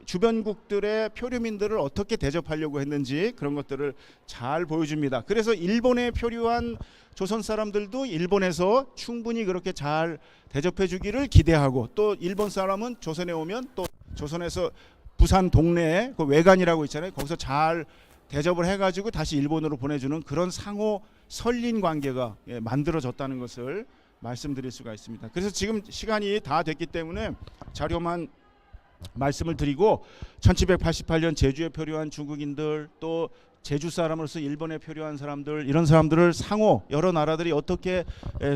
주변국들의 표류민들을 어떻게 대접하려고 했는지 그런 것들을 잘 보여줍니다. 그래서 일본에 표류한 조선 사람들도 일본에서 충분히 그렇게 잘 대접해 주기를 기대하고, 또 일본 사람은 조선에 오면 또 조선에서 부산 동네에 그 외관이라고 있잖아요. 거기서 잘 대접을 해가지고 다시 일본으로 보내주는 그런 상호 설린 관계가 만들어졌다는 것을 말씀드릴 수가 있습니다. 그래서 지금 시간이 다 됐기 때문에 자료만 말씀을 드리고, 1788년 제주에 표류한 중국인들, 또 제주 사람으로서 일본에 표류한 사람들, 이런 사람들을 상호 여러 나라들이 어떻게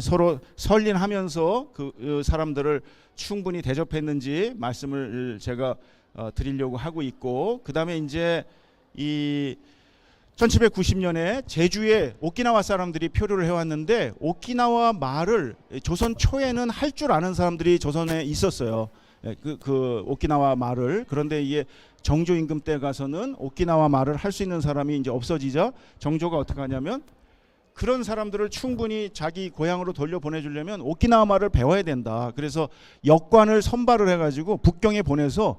서로 설린하면서 그 사람들을 충분히 대접했는지 말씀을 제가 드리려고 하고 있고, 그 다음에 이제 이 1790년에 제주에 오키나와 사람들이 표류를 해왔는데 오키나와 말을 조선 초에는 할 줄 아는 사람들이 조선에 있었어요. 그 오키나와 말을. 그런데 이게 정조 임금 때 가서는 오키나와 말을 할 수 있는 사람이 이제 없어지자 정조가 어떻게 하냐면, 그런 사람들을 충분히 자기 고향으로 돌려보내주려면 오키나와 말을 배워야 된다. 그래서 역관을 선발을 해가지고 북경에 보내서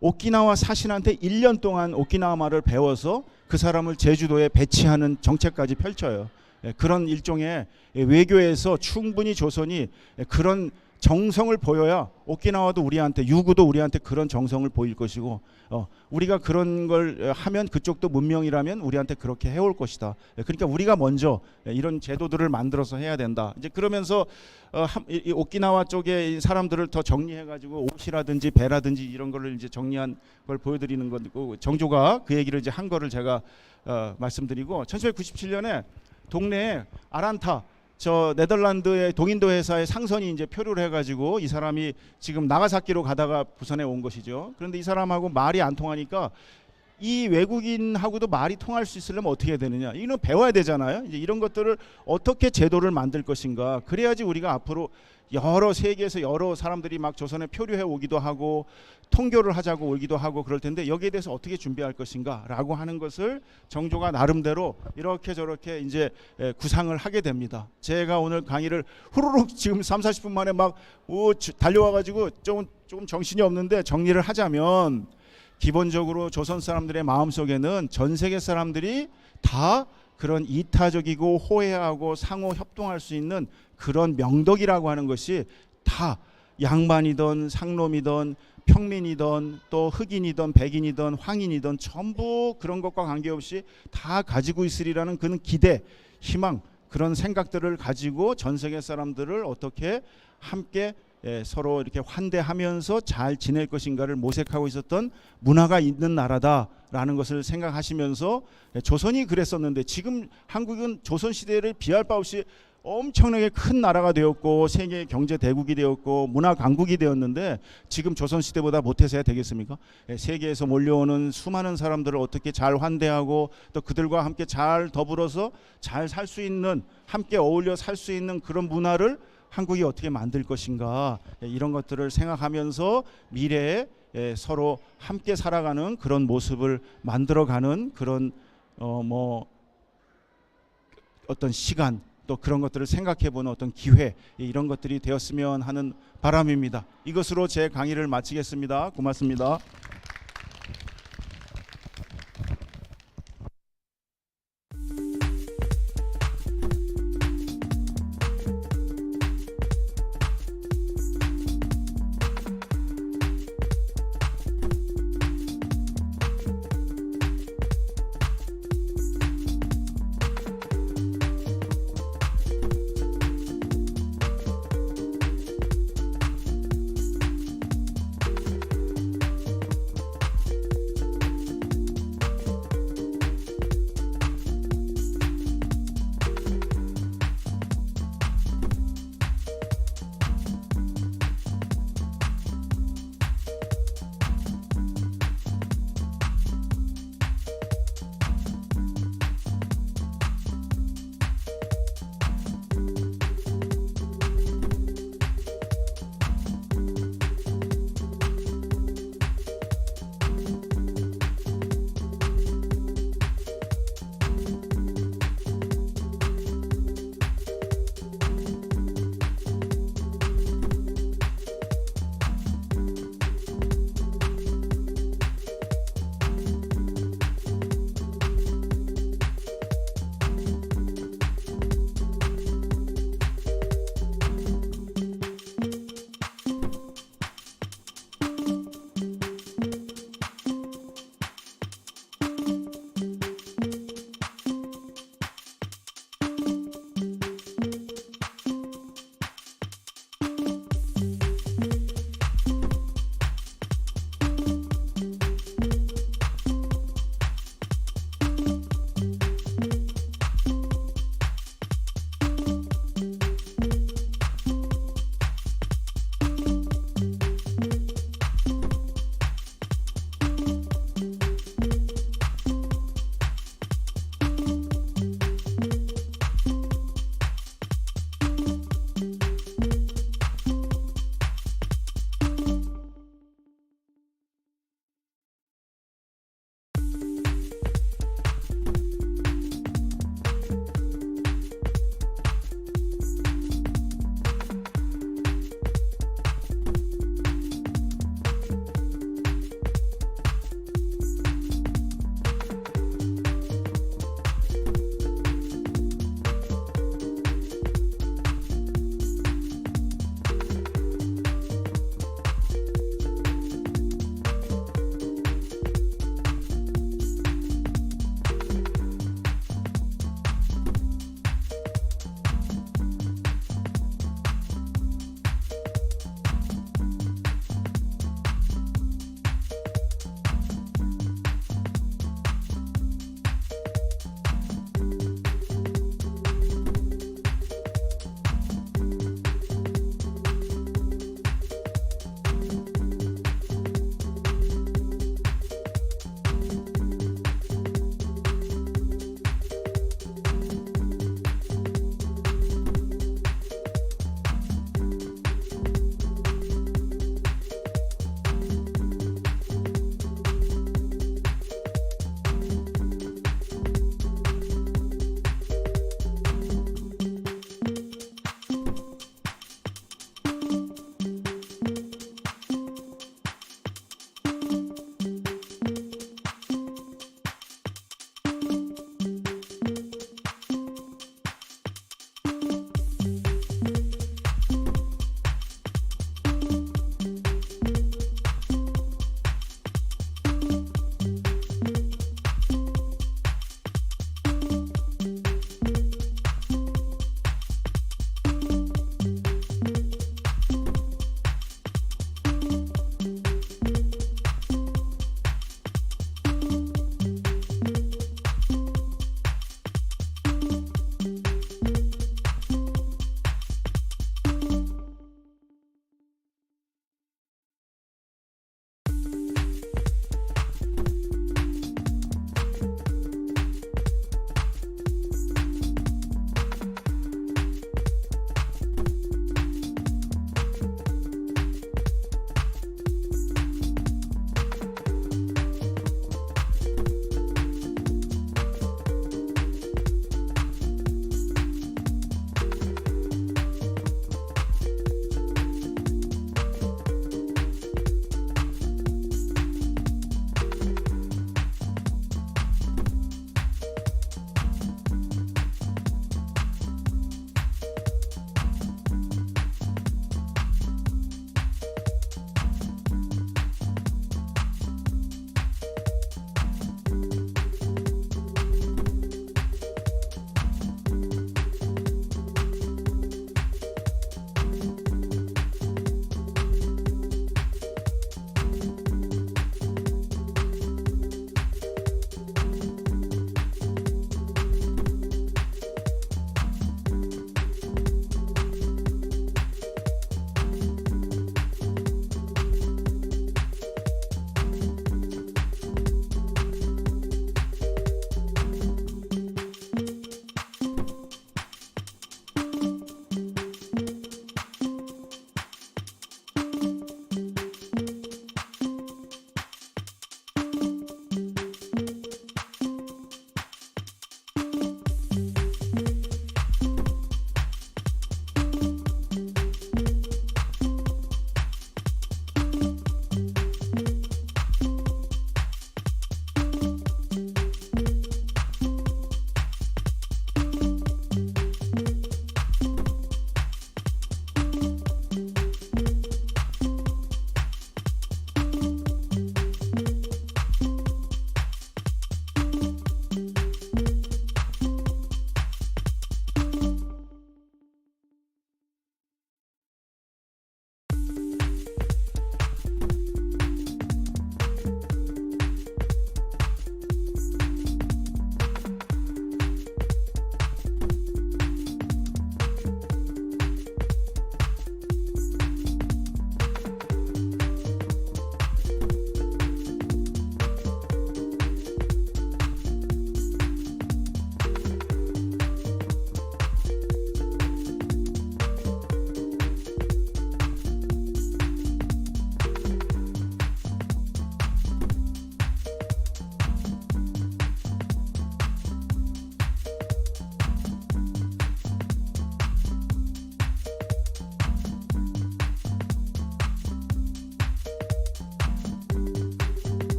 오키나와 사신한테 1년 동안 오키나와 말을 배워서 그 사람을 제주도에 배치하는 정책까지 펼쳐요. 그런 일종의 외교에서 충분히 조선이 그런 정성을 보여야 오키나와도 우리한테, 유구도 우리한테 그런 정성을 보일 것이고, 우리가 그런 걸 하면 그쪽도 문명이라면 우리한테 그렇게 해올 것이다. 그러니까 우리가 먼저 이런 제도들을 만들어서 해야 된다. 이제 그러면서 이 오키나와 쪽의 사람들을 더 정리해가지고 옷이라든지 배라든지 이런 거를 이제 정리한 걸 보여드리는 거고, 정조가 그 얘기를 이제 한 거를 제가 말씀드리고, 1797년에 동네에 아란타, 저 네덜란드의 동인도 회사의 상선이 이제 표류를 해가지고 이 사람이 지금 나가사키로 가다가 부산에 온 것이죠. 그런데 이 사람하고 말이 안 통하니까 이 외국인하고도 말이 통할 수 있으려면 어떻게 해야 되느냐? 이는 배워야 되잖아요. 이제 이런 것들을 어떻게 제도를 만들 것인가? 그래야지 우리가 앞으로 여러 세계에서 여러 사람들이 막 조선에 표류해 오기도 하고 통교를 하자고 오기도 하고 그럴 텐데 여기에 대해서 어떻게 준비할 것인가라고 하는 것을 정조가 나름대로 이렇게 저렇게 이제 구상을 하게 됩니다. 제가 오늘 강의를 후루룩 지금 3, 40분 만에 막 달려와가지고 조금 정신이 없는데 정리를 하자면 기본적으로 조선 사람들의 마음속에는 전 세계 사람들이 다 그런 이타적이고 호혜하고 상호 협동할 수 있는 그런 명덕이라고 하는 것이 다 양반이든 상놈이든 평민이든 또 흑인이든 백인이든 황인이든 전부 그런 것과 관계없이 다 가지고 있으리라는 그런 기대, 희망, 그런 생각들을 가지고 전 세계 사람들을 어떻게 함께 서로 이렇게 환대하면서 잘 지낼 것인가를 모색하고 있었던 문화가 있는 나라다라는 것을 생각하시면서 조선이 그랬었는데 지금 한국은 조선시대를 비할 바 없이 엄청나게 큰 나라가 되었고 세계 경제 대국이 되었고 문화 강국이 되었는데 지금 조선시대보다 못해서야 되겠습니까? 세계에서 몰려오는 수많은 사람들을 어떻게 잘 환대하고 또 그들과 함께 잘 더불어서 잘 살 수 있는, 함께 어울려 살 수 있는 그런 문화를 한국이 어떻게 만들 것인가, 이런 것들을 생각하면서 미래에 서로 함께 살아가는 그런 모습을 만들어가는 그런 어떤 시간, 또 그런 것들을 생각해보는 어떤 기회, 이런 것들이 되었으면 하는 바람입니다. 이것으로 제 강의를 마치겠습니다. 고맙습니다.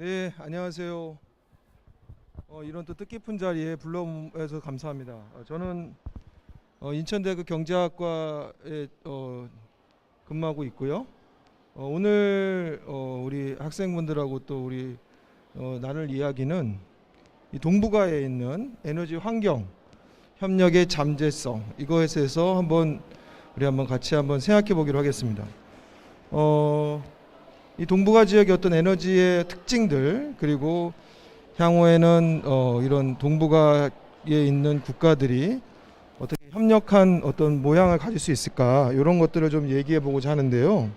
네, 안녕하세요. 이런 또 뜻깊은 자리에 불러주셔서 감사합니다. 저는 인천대학교 경제학과에 근무하고 있고요. 오늘 우리 학생분들하고 또 우리 나눌 이야기는 이 동북아에 있는 에너지 환경 협력의 잠재성, 이거에 대해서 한번 같이 생각해 보기로 하겠습니다. 이 동북아 지역의 어떤 에너지의 특징들, 그리고 향후에는 이런 동북아에 있는 국가들이 어떻게 협력한 어떤 모양을 가질 수 있을까, 이런 것들을 좀 얘기해 보고자 하는데요.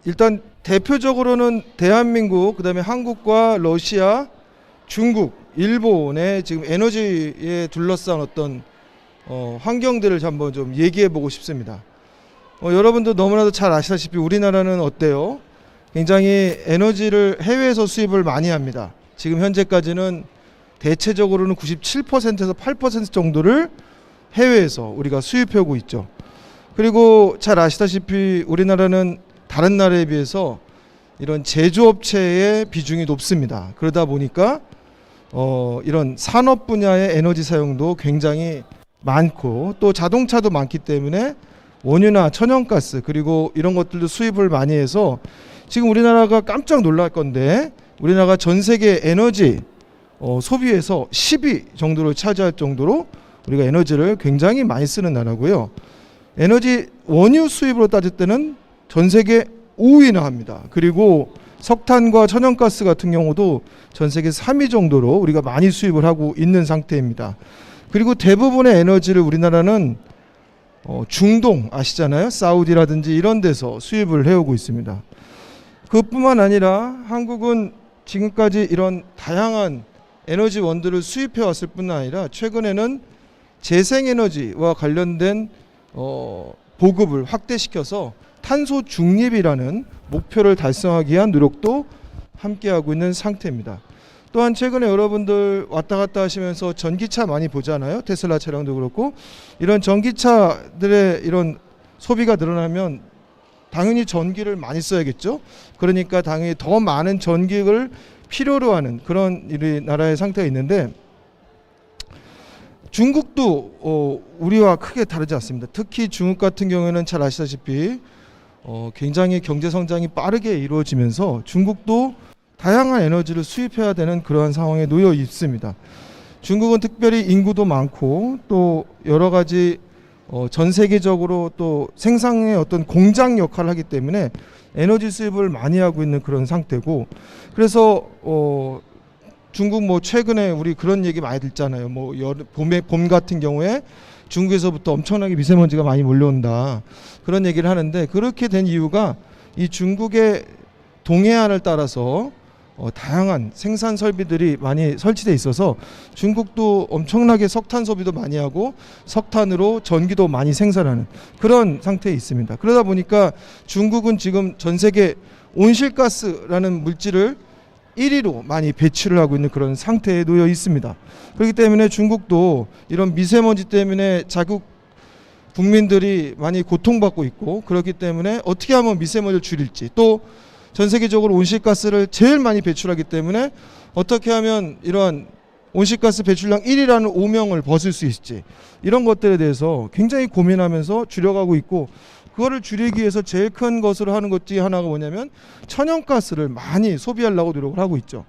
일단 대표적으로는 대한민국, 그다음에 한국과 러시아, 중국, 일본의 지금 에너지에 둘러싼 어떤 환경들을 한번 좀 얘기해 보고 싶습니다. 여러분도 너무나도 잘 아시다시피 우리나라는 어때요? 굉장히 에너지를 해외에서 수입을 많이 합니다. 지금 현재까지는 대체적으로는 97%에서 8% 정도를 해외에서 우리가 수입해 오고 있죠. 그리고 잘 아시다시피 우리나라는 다른 나라에 비해서 이런 제조업체의 비중이 높습니다. 그러다 보니까 이런 산업 분야의 에너지 사용도 굉장히 많고, 또 자동차도 많기 때문에 원유나 천연가스, 그리고 이런 것들도 수입을 많이 해서 지금 우리나라가 깜짝 놀랄 건데, 우리나라가 전 세계 에너지 소비에서 10위 정도를 차지할 정도로 우리가 에너지를 굉장히 많이 쓰는 나라고요. 에너지 원유 수입으로 따질 때는 전 세계 5위나 합니다. 그리고 석탄과 천연가스 같은 경우도 전 세계 3위 정도로 우리가 많이 수입을 하고 있는 상태입니다. 그리고 대부분의 에너지를 우리나라는 중동 아시잖아요. 사우디라든지 이런 데서 수입을 해오고 있습니다. 그뿐만 아니라 한국은 지금까지 이런 다양한 에너지 원들을 수입해 왔을 뿐 아니라 최근에는 재생에너지와 관련된 보급을 확대시켜서 탄소 중립이라는 목표를 달성하기 위한 노력도 함께하고 있는 상태입니다. 또한 최근에 여러분들 왔다 갔다 하시면서 전기차 많이 보잖아요. 테슬라 차량도 그렇고. 이런 전기차들의 이런 소비가 늘어나면 당연히 전기를 많이 써야겠죠. 그러니까 당연히 더 많은 전기를 필요로 하는 그런 우리나라의 상태가 있는데, 중국도 우리와 크게 다르지 않습니다. 특히 중국 같은 경우에는 잘 아시다시피 굉장히 경제 성장이 빠르게 이루어지면서 중국도 다양한 에너지를 수입해야 되는 그러한 상황에 놓여 있습니다. 중국은 특별히 인구도 많고 또 여러 가지 전 세계적으로 또 생산의 어떤 공장 역할을 하기 때문에 에너지 수입을 많이 하고 있는 그런 상태고, 그래서 중국 최근에 우리 그런 얘기 많이 듣잖아요. 봄 같은 경우에 중국에서부터 엄청나게 미세먼지가 많이 몰려온다, 그런 얘기를 하는데, 그렇게 된 이유가 이 중국의 동해안을 따라서 다양한 생산 설비들이 많이 설치돼 있어서 중국도 엄청나게 석탄 소비도 많이 하고 석탄으로 전기도 많이 생산하는 그런 상태에 있습니다. 그러다 보니까 중국은 지금 전 세계 온실가스라는 물질을 1위로 많이 배출을 하고 있는 그런 상태에 놓여 있습니다. 그렇기 때문에 중국도 이런 미세먼지 때문에 자국 국민들이 많이 고통받고 있고, 그렇기 때문에 어떻게 하면 미세먼지를 줄일지, 또 전 세계적으로 온실가스를 제일 많이 배출하기 때문에 어떻게 하면 이러한 온실가스 배출량 1위라는 오명을 벗을 수 있을지, 이런 것들에 대해서 굉장히 고민하면서 줄여가고 있고, 그거를 줄이기 위해서 제일 큰 것으로 하는 것 중에 하나가 뭐냐면 천연가스를 많이 소비하려고 노력을 하고 있죠.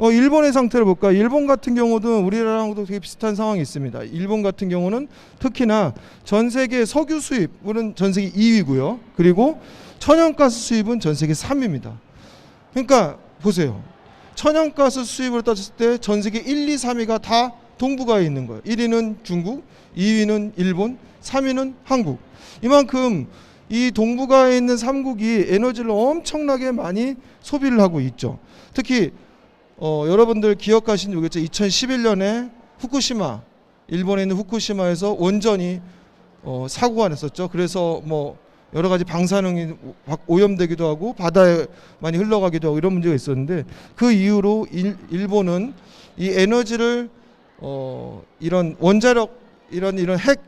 일본의 상태를 볼까? 일본 같은 경우도 우리나라랑도 되게 비슷한 상황이 있습니다. 일본 같은 경우는 특히나 전 세계 석유 수입은 전 세계 2위고요. 그리고 천연가스 수입은 전 세계 3위입니다. 그러니까 보세요. 천연가스 수입을 따졌을 때 전 세계 1, 2, 3위가 다 동북아에 있는 거예요. 1위는 중국, 2위는 일본, 3위는 한국. 이만큼 이 동북아에 있는 3국이 에너지를 엄청나게 많이 소비를 하고 있죠. 특히 여러분들 기억하시는지 모르겠죠. 2011년에 후쿠시마, 일본에 있는 후쿠시마에서 원전이 사고가 났었죠. 그래서 여러 가지 방사능이 오염되기도 하고 바다에 많이 흘러가기도 하고 이런 문제가 있었는데, 그 이후로 일본은 이 에너지를 이런 원자력, 이런 핵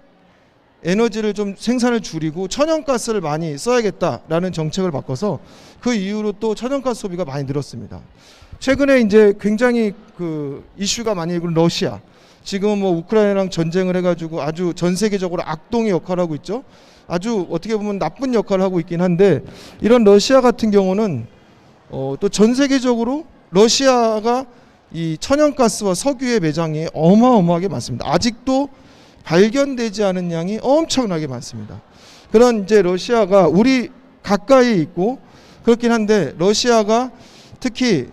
에너지를 좀 생산을 줄이고 천연가스를 많이 써야겠다라는 정책을 바꿔서 그 이후로 또 천연가스 소비가 많이 늘었습니다. 최근에 이제 굉장히 그 이슈가 많이 있는 러시아. 지금 뭐 우크라이나랑 전쟁을 해가지고 아주 전 세계적으로 악동의 역할을 하고 있죠. 아주 어떻게 보면 나쁜 역할을 하고 있긴 한데, 이런 러시아 같은 경우는 또 전 세계적으로 러시아가 이 천연가스와 석유의 매장이 어마어마하게 많습니다. 아직도 발견되지 않은 양이 엄청나게 많습니다. 그런 이제 러시아가 우리 가까이에 있고 그렇긴 한데, 러시아가 특히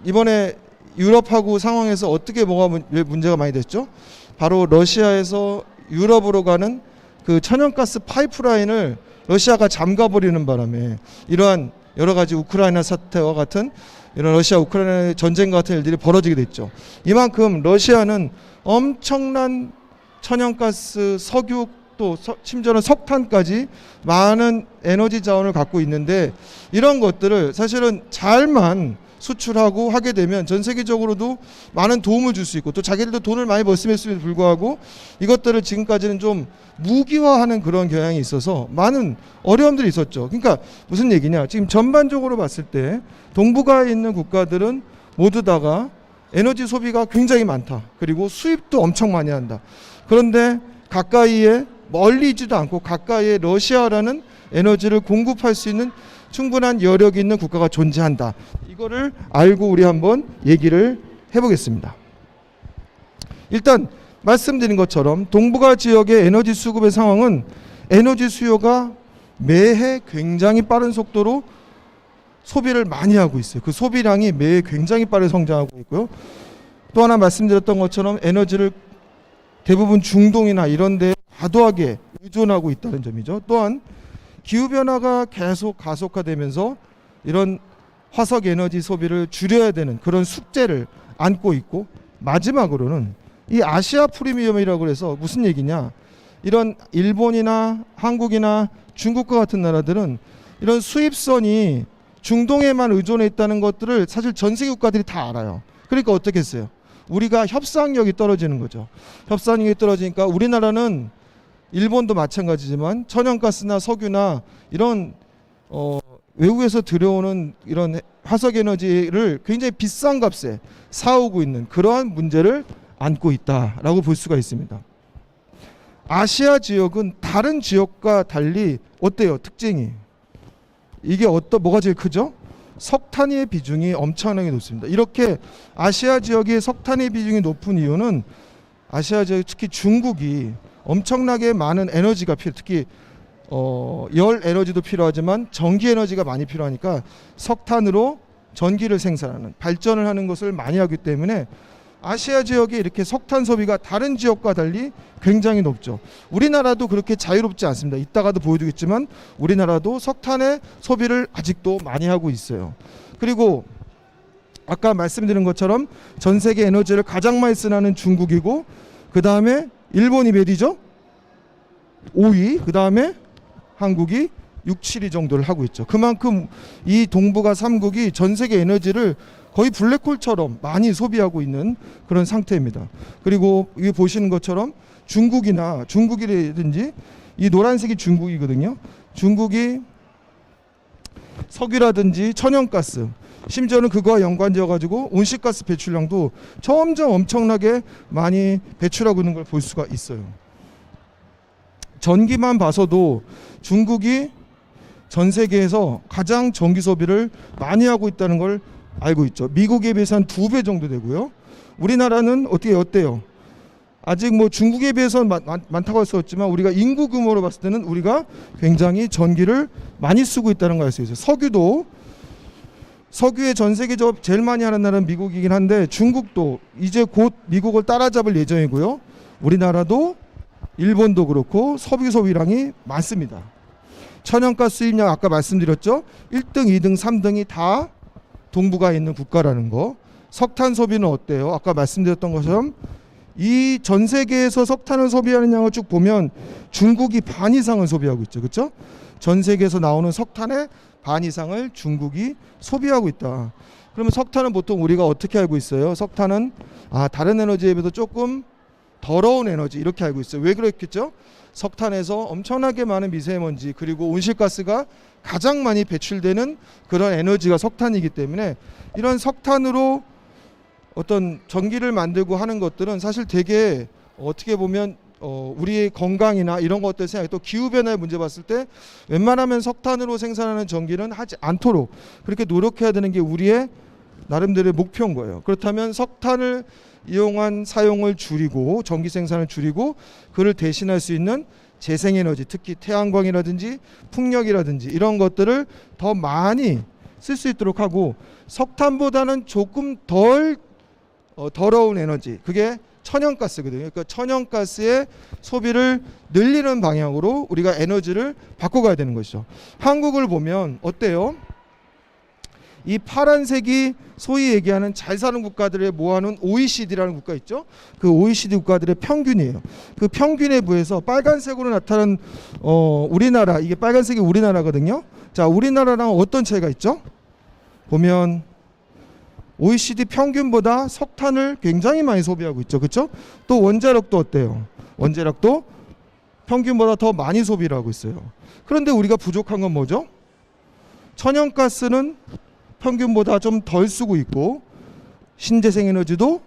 이번에 유럽하고 상황에서 어떻게 뭐가 문제가 많이 됐죠? 바로 러시아에서 유럽으로 가는 그 천연가스 파이프라인을 러시아가 잠가버리는 바람에 이러한 여러 가지 우크라이나 사태와 같은 이런 러시아 우크라이나 전쟁 같은 일들이 벌어지게 됐죠. 이만큼 러시아는 엄청난 천연가스, 석유, 또 심지어는 석탄까지 많은 에너지 자원을 갖고 있는데, 이런 것들을 사실은 잘만 수출하고 하게 되면 전 세계적으로도 많은 도움을 줄 수 있고, 또 자기들도 돈을 많이 벌었음에도 불구하고 이것들을 지금까지는 좀 무기화하는 그런 경향이 있어서 많은 어려움들이 있었죠. 그러니까 무슨 얘기냐, 지금 전반적으로 봤을 때 동북아에 있는 국가들은 모두 다가 에너지 소비가 굉장히 많다. 그리고 수입도 엄청 많이 한다. 그런데 가까이에, 멀리 있지도 않고 가까이에 러시아라는 에너지를 공급할 수 있는 충분한 여력이 있는 국가가 존재한다. 이거를 알고 우리 한번 얘기를 해보겠습니다. 일단 말씀드린 것처럼 동북아 지역의 에너지 수급의 상황은 에너지 수요가 매해 굉장히 빠른 속도로 소비를 많이 하고 있어요. 그 소비량이 매해 굉장히 빠르게 성장하고 있고요. 또 하나 말씀드렸던 것처럼 에너지를 대부분 중동이나 이런 데 과도하게 의존하고 있다는 점이죠. 또한 기후변화가 계속 가속화되면서 이런 화석 에너지 소비를 줄여야 되는 그런 숙제를 안고 있고, 마지막으로는 이 아시아 프리미엄이라고 해서 무슨 얘기냐, 이런 일본이나 한국이나 중국과 같은 나라들은 이런 수입선이 중동에만 의존해 있다는 것들을 사실 전 세계 국가들이 다 알아요. 그러니까 어떻게 했어요? 우리가 협상력이 떨어지는 거죠. 협상력이 떨어지니까 우리나라는 일본도 마찬가지지만 천연가스나 석유나 이런 외국에서 들여오는 이런 화석에너지를 굉장히 비싼 값에 사오고 있는 그러한 문제를 안고 있다라고 볼 수가 있습니다. 아시아 지역은 다른 지역과 달리 어때요? 특징이. 이게 뭐가 제일 크죠? 석탄의 비중이 엄청나게 높습니다. 이렇게 아시아 지역의 석탄의 비중이 높은 이유는 아시아 지역, 특히 중국이 엄청나게 많은 에너지가 특히 열 에너지도 필요하지만 전기 에너지가 많이 필요하니까 석탄으로 전기를 생산하는, 발전을 하는 것을 많이 하기 때문에 아시아 지역에 이렇게 석탄 소비가 다른 지역과 달리 굉장히 높죠. 우리나라도 그렇게 자유롭지 않습니다. 이따가도 보여드리겠지만 우리나라도 석탄의 소비를 아직도 많이 하고 있어요. 그리고 아까 말씀드린 것처럼 전 세계 에너지를 가장 많이 쓰는 중국이고, 그 다음에 일본이 몇 위죠? 5위. 그 다음에 한국이 6, 7위 정도를 하고 있죠. 그만큼 이 동북아 3국이 전 세계 에너지를 거의 블랙홀처럼 많이 소비하고 있는 그런 상태입니다. 그리고 여기 보시는 것처럼 중국이라든지 이 노란색이 중국이거든요. 중국이 석유라든지 천연가스, 심지어는 그거와 연관되어 가지고 온실가스 배출량도 점점 엄청나게 많이 배출하고 있는 걸 볼 수가 있어요. 전기만 봐서도 중국이 전 세계에서 가장 전기 소비를 많이 하고 있다는 걸 알고 있죠. 미국에 비해서 한 2배 정도 되고요. 우리나라는 어때요? 아직 뭐 중국에 비해서는 많다고 할 수 없지만 우리가 인구 규모로 봤을 때는 우리가 굉장히 전기를 많이 쓰고 있다는 걸 알 수 있어요. 석유의 전 세계적으로 제일 많이 하는 나라는 미국이긴 한데, 중국도 이제 곧 미국을 따라잡을 예정이고요. 우리나라도 일본도 그렇고 석유 소비량이 많습니다. 천연가스 수입량 아까 말씀드렸죠. 1등, 2등, 3등이 다 동북아에 있는 국가라는 거. 석탄 소비는 어때요? 아까 말씀드렸던 것처럼 이 전 세계에서 석탄을 소비하는 양을 쭉 보면 중국이 반 이상을 소비하고 있죠. 그렇죠? 전 세계에서 나오는 석탄의 반 이상을 중국이 소비하고 있다. 그러면 석탄은 보통 우리가 어떻게 알고 있어요? 석탄은 다른 에너지에 비해서 조금 더러운 에너지 이렇게 알고 있어요. 왜 그랬겠죠? 석탄에서 엄청나게 많은 미세먼지 그리고 온실가스가 가장 많이 배출되는 그런 에너지가 석탄이기 때문에 이런 석탄으로 어떤 전기를 만들고 하는 것들은 사실 되게 어떻게 보면 우리의 건강이나 이런 것들 생각, 또 기후변화의 문제 봤을 때 웬만하면 석탄으로 생산하는 전기는 하지 않도록 그렇게 노력해야 되는 게 우리의 나름대로의 목표인 거예요. 그렇다면 석탄을 이용한 사용을 줄이고 전기 생산을 줄이고 그를 대신할 수 있는 재생에너지, 특히 태양광이라든지 풍력이라든지 이런 것들을 더 많이 쓸 수 있도록 하고 석탄보다는 조금 덜 더러운 에너지, 그게 천연가스거든요. 그러니까 천연가스의 소비를 늘리는 방향으로 우리가 에너지를 바꿔가야 되는 것이죠. 한국을 보면 어때요? 이 파란색이 소위 얘기하는 잘 사는 국가들에 모아놓은 OECD라는 국가 있죠. 그 OECD 국가들의 평균이에요. 그 평균에 비해서 빨간색으로 나타난 우리나라, 이게 빨간색이 우리나라거든요. 자, 우리나라랑 어떤 차이가 있죠? 보면 OECD 평균보다 석탄을 굉장히 많이 소비하고 있죠. 그렇죠? 또 원자력도 어때요? 원자력도 평균보다 더 많이 소비를 하고 있어요. 그런데 우리가 부족한 건 뭐죠? 천연가스는 평균보다 좀 덜 쓰고 있고 신재생에너지도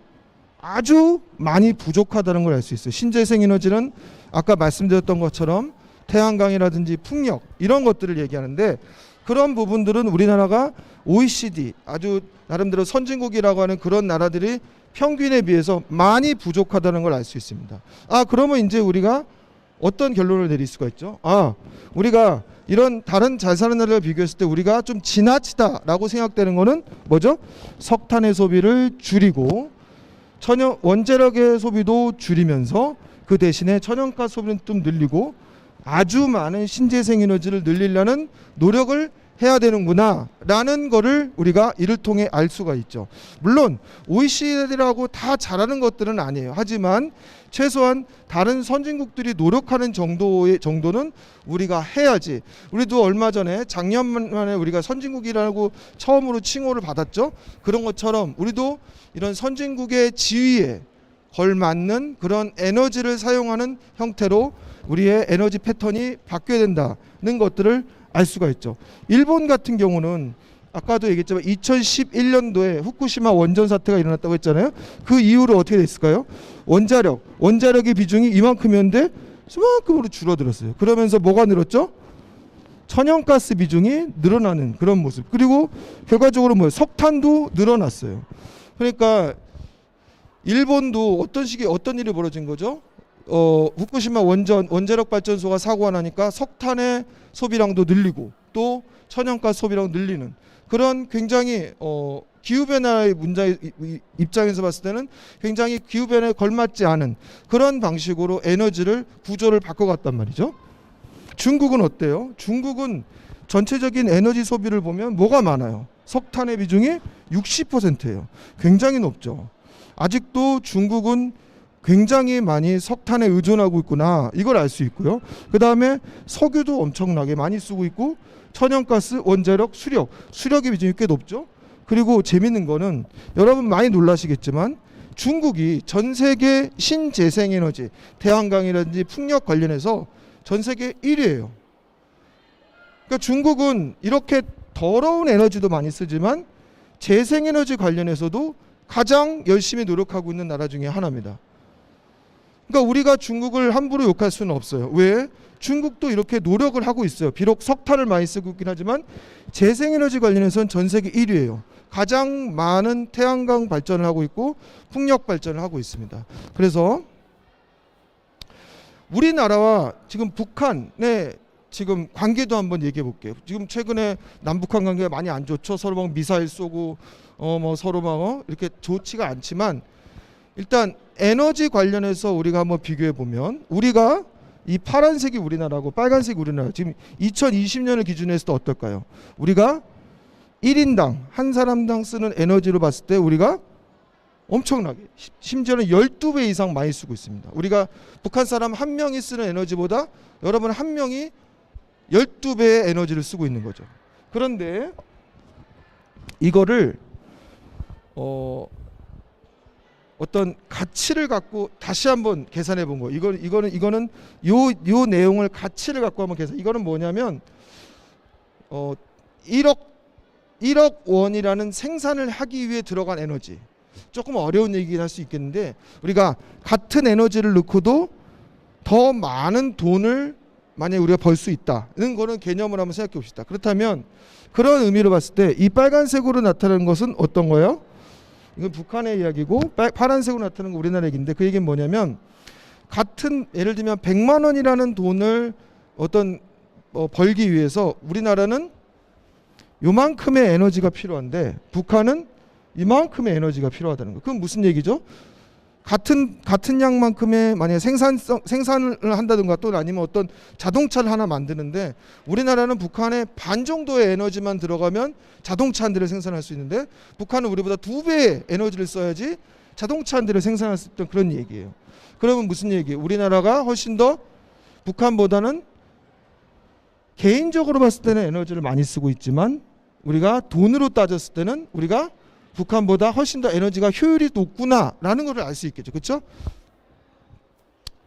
아주 많이 부족하다는 걸 알 수 있어요. 신재생에너지는 아까 말씀드렸던 것처럼 태양광이라든지 풍력 이런 것들을 얘기하는데 그런 부분들은 우리나라가 OECD 아주 나름대로 선진국이라고 하는 그런 나라들이 평균에 비해서 많이 부족하다는 걸 알 수 있습니다. 그러면 이제 우리가 어떤 결론을 내릴 수가 있죠? 우리가 이런 다른 잘 사는 나라를 비교했을 때 우리가 좀 지나치다라고 생각되는 거는 뭐죠? 석탄의 소비를 줄이고 원자력의 소비도 줄이면서 그 대신에 천연가스 소비는 좀 늘리고 아주 많은 신재생 에너지를 늘리려는 노력을 해야 되는구나 라는 거를 우리가 이를 통해 알 수가 있죠. 물론 OECD라고 다 잘하는 것들은 아니에요. 하지만 최소한 다른 선진국들이 노력하는 정도는 우리가 해야지. 우리도 얼마 전에 작년만에 우리가 선진국이라고 처음으로 칭호를 받았죠. 그런 것처럼 우리도 이런 선진국의 지위에 걸맞는 그런 에너지를 사용하는 형태로 우리의 에너지 패턴이 바뀌어야 된다는 것들을 알 수가 있죠. 일본 같은 경우는 아까도 얘기했지만 2011년도에 후쿠시마 원전 사태가 일어났다고 했잖아요. 그 이후로 어떻게 됐을까요? 원자력의 비중이 이만큼이었는데 이만큼으로 줄어들었어요. 그러면서 뭐가 늘었죠? 천연가스 비중이 늘어나는 그런 모습. 그리고 결과적으로 석탄도 늘어났어요. 그러니까 일본도 어떤 일이 벌어진 거죠? 후쿠시마 원자력 발전소가 사고가 나니까 석탄의 소비량도 늘리고 또 천연가스 소비량 늘리는 그런 굉장히 기후변화의 문제 입장에서 봤을 때는 굉장히 기후변화에 걸맞지 않은 그런 방식으로 에너지를 구조를 바꿔갔단 말이죠. 중국은 어때요? 중국은 전체적인 에너지 소비를 보면 뭐가 많아요? 석탄의 비중이 60%예요. 굉장히 높죠. 아직도 중국은 굉장히 많이 석탄에 의존하고 있구나 이걸 알 수 있고요. 그 다음에 석유도 엄청나게 많이 쓰고 있고 천연가스, 원자력, 수력의 비중이 꽤 높죠. 그리고 재밌는 거는 여러분 많이 놀라시겠지만 중국이 전 세계 신재생에너지 태양광이라든지 풍력 관련해서 전 세계 1위예요. 그러니까 중국은 이렇게 더러운 에너지도 많이 쓰지만 재생에너지 관련해서도 가장 열심히 노력하고 있는 나라 중에 하나입니다. 그러니까 우리가 중국을 함부로 욕할 수는 없어요. 왜? 중국도 이렇게 노력을 하고 있어요. 비록 석탄을 많이 쓰고 있긴 하지만 재생에너지 관련해서는 전 세계 1위예요. 가장 많은 태양광 발전을 하고 있고 풍력 발전을 하고 있습니다. 그래서 우리나라와 지금 북한의 지금 관계도 한번 얘기해 볼게요. 지금 최근에 남북한 관계가 많이 안 좋죠. 서로 막 미사일 쏘고 서로 막 이렇게 좋지가 않지만 일단 에너지 관련해서 우리가 한번 비교해 보면 우리가 이 파란색이 우리나라고 빨간색이 우리나라 지금 2020년을 기준으로 했을 때 어떨까요? 우리가 1인당 한 사람당 쓰는 에너지로 봤을 때 우리가 엄청나게 심지어는 12배 이상 많이 쓰고 있습니다. 우리가 북한 사람 한 명이 쓰는 에너지보다 여러분 한 명이 12배의 에너지를 쓰고 있는 거죠. 그런데 이거를 어떤 가치를 갖고 다시 한번 계산해 본 거. 이거는 요 내용을 가치를 갖고 한번 계산. 이거는 뭐냐면 1억 원이라는 생산을 하기 위해 들어간 에너지. 조금 어려운 얘기긴 할 수 있겠는데 우리가 같은 에너지를 넣고도 더 많은 돈을 만약에 우리가 벌 수 있다는 거는 개념을 한번 생각해 봅시다. 그렇다면 그런 의미로 봤을 때 이 빨간색으로 나타나는 것은 어떤 거예요? 이건 북한의 이야기고 파란색으로 나타나는 건 우리나라 얘기인데 그 얘기는 뭐냐면 같은 예를 들면 100만 원이라는 돈을 어떤 벌기 위해서 우리나라는 요만큼의 에너지가 필요한데 북한은 이만큼의 에너지가 필요하다는 거. 그건 무슨 얘기죠? 같은 양만큼의 만약에 생산을 한다든가 또는 아니면 어떤 자동차를 하나 만드는데 우리나라는 북한의 반 정도의 에너지만 들어가면 자동차 한 대를 생산할 수 있는데 북한은 우리보다 2배의 에너지를 써야지 자동차 한 대를 생산할 수 있던 그런 얘기예요. 그러면 무슨 얘기예요? 우리나라가 훨씬 더 북한보다는 개인적으로 봤을 때는 에너지를 많이 쓰고 있지만 우리가 돈으로 따졌을 때는 우리가 북한보다 훨씬 더 에너지가 효율이 높구나라는 것을 알 수 있겠죠. 그렇죠?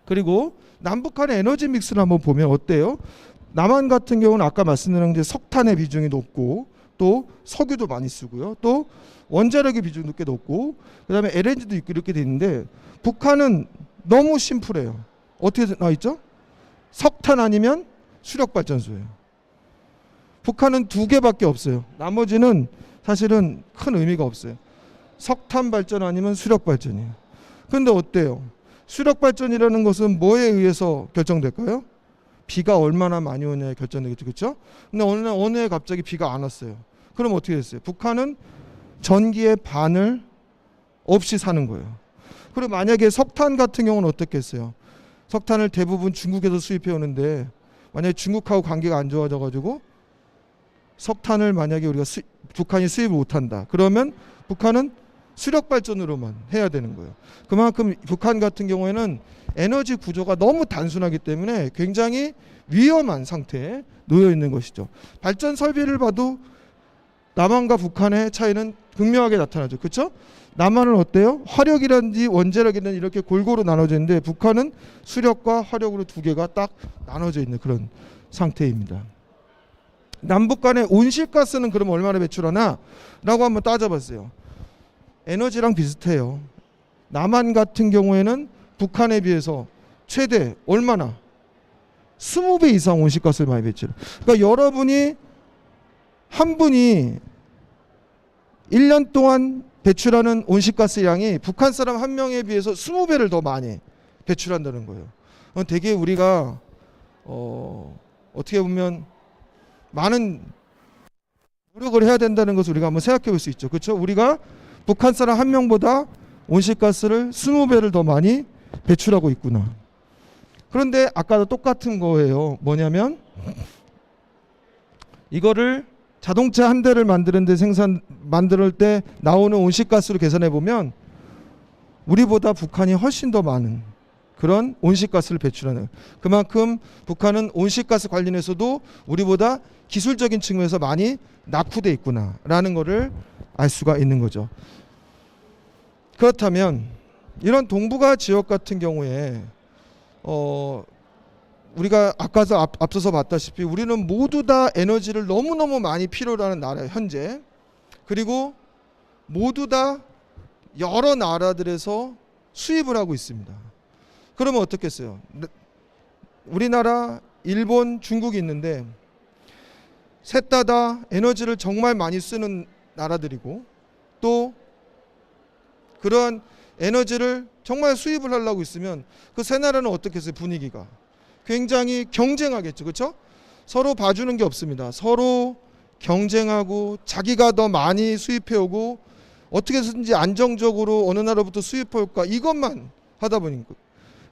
그리고 남북한의 에너지 믹스를 한번 보면 어때요? 남한 같은 경우는 아까 말씀드린 게 석탄의 비중이 높고 또 석유도 많이 쓰고요. 또 원자력의 비중도 꽤 높고 그다음에 LNG도 있고 이렇게 돼 있는데 북한은 너무 심플해요. 어떻게 나와 있죠? 석탄 아니면 수력 발전소예요. 북한은 2개밖에 없어요. 나머지는 사실은 큰 의미가 없어요. 석탄 발전 아니면 수력 발전이에요. 그런데 어때요? 수력 발전이라는 것은 뭐에 의해서 결정될까요? 비가 얼마나 많이 오냐에 결정되겠죠. 그렇죠? 근데 어느 해 갑자기 비가 안 왔어요. 그럼 어떻게 됐어요? 북한은 전기의 반을 없이 사는 거예요. 그리고 만약에 석탄 같은 경우는 어떻겠어요? 석탄을 대부분 중국에서 수입해 오는데 만약에 중국하고 관계가 안 좋아져 가지고 석탄을 만약에 우리가 북한이 수입을 못한다. 그러면 북한은 수력 발전으로만 해야 되는 거예요. 그만큼 북한 같은 경우에는 에너지 구조가 너무 단순하기 때문에 굉장히 위험한 상태에 놓여 있는 것이죠. 발전 설비를 봐도 남한과 북한의 차이는 극명하게 나타나죠. 그렇죠? 남한은 어때요? 화력이라든지 원자력이라든지 이렇게 골고루 나눠져 있는데 북한은 수력과 화력으로 2개가 딱 나눠져 있는 그런 상태입니다. 남북 간의 온실가스는 그럼 얼마나 배출하나? 라고 한번 따져봤어요. 에너지랑 비슷해요. 남한 같은 경우에는 북한에 비해서 최대 얼마나? 20배 이상 온실가스를 많이 배출해요. 그러니까 여러분이 한 분이 1년 동안 배출하는 온실가스 양이 북한 사람 한 명에 비해서 20배를 더 많이 배출한다는 거예요. 되게 우리가 어떻게 보면 많은 노력을 해야 된다는 것을 우리가 한번 생각해 볼 수 있죠. 그렇죠? 우리가 북한 사람 한 명보다 온실가스를 20배를 더 많이 배출하고 있구나. 그런데 아까도 똑같은 거예요. 뭐냐면 이거를 자동차 한 대를 만들 때 나오는 온실가스로 계산해 보면 우리보다 북한이 훨씬 더 많은 그런 온실가스를 배출하는, 그만큼 북한은 온실가스 관련해서도 우리보다 기술적인 측면에서 많이 낙후돼 있구나라는 것을 알 수가 있는 거죠. 그렇다면 이런 동북아 지역 같은 경우에 우리가 앞서서 봤다시피 우리는 모두 다 에너지를 너무너무 많이 필요로 하는 나라예요, 현재. 그리고 모두 다 여러 나라들에서 수입을 하고 있습니다. 그러면 어떻겠어요? 우리나라, 일본, 중국이 있는데 셋 다 에너지를 정말 많이 쓰는 나라들이고 또 그러한 에너지를 정말 수입을 하려고 있으면 그 세 나라는 어떻겠어요? 분위기가 굉장히 경쟁하겠죠. 그렇죠? 서로 봐주는 게 없습니다. 서로 경쟁하고 자기가 더 많이 수입해오고 어떻게 해서든지 안정적으로 어느 나라부터 수입해올까 이것만 하다 보니까,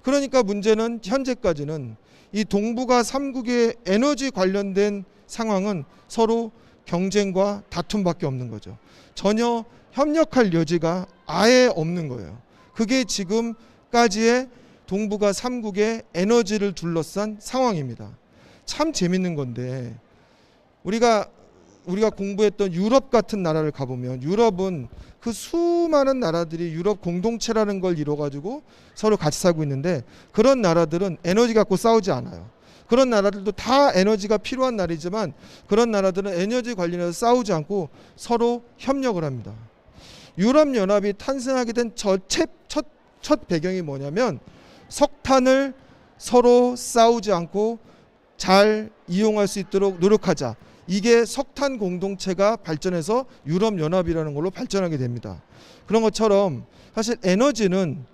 그러니까 문제는 현재까지는 이 동북아 3국의 에너지 관련된 상황은 서로 경쟁과 다툼밖에 없는 거죠. 전혀 협력할 여지가 아예 없는 거예요. 그게 지금까지의 동북아 3국의 에너지를 둘러싼 상황입니다. 참 재밌는 건데 우리가 우리가 공부했던 유럽 같은 나라를 가보면 유럽은 그 수많은 나라들이 유럽 공동체라는 걸 이뤄가지고 서로 같이 살고 있는데 그런 나라들은 에너지 갖고 싸우지 않아요. 그런 나라들도 다 에너지가 필요한 나라이지만 그런 나라들은 에너지 관련해서 싸우지 않고 서로 협력을 합니다. 유럽연합이 탄생하게 된 첫 배경이 뭐냐면 석탄을 서로 싸우지 않고 잘 이용할 수 있도록 노력하자. 이게 석탄 공동체가 발전해서 유럽연합이라는 걸로 발전하게 됩니다. 그런 것처럼 사실 에너지는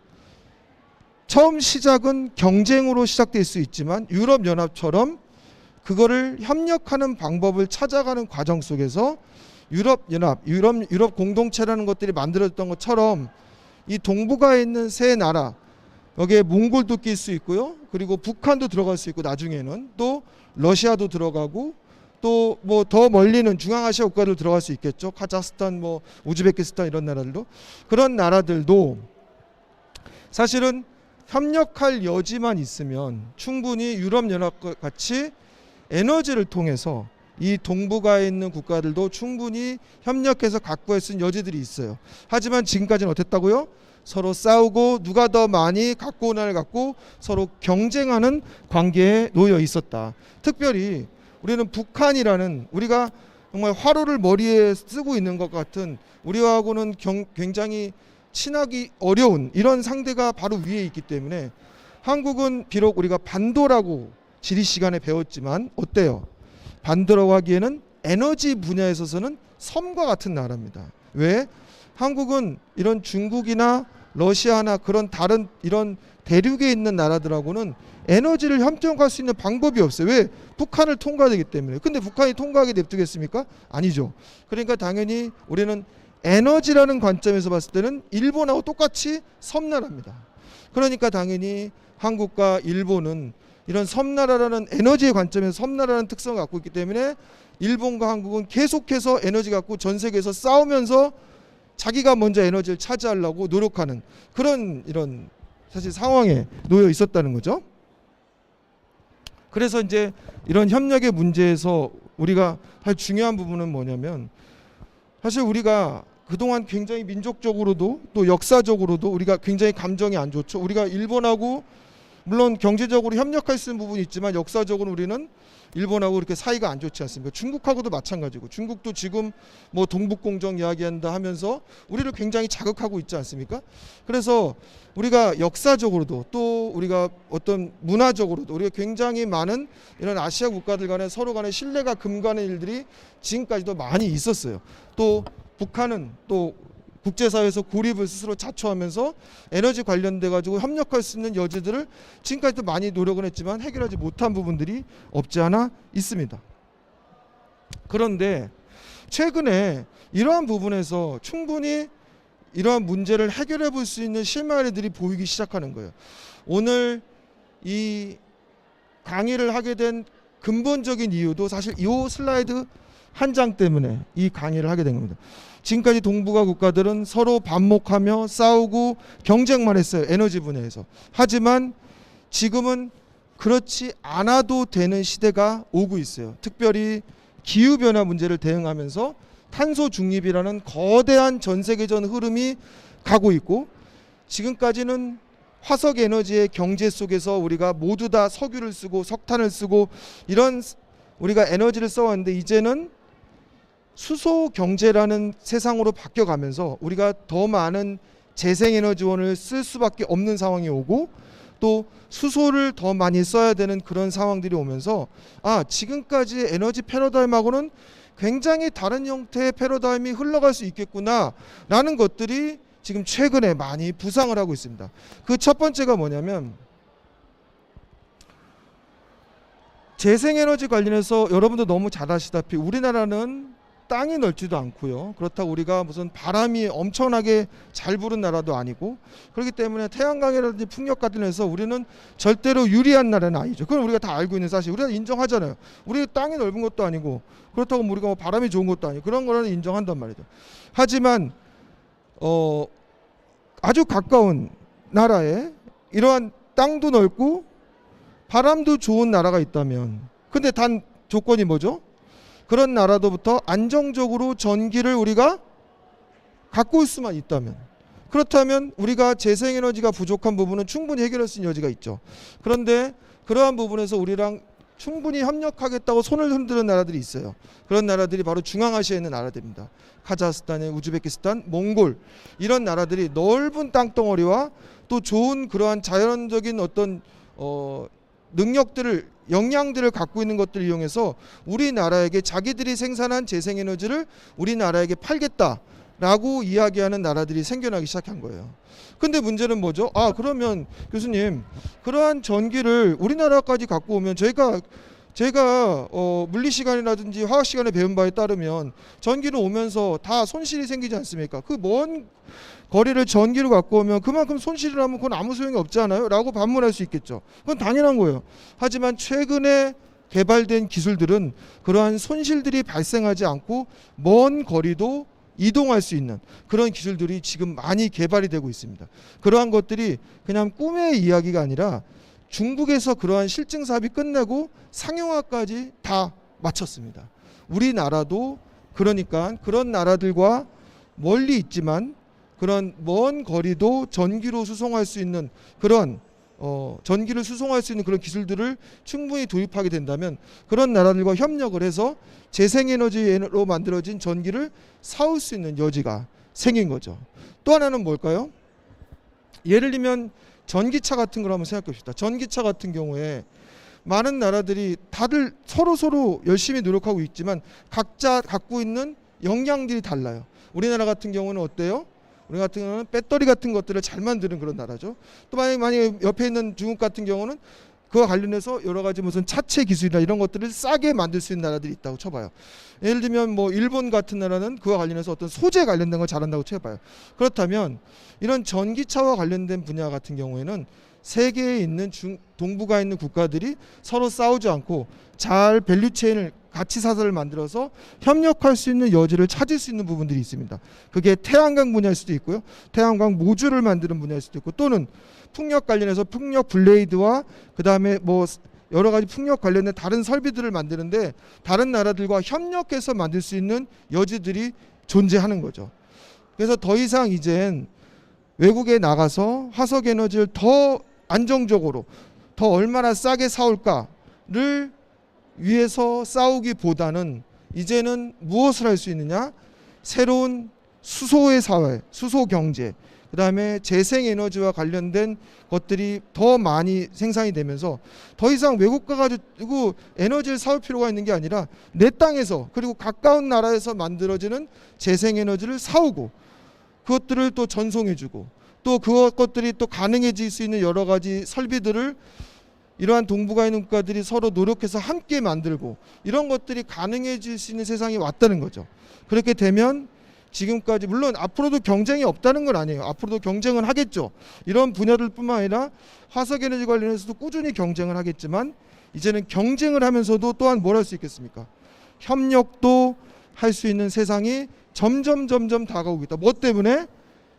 처음 시작은 경쟁으로 시작될 수 있지만 유럽연합처럼 그거를 협력하는 방법을 찾아가는 과정 속에서 유럽연합, 유럽 공동체라는 것들이 만들어졌던 것처럼 이 동북아에 있는 세 나라, 여기에 몽골도 낄 수 있고요. 그리고 북한도 들어갈 수 있고 나중에는 또 러시아도 들어가고 또 뭐 더 멀리는 중앙아시아 국가들 들어갈 수 있겠죠. 카자흐스탄, 뭐 우즈베키스탄 이런 나라들도 그런 나라들도 사실은 협력할 여지만 있으면 충분히 유럽연합과 같이 에너지를 통해서 이 동북아에 있는 국가들도 충분히 협력해서 갖고 할 수 있는 여지들이 있어요. 하지만 지금까지는 어땠다고요? 서로 싸우고 누가 더 많이 갖고 오나를 갖고 서로 경쟁하는 관계에 놓여 있었다. 특별히 우리는 북한이라는 우리가 정말 화로를 머리에 쓰고 있는 것 같은 우리하고는 굉장히 친하기 어려운 이런 상대가 바로 위에 있기 때문에 한국은 비록 우리가 반도라고 지리 시간에 배웠지만 어때요? 반도라고 하기에는 에너지 분야에 있어서는 섬과 같은 나라입니다. 왜? 한국은 이런 중국이나 러시아나 그런 다른 이런 대륙에 있는 나라들하고는 에너지를 협력할 수 있는 방법이 없어요. 왜? 북한을 통과되기 때문에. 근데 북한이 통과하게 냅두겠습니까? 아니죠. 그러니까 당연히 우리는 에너지라는 관점에서 봤을 때는 일본하고 똑같이 섬나라입니다. 그러니까 당연히 한국과 일본은 이런 섬나라라는 에너지의 관점에서 섬나라라는 특성을 갖고 있기 때문에 일본과 한국은 계속해서 에너지 갖고 전 세계에서 싸우면서 자기가 먼저 에너지를 차지하려고 노력하는 그런 이런 사실 상황에 놓여 있었다는 거죠. 그래서 이제 이런 협력의 문제에서 우리가 사실 중요한 부분은 뭐냐면 사실 우리가 그동안 굉장히 민족적으로도 또 역사적으로도 우리가 굉장히 감정이 안 좋죠. 우리가 일본하고 물론 경제적으로 협력할 수 있는 부분이 있지만 역사적으로 우리는 일본하고 그렇게 사이가 안 좋지 않습니까? 중국하고도 마찬가지고 중국도 지금 뭐 동북공정 이야기한다 하면서 우리를 굉장히 자극하고 있지 않습니까? 그래서 우리가 역사적으로도 또 우리가 어떤 문화적으로도 우리가 굉장히 많은 이런 아시아 국가들 간에 서로 간에 신뢰가 금가는 일들이 지금까지도 많이 있었어요. 또 북한은 또 국제사회에서 고립을 스스로 자초하면서 에너지 관련돼 가지고 협력할 수 있는 여지들을 지금까지도 많이 노력은 했지만 해결하지 못한 부분들이 없지 않아 있습니다. 그런데 최근에 이러한 부분에서 충분히 이러한 문제를 해결해 볼 수 있는 실마리들이 보이기 시작하는 거예요. 오늘 이 강의를 하게 된 근본적인 이유도 사실 이 슬라이드 한 장 때문에 이 강의를 하게 된 겁니다. 지금까지 동북아 국가들은 서로 반목하며 싸우고 경쟁만 했어요. 에너지 분야에서. 하지만 지금은 그렇지 않아도 되는 시대가 오고 있어요. 특별히 기후변화 문제를 대응하면서 탄소 중립이라는 거대한 전 세계적 흐름이 가고 있고 지금까지는 화석 에너지의 경제 속에서 우리가 모두 다 석유를 쓰고 석탄을 쓰고 이런 우리가 에너지를 써왔는데 이제는 수소 경제라는 세상으로 바뀌어가면서 우리가 더 많은 재생에너지원을 쓸 수밖에 없는 상황이 오고 또 수소를 더 많이 써야 되는 그런 상황들이 오면서 지금까지 에너지 패러다임하고는 굉장히 다른 형태의 패러다임이 흘러갈 수 있겠구나 라는 것들이 지금 최근에 많이 부상을 하고 있습니다. 그 첫 번째가 뭐냐면 재생에너지 관련해서 여러분도 너무 잘 아시다시피 우리나라는 땅이 넓지도 않고요. 그렇다고 우리가 무슨 바람이 엄청나게 잘 부는 나라도 아니고 그렇기 때문에 태양광이라든지 풍력 같은 데서 우리는 절대로 유리한 나라는 아니죠. 그건 우리가 다 알고 있는 사실. 우리가 인정하잖아요. 우리 땅이 넓은 것도 아니고 그렇다고 우리가 뭐 바람이 좋은 것도 아니고 그런 거는 인정한단 말이죠. 하지만 아주 가까운 나라에 이러한 땅도 넓고 바람도 좋은 나라가 있다면 근데 단 조건이 뭐죠? 그런 나라로부터 안정적으로 전기를 우리가 갖고 올 수만 있다면, 그렇다면 우리가 재생에너지가 부족한 부분은 충분히 해결할 수 있는 여지가 있죠. 그런데 그러한 부분에서 우리랑 충분히 협력하겠다고 손을 흔드는 나라들이 있어요. 그런 나라들이 바로 중앙아시아에 있는 나라들입니다. 카자흐스탄, 우즈베키스탄, 몽골, 이런 나라들이 넓은 땅덩어리와 또 좋은 그러한 자연적인 어떤 능력들을, 역량들을 갖고 있는 것들을 이용해서 우리나라에게 자기들이 생산한 재생에너지를 우리나라에게 팔겠다라고 이야기하는 나라들이 생겨나기 시작한 거예요. 근데 문제는 뭐죠? 그러면 교수님, 그러한 전기를 우리나라까지 갖고 오면 제가 물리 시간이라든지 화학 시간에 배운 바에 따르면 전기는 오면서 다 손실이 생기지 않습니까? 그 먼 거리를 전기로 갖고 오면 그만큼 손실을 하면 그건 아무 소용이 없잖아요 라고 반문할 수 있겠죠. 그건 당연한 거예요. 하지만 최근에 개발된 기술들은 그러한 손실들이 발생하지 않고 먼 거리도 이동할 수 있는 그런 기술들이 지금 많이 개발이 되고 있습니다. 그러한 것들이 그냥 꿈의 이야기가 아니라 중국에서 그러한 실증 사업이 끝나고 상용화까지 다 마쳤습니다. 우리나라도 그러니까 그런 나라들과 멀리 있지만 그런 먼 거리도 전기로 수송할 수 있는 그런 전기를 수송할 수 있는 그런 기술들을 충분히 도입하게 된다면 그런 나라들과 협력을 해서 재생에너지로 만들어진 전기를 사올 수 있는 여지가 생긴 거죠. 또 하나는 뭘까요? 예를 들면 전기차 같은 걸 한번 생각해 봅시다. 전기차 같은 경우에 많은 나라들이 다들 서로 열심히 노력하고 있지만 각자 갖고 있는 역량들이 달라요. 우리나라 같은 경우는 어때요? 우리 같은 경우는 배터리 같은 것들을 잘 만드는 그런 나라죠. 또 만약에 옆에 있는 중국 같은 경우는 그와 관련해서 여러 가지 무슨 차체 기술이나 이런 것들을 싸게 만들 수 있는 나라들이 있다고 쳐봐요. 예를 들면 뭐 일본 같은 나라는 그와 관련해서 어떤 소재 관련된 걸 잘한다고 쳐봐요. 그렇다면 이런 전기차와 관련된 분야 같은 경우에는 세계에 있는 동북아에 있는 국가들이 서로 싸우지 않고 잘 밸류체인을 가치 사슬을 만들어서 협력할 수 있는 여지를 찾을 수 있는 부분들이 있습니다. 그게 태양광 분야일 수도 있고요. 태양광 모듈을 만드는 분야일 수도 있고 또는 풍력 관련해서 풍력 블레이드와 그다음에 뭐 여러 가지 풍력 관련된 다른 설비들을 만드는데 다른 나라들과 협력해서 만들 수 있는 여지들이 존재하는 거죠. 그래서 더 이상 이젠 외국에 나가서 화석 에너지를 더 안정적으로 더 얼마나 싸게 사올까를 위해서 싸우기보다는 이제는 무엇을 할 수 있느냐? 새로운 수소의 사회, 수소 경제, 그 다음에 재생에너지와 관련된 것들이 더 많이 생산이 되면서 더 이상 외국 가가지고 에너지를 사올 필요가 있는 게 아니라 내 땅에서 그리고 가까운 나라에서 만들어지는 재생에너지를 사오고 그것들을 또 전송해주고 또 그것들이 또 가능해질 수 있는 여러 가지 설비들을 이러한 동북아에 있는 국가들이 서로 노력해서 함께 만들고 이런 것들이 가능해질 수 있는 세상이 왔다는 거죠. 그렇게 되면 지금까지 물론 앞으로도 경쟁이 없다는 건 아니에요. 앞으로도 경쟁은 하겠죠. 이런 분야들뿐만 아니라 화석에너지 관련해서도 꾸준히 경쟁을 하겠지만 이제는 경쟁을 하면서도 또한 뭘 할 수 있겠습니까? 협력도 할 수 있는 세상이 점점 다가오고 있다. 뭐 때문에?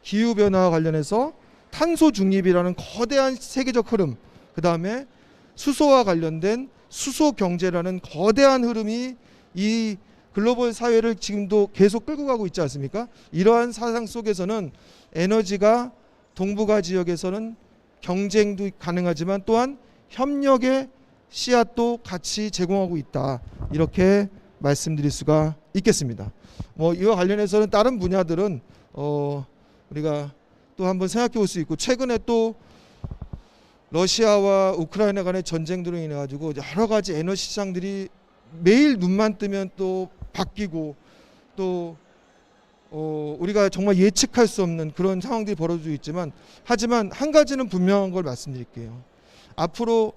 기후변화와 관련해서 탄소 중립이라는 거대한 세계적 흐름, 그 다음에 수소와 관련된 수소 경제라는 거대한 흐름이 이 글로벌 사회를 지금도 계속 끌고 가고 있지 않습니까? 이러한 사상 속에서는 에너지가 동북아 지역에서는 경쟁도 가능하지만 또한 협력의 씨앗도 같이 제공하고 있다. 이렇게 말씀드릴 수가 있겠습니다. 뭐 이와 관련해서는 다른 분야들은 우리가 또 한번 생각해 볼 수 있고 최근에 또 러시아와 우크라이나 간의 전쟁으로 인해 가지고 여러 가지 에너지 시장들이 매일 눈만 뜨면 또 바뀌고 또 우리가 정말 예측할 수 없는 그런 상황들이 벌어지고 있지만 하지만 한 가지는 분명한 걸 말씀드릴게요. 앞으로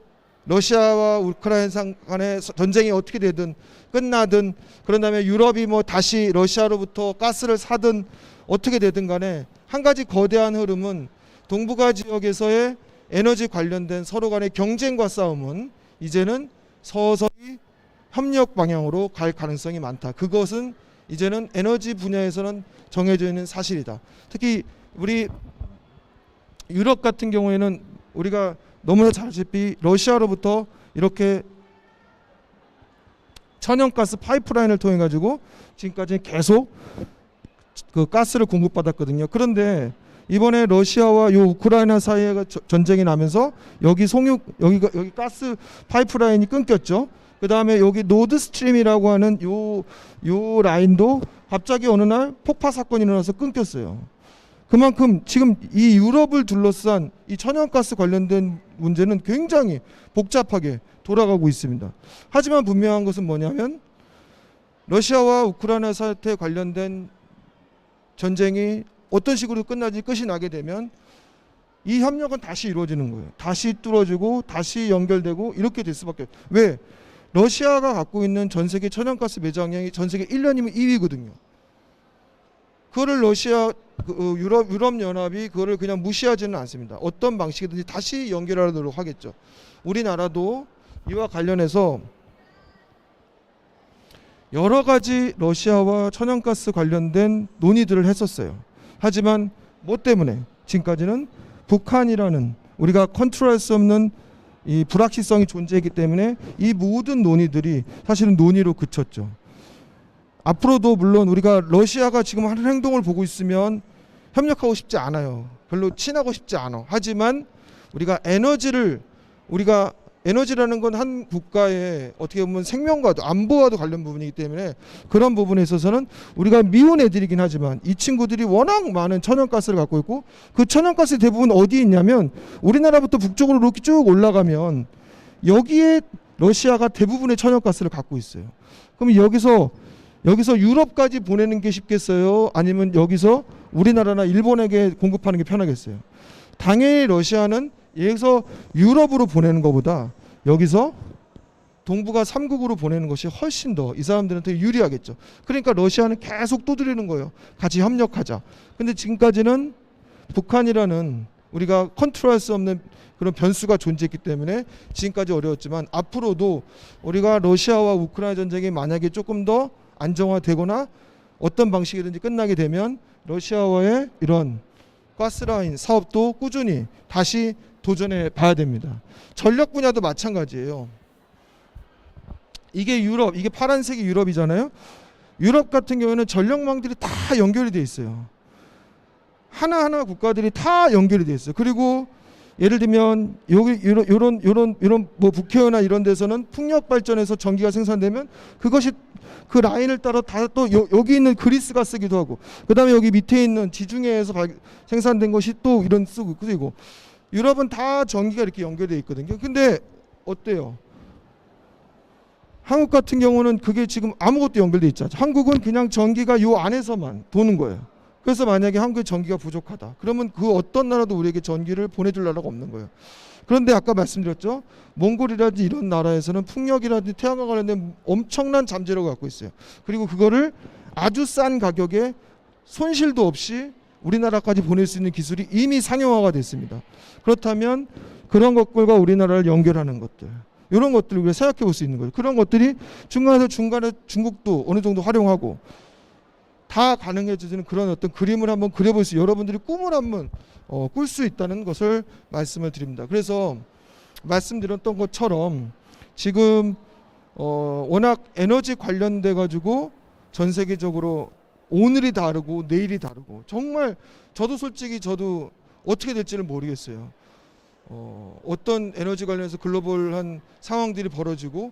러시아와 우크라이나 간의 전쟁이 어떻게 되든 끝나든 그런 다음에 유럽이 뭐 다시 러시아로부터 가스를 사든 어떻게 되든 간에 한 가지 거대한 흐름은 동북아 지역에서의 에너지 관련된 서로 간의 경쟁과 싸움은 이제는 서서히 협력 방향으로 갈 가능성이 많다. 그것은 이제는 에너지 분야에서는 정해져 있는 사실이다. 특히 우리 유럽 같은 경우에는 우리가 너무나 잘 아시다시피 러시아로부터 이렇게 천연가스 파이프라인을 통해 가지고 지금까지 계속 그 가스를 공급받았거든요. 그런데 이번에 러시아와 요 우크라이나 사이에 전쟁이 나면서 여기 여기 가스 파이프라인이 끊겼죠. 그 다음에 여기 노드스트림이라고 하는 요 라인도 갑자기 어느 날 폭파 사건이 일어나서 끊겼어요. 그만큼 지금 이 유럽을 둘러싼 이 천연가스 관련된 문제는 굉장히 복잡하게 돌아가고 있습니다. 하지만 분명한 것은 뭐냐면 러시아와 우크라이나 사태에 관련된 전쟁이 어떤 식으로 끝이 나게 되면 이 협력은 다시 이루어지는 거예요. 다시 뚫어지고 다시 연결되고 이렇게 될 수밖에 없어요. 왜? 러시아가 갖고 있는 전 세계 천연가스 매장량이 전 세계 1년이면 2위거든요. 그거를 유럽연합이 그거를 그냥 무시하지는 않습니다. 어떤 방식이든지 다시 연결하도록 하겠죠. 우리나라도 이와 관련해서 여러 가지 러시아와 천연가스 관련된 논의들을 했었어요. 하지만 뭐 때문에 지금까지는 북한이라는 우리가 컨트롤할 수 없는 이 불확실성이 존재했기 때문에 이 모든 논의들이 사실은 논의로 그쳤죠. 앞으로도 물론 우리가 러시아가 지금 하는 행동을 보고 있으면 협력하고 싶지 않아요. 별로 친하고 싶지 않아. 하지만 우리가 에너지라는 건 한 국가의 어떻게 보면 생명과도 안보와도 관련 부분이기 때문에 그런 부분에 있어서는 우리가 미운 애들이긴 하지만 이 친구들이 워낙 많은 천연가스를 갖고 있고 그 천연가스 대부분 어디 있냐면 우리나라부터 북쪽으로 이렇게 쭉 올라가면 여기에 러시아가 대부분의 천연가스를 갖고 있어요. 그럼 여기서 유럽까지 보내는 게 쉽겠어요? 아니면 여기서 우리나라나 일본에게 공급하는 게 편하겠어요? 당연히 러시아는 여기서 유럽으로 보내는 것보다 여기서 동북아 3국으로 보내는 것이 훨씬 더 이 사람들한테 유리하겠죠. 그러니까 러시아는 계속 두드리는 거예요. 같이 협력하자. 근데 지금까지는 북한이라는 우리가 컨트롤할 수 없는 그런 변수가 존재했기 때문에 지금까지 어려웠지만 앞으로도 우리가 러시아와 우크라이나 전쟁이 만약에 조금 더 안정화되거나 어떤 방식이든지 끝나게 되면 러시아와의 이런 가스라인 사업도 꾸준히 다시 도전해 봐야 됩니다. 전력 분야도 마찬가지예요. 이게 유럽, 이게 파란색이 유럽이잖아요. 유럽 같은 경우에는 전력망들이 다 연결이 돼 있어요. 하나하나 국가들이 다 연결이 돼 있어요. 그리고 예를 들면 여기 이런 뭐 북해나 이런 데서는 풍력 발전에서 전기가 생산되면 그것이 그 라인을 따라 다 또 여기 있는 그리스가 쓰기도 하고 그다음에 여기 밑에 있는 지중해에서 생산된 것이 또 이런 쓰고 유럽은 다 전기가 이렇게 연결되어 있거든요. 근데 어때요? 한국 같은 경우는 그게 지금 아무것도 연결되어 있지 않죠. 한국은 그냥 전기가 요 안에서만 도는 거예요. 그래서 만약에 한국에 전기가 부족하다. 그러면 그 어떤 나라도 우리에게 전기를 보내줄 나라가 없는 거예요. 그런데 아까 말씀드렸죠. 몽골이라든지 이런 나라에서는 풍력이라든지 태양과 관련된 엄청난 잠재력을 갖고 있어요. 그리고 그거를 아주 싼 가격에 손실도 없이 우리나라까지 보낼 수 있는 기술이 이미 상용화가 됐습니다. 그렇다면 그런 것들과 우리나라를 연결하는 것들 이런 것들을 우리가 생각해 볼 수 있는 거예요. 그런 것들이 중간에 중국도 어느 정도 활용하고 다 가능해지는 그런 어떤 그림을 한번 그려볼 수 여러분들이 꿈을 한번 꿀 수 있다는 것을 말씀을 드립니다. 그래서 말씀드렸던 것처럼 지금 워낙 에너지 관련돼 가지고 전 세계적으로 오늘이 다르고 내일이 다르고 정말 저도 솔직히 어떻게 될지를 모르겠어요. 어떤 에너지 관련해서 글로벌한 상황들이 벌어지고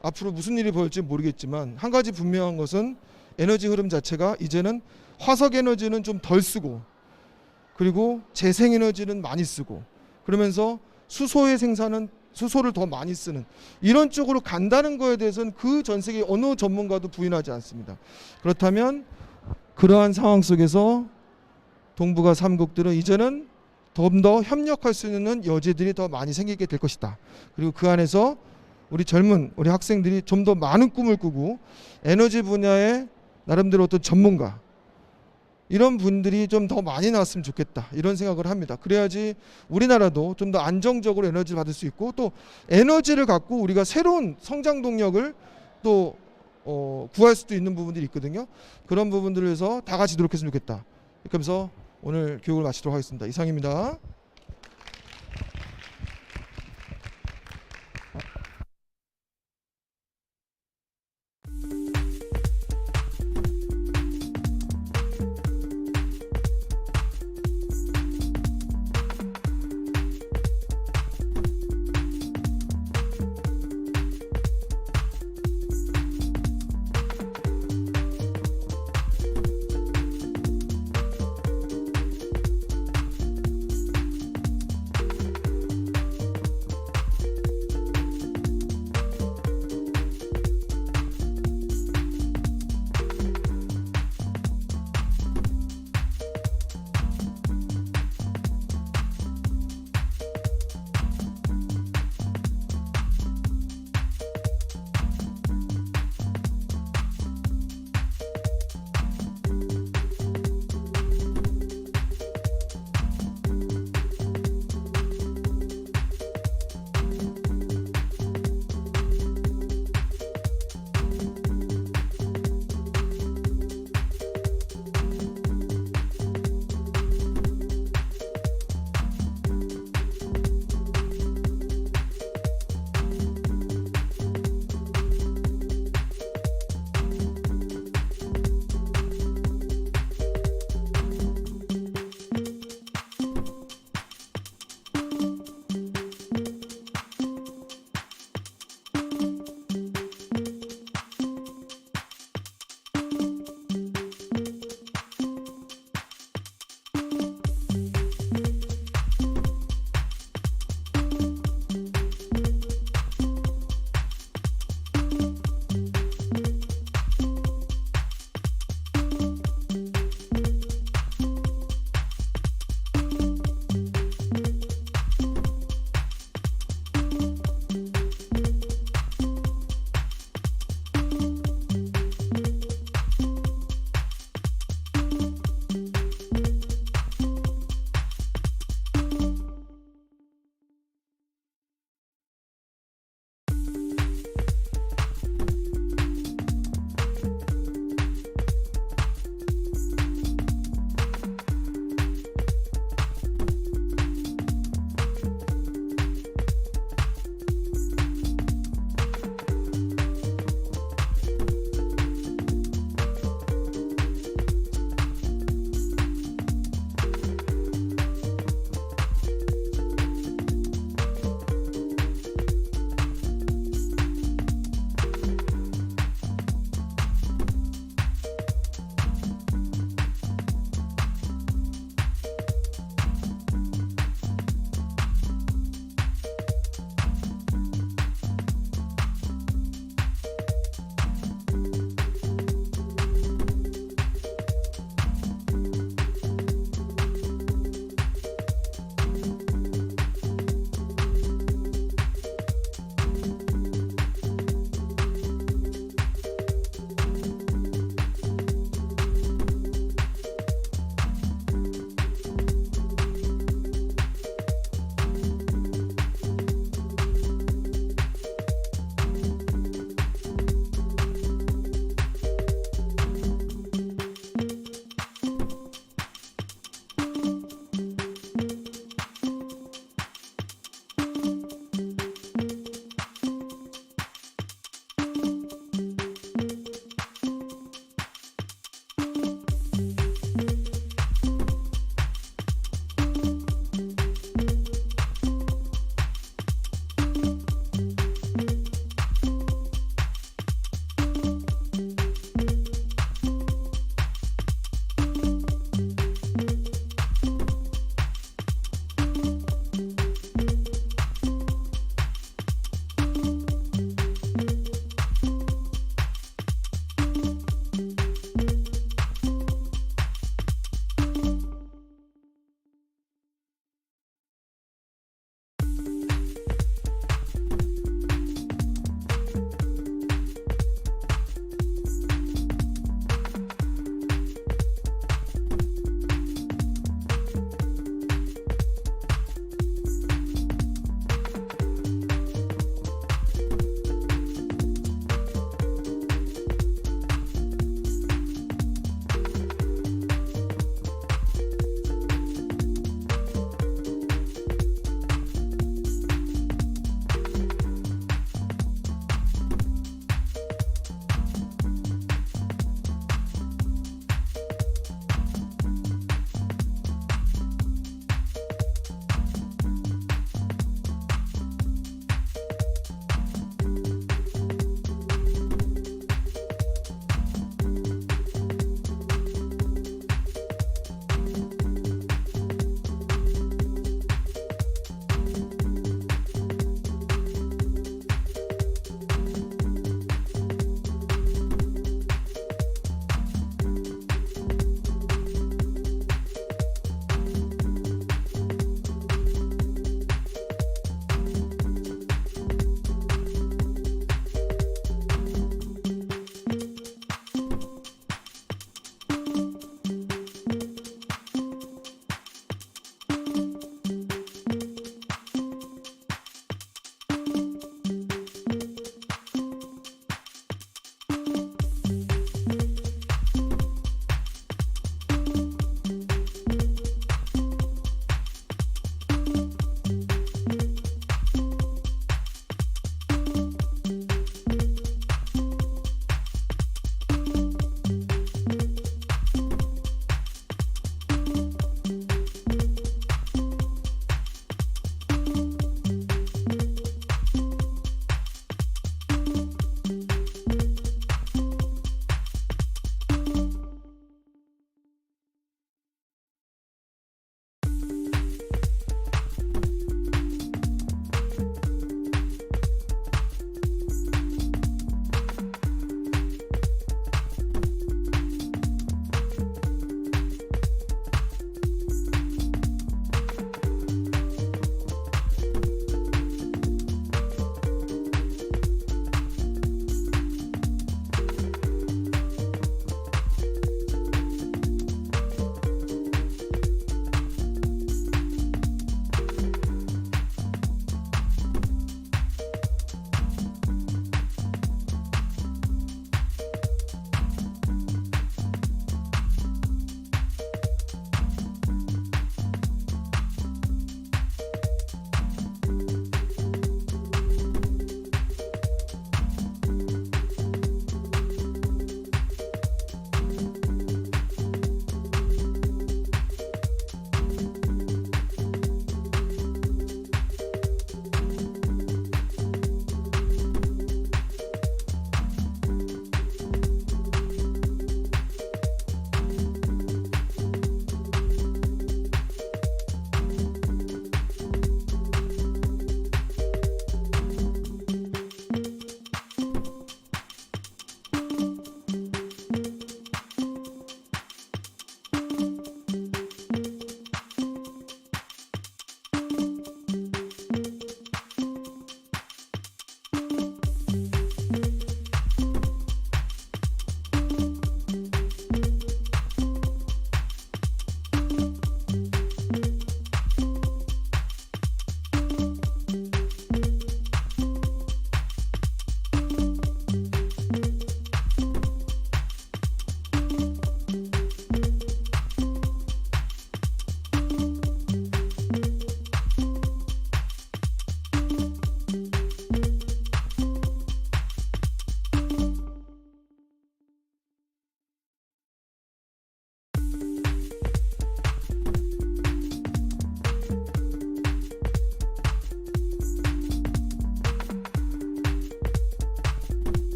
앞으로 무슨 일이 벌어질지 모르겠지만 한 가지 분명한 것은 에너지 흐름 자체가 이제는 화석 에너지는 좀 덜 쓰고 그리고 재생에너지는 많이 쓰고 그러면서 수소의 생산은 수소를 더 많이 쓰는 이런 쪽으로 간다는 거에 대해서는 그 전 세계 어느 전문가도 부인하지 않습니다. 그렇다면 그러한 상황 속에서 동북아 3국들은 이제는 좀 더 협력할 수 있는 여지들이 더 많이 생기게 될 것이다. 그리고 그 안에서 우리 학생들이 좀 더 많은 꿈을 꾸고 에너지 분야에 나름대로 어떤 전문가 이런 분들이 좀 더 많이 나왔으면 좋겠다 이런 생각을 합니다. 그래야지 우리나라도 좀 더 안정적으로 에너지를 받을 수 있고 또 에너지를 갖고 우리가 새로운 성장 동력을 또 구할 수도 있는 부분들이 있거든요. 그런 부분들을 위해서 다 같이 노력했으면 좋겠다. 이렇게 하면서 오늘 교육을 마치도록 하겠습니다. 이상입니다.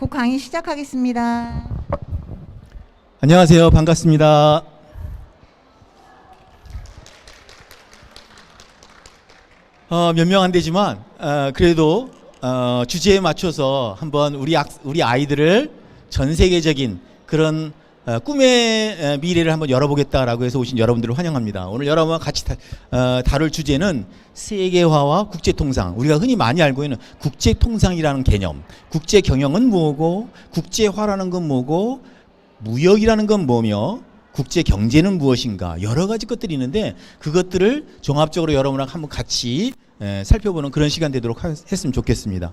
곧 강의 시작하겠습니다. 안녕하세요. 반갑습니다. 몇 명 안 되지만 그래도 주제에 맞춰서 한번 우리 아이들을 전 세계적인 그런 꿈의 미래를 한번 열어보겠다라고 해서 오신 여러분들을 환영합니다. 오늘 여러분과 같이 다룰 주제는 세계화와 국제통상. 우리가 흔히 많이 알고 있는 국제통상이라는 개념. 국제경영은 뭐고, 국제화라는 건 뭐고, 무역이라는 건 뭐며, 국제경제는 무엇인가, 여러 가지 것들이 있는데 그것들을 종합적으로 여러분랑 한번 같이 살펴보는 그런 시간 되도록 했으면 좋겠습니다.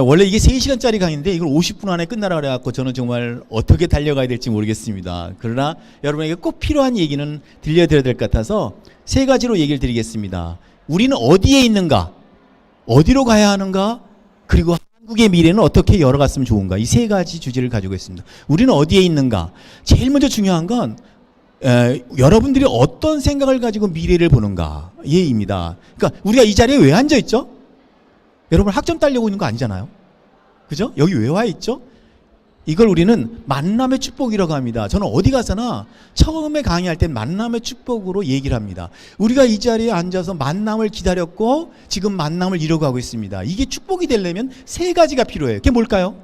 원래 이게 3시간짜리 강의인데 이걸 50분 안에 끝나라 그래갖고 저는 정말 어떻게 달려가야 될지 모르겠습니다. 그러나 여러분에게 꼭 필요한 얘기는 들려드려야 될 것 같아서 3가지로 얘기를 드리겠습니다. 우리는 어디에 있는가, 어디로 가야 하는가, 그리고 한국의 미래는 어떻게 열어갔으면 좋은가, 이 3가지 주제를 가지고 있습니다. 우리는 어디에 있는가. 제일 먼저 중요한 건 여러분들이 어떤 생각을 가지고 미래를 보는가 예입니다. 그러니까 우리가 이 자리에 왜 앉아 있죠? 여러분 학점 따려고 있는 거 아니잖아요. 그죠? 여기 왜 와 있죠? 이걸 우리는 만남의 축복이라고 합니다. 저는 어디 가서나 처음에 강의할 땐 만남의 축복으로 얘기를 합니다. 우리가 이 자리에 앉아서 만남을 기다렸고 지금 만남을 이뤄가고 있습니다. 이게 축복이 되려면 3가지가 필요해요. 그게 뭘까요?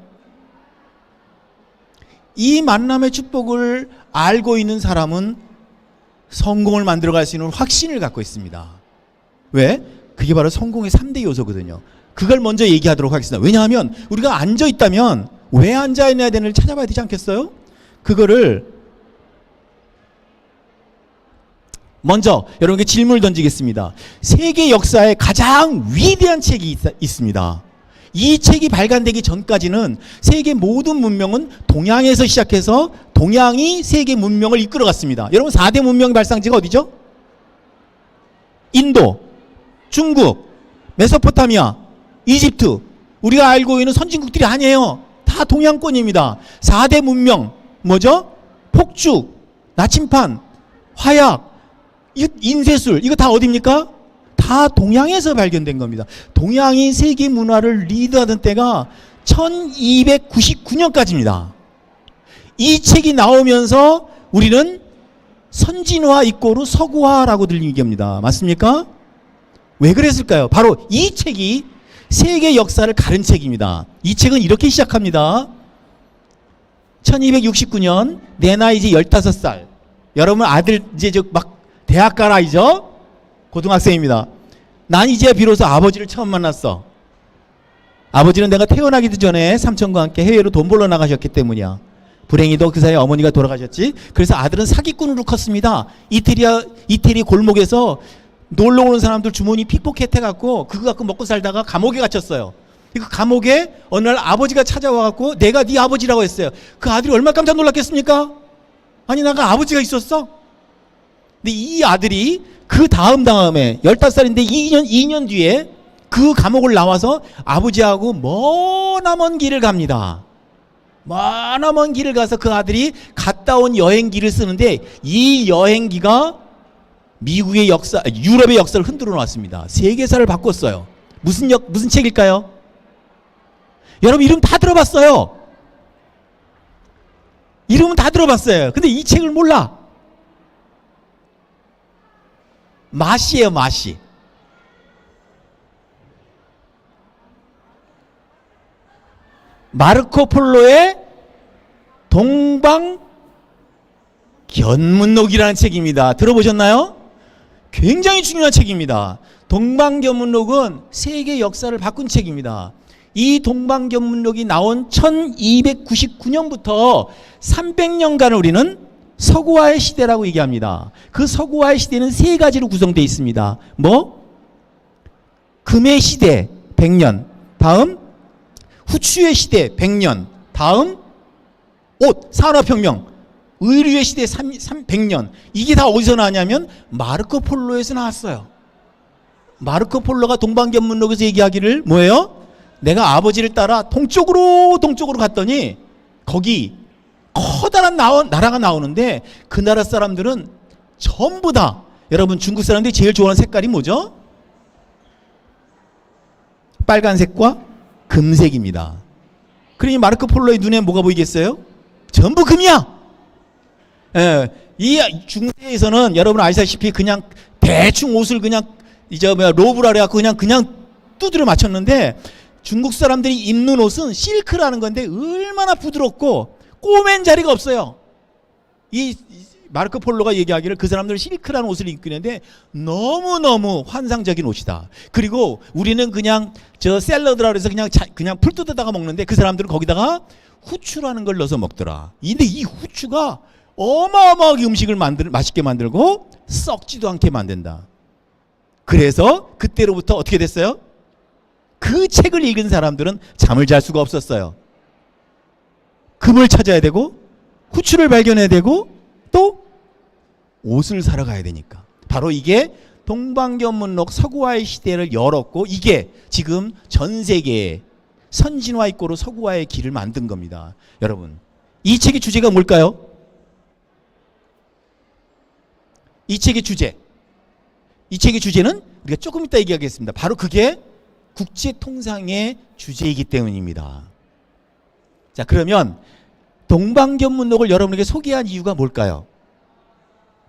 이 만남의 축복을 알고 있는 사람은 성공을 만들어갈 수 있는 확신을 갖고 있습니다. 왜? 그게 바로 성공의 3대 요소거든요. 그걸 먼저 얘기하도록 하겠습니다. 왜냐하면 우리가 앉아 있다면 왜 앉아 있어야 되는지를 찾아봐야 되지 않겠어요? 그거를 먼저 여러분께 질문을 던지겠습니다. 세계 역사에 가장 위대한 책이 있습니다. 이 책이 발간되기 전까지는 세계 모든 문명은 동양에서 시작해서 동양이 세계 문명을 이끌어갔습니다. 여러분 4대 문명의 발상지가 어디죠? 인도, 중국, 메소포타미아, 이집트. 우리가 알고 있는 선진국들이 아니에요. 다 동양권입니다. 4대 문명 뭐죠? 폭죽, 나침판, 화약, 인쇄술, 이거 다 어디입니까? 다 동양에서 발견된 겁니다. 동양이 세계 문화를 리드하던 때가 1299년까지입니다. 이 책이 나오면서 우리는 선진화 이꼬르 서구화라고들 얘기합니다. 맞습니까? 왜 그랬을까요? 바로 이 책이 세계 역사를 가른 책입니다. 이 책은 이렇게 시작합니다. 1269년 내 나이 이제 15살. 여러분 아들 이제 막 대학 갈 아이죠? 고등학생입니다. 난 이제 비로소 아버지를 처음 만났어. 아버지는 내가 태어나기도 전에 삼촌과 함께 해외로 돈 벌러 나가셨기 때문이야. 불행히도 그 사이에 어머니가 돌아가셨지. 그래서 아들은 사기꾼으로 컸습니다. 이태리 골목에서 놀러 오는 사람들 주머니 픽포켓해갖고 그거 갖고 먹고 살다가 감옥에 갇혔어요. 그 감옥에 어느 날 아버지가 찾아와갖고 내가 네 아버지라고 했어요. 그 아들이 얼마나 깜짝 놀랐겠습니까? 아니 내가 아버지가 있었어? 근데 이 아들이 그 다음에 15살인데 2년 뒤에 그 감옥을 나와서 아버지하고 머나먼 길을 갑니다. 머나먼 길을 가서 그 아들이 갔다 온 여행기를 쓰는데 이 여행기가 미국의 역사, 유럽의 역사를 흔들어 놨습니다. 세계사를 바꿨어요. 무슨 책일까요? 여러분 이름 다 들어봤어요. 이름은 다 들어봤어요. 근데 이 책을 몰라. 마시예요, 마시. 마르코 폴로의 동방견문록이라는 책입니다. 들어보셨나요? 굉장히 중요한 책입니다. 동방견문록은 세계 역사를 바꾼 책입니다. 이 동방견문록이 나온 1299년부터 300년간 우리는 서구화의 시대라고 얘기합니다. 그 서구화의 시대는 3가지로 구성되어 있습니다. 뭐? 금의 시대 100년, 다음 후추의 시대 100년, 다음 산업혁명, 의류의 시대 100년. 이게 다 어디서 나왔냐면 마르코 폴로에서 나왔어요. 마르코 폴로가 동방견문록에서 얘기하기를 뭐예요? 내가 아버지를 따라 동쪽으로 갔더니 거기 커다란 나라가 나오는데 그 나라 사람들은 전부 다, 여러분 중국 사람들이 제일 좋아하는 색깔이 뭐죠? 빨간색과 금색입니다. 그러니 마르코 폴로의 눈에 뭐가 보이겠어요? 전부 금이야. 예, 이 중세에서는 여러분 아시다시피 그냥 대충 옷을 그냥 이제 로브라 그래갖고 그냥 두드려 맞췄는데 중국 사람들이 입는 옷은 실크라는 건데 얼마나 부드럽고 꼬맨 자리가 없어요. 이 마르코 폴로가 얘기하기를 그 사람들은 실크라는 옷을 입고 있는데 너무너무 환상적인 옷이다. 그리고 우리는 그냥 저 샐러드라 그래서 그냥 풀 뜯어다가 먹는데 그 사람들은 거기다가 후추라는 걸 넣어서 먹더라. 근데 이 후추가 어마어마하게 음식을 맛있게 만들고 썩지도 않게 만든다. 그래서 그때로부터 어떻게 됐어요? 그 책을 읽은 사람들은 잠을 잘 수가 없었어요. 금을 찾아야 되고 후추를 발견해야 되고 또 옷을 사러 가야 되니까. 바로 이게 동방견문록 서구화의 시대를 열었고 이게 지금 전 세계에 선진화 있고로 서구화의 길을 만든 겁니다. 여러분, 이 책의 주제가 뭘까요? 이 책의 주제는 우리가 조금 이따 얘기하겠습니다. 바로 그게 국제통상의 주제이기 때문입니다. 자, 그러면 동방견문록을 여러분에게 소개한 이유가 뭘까요?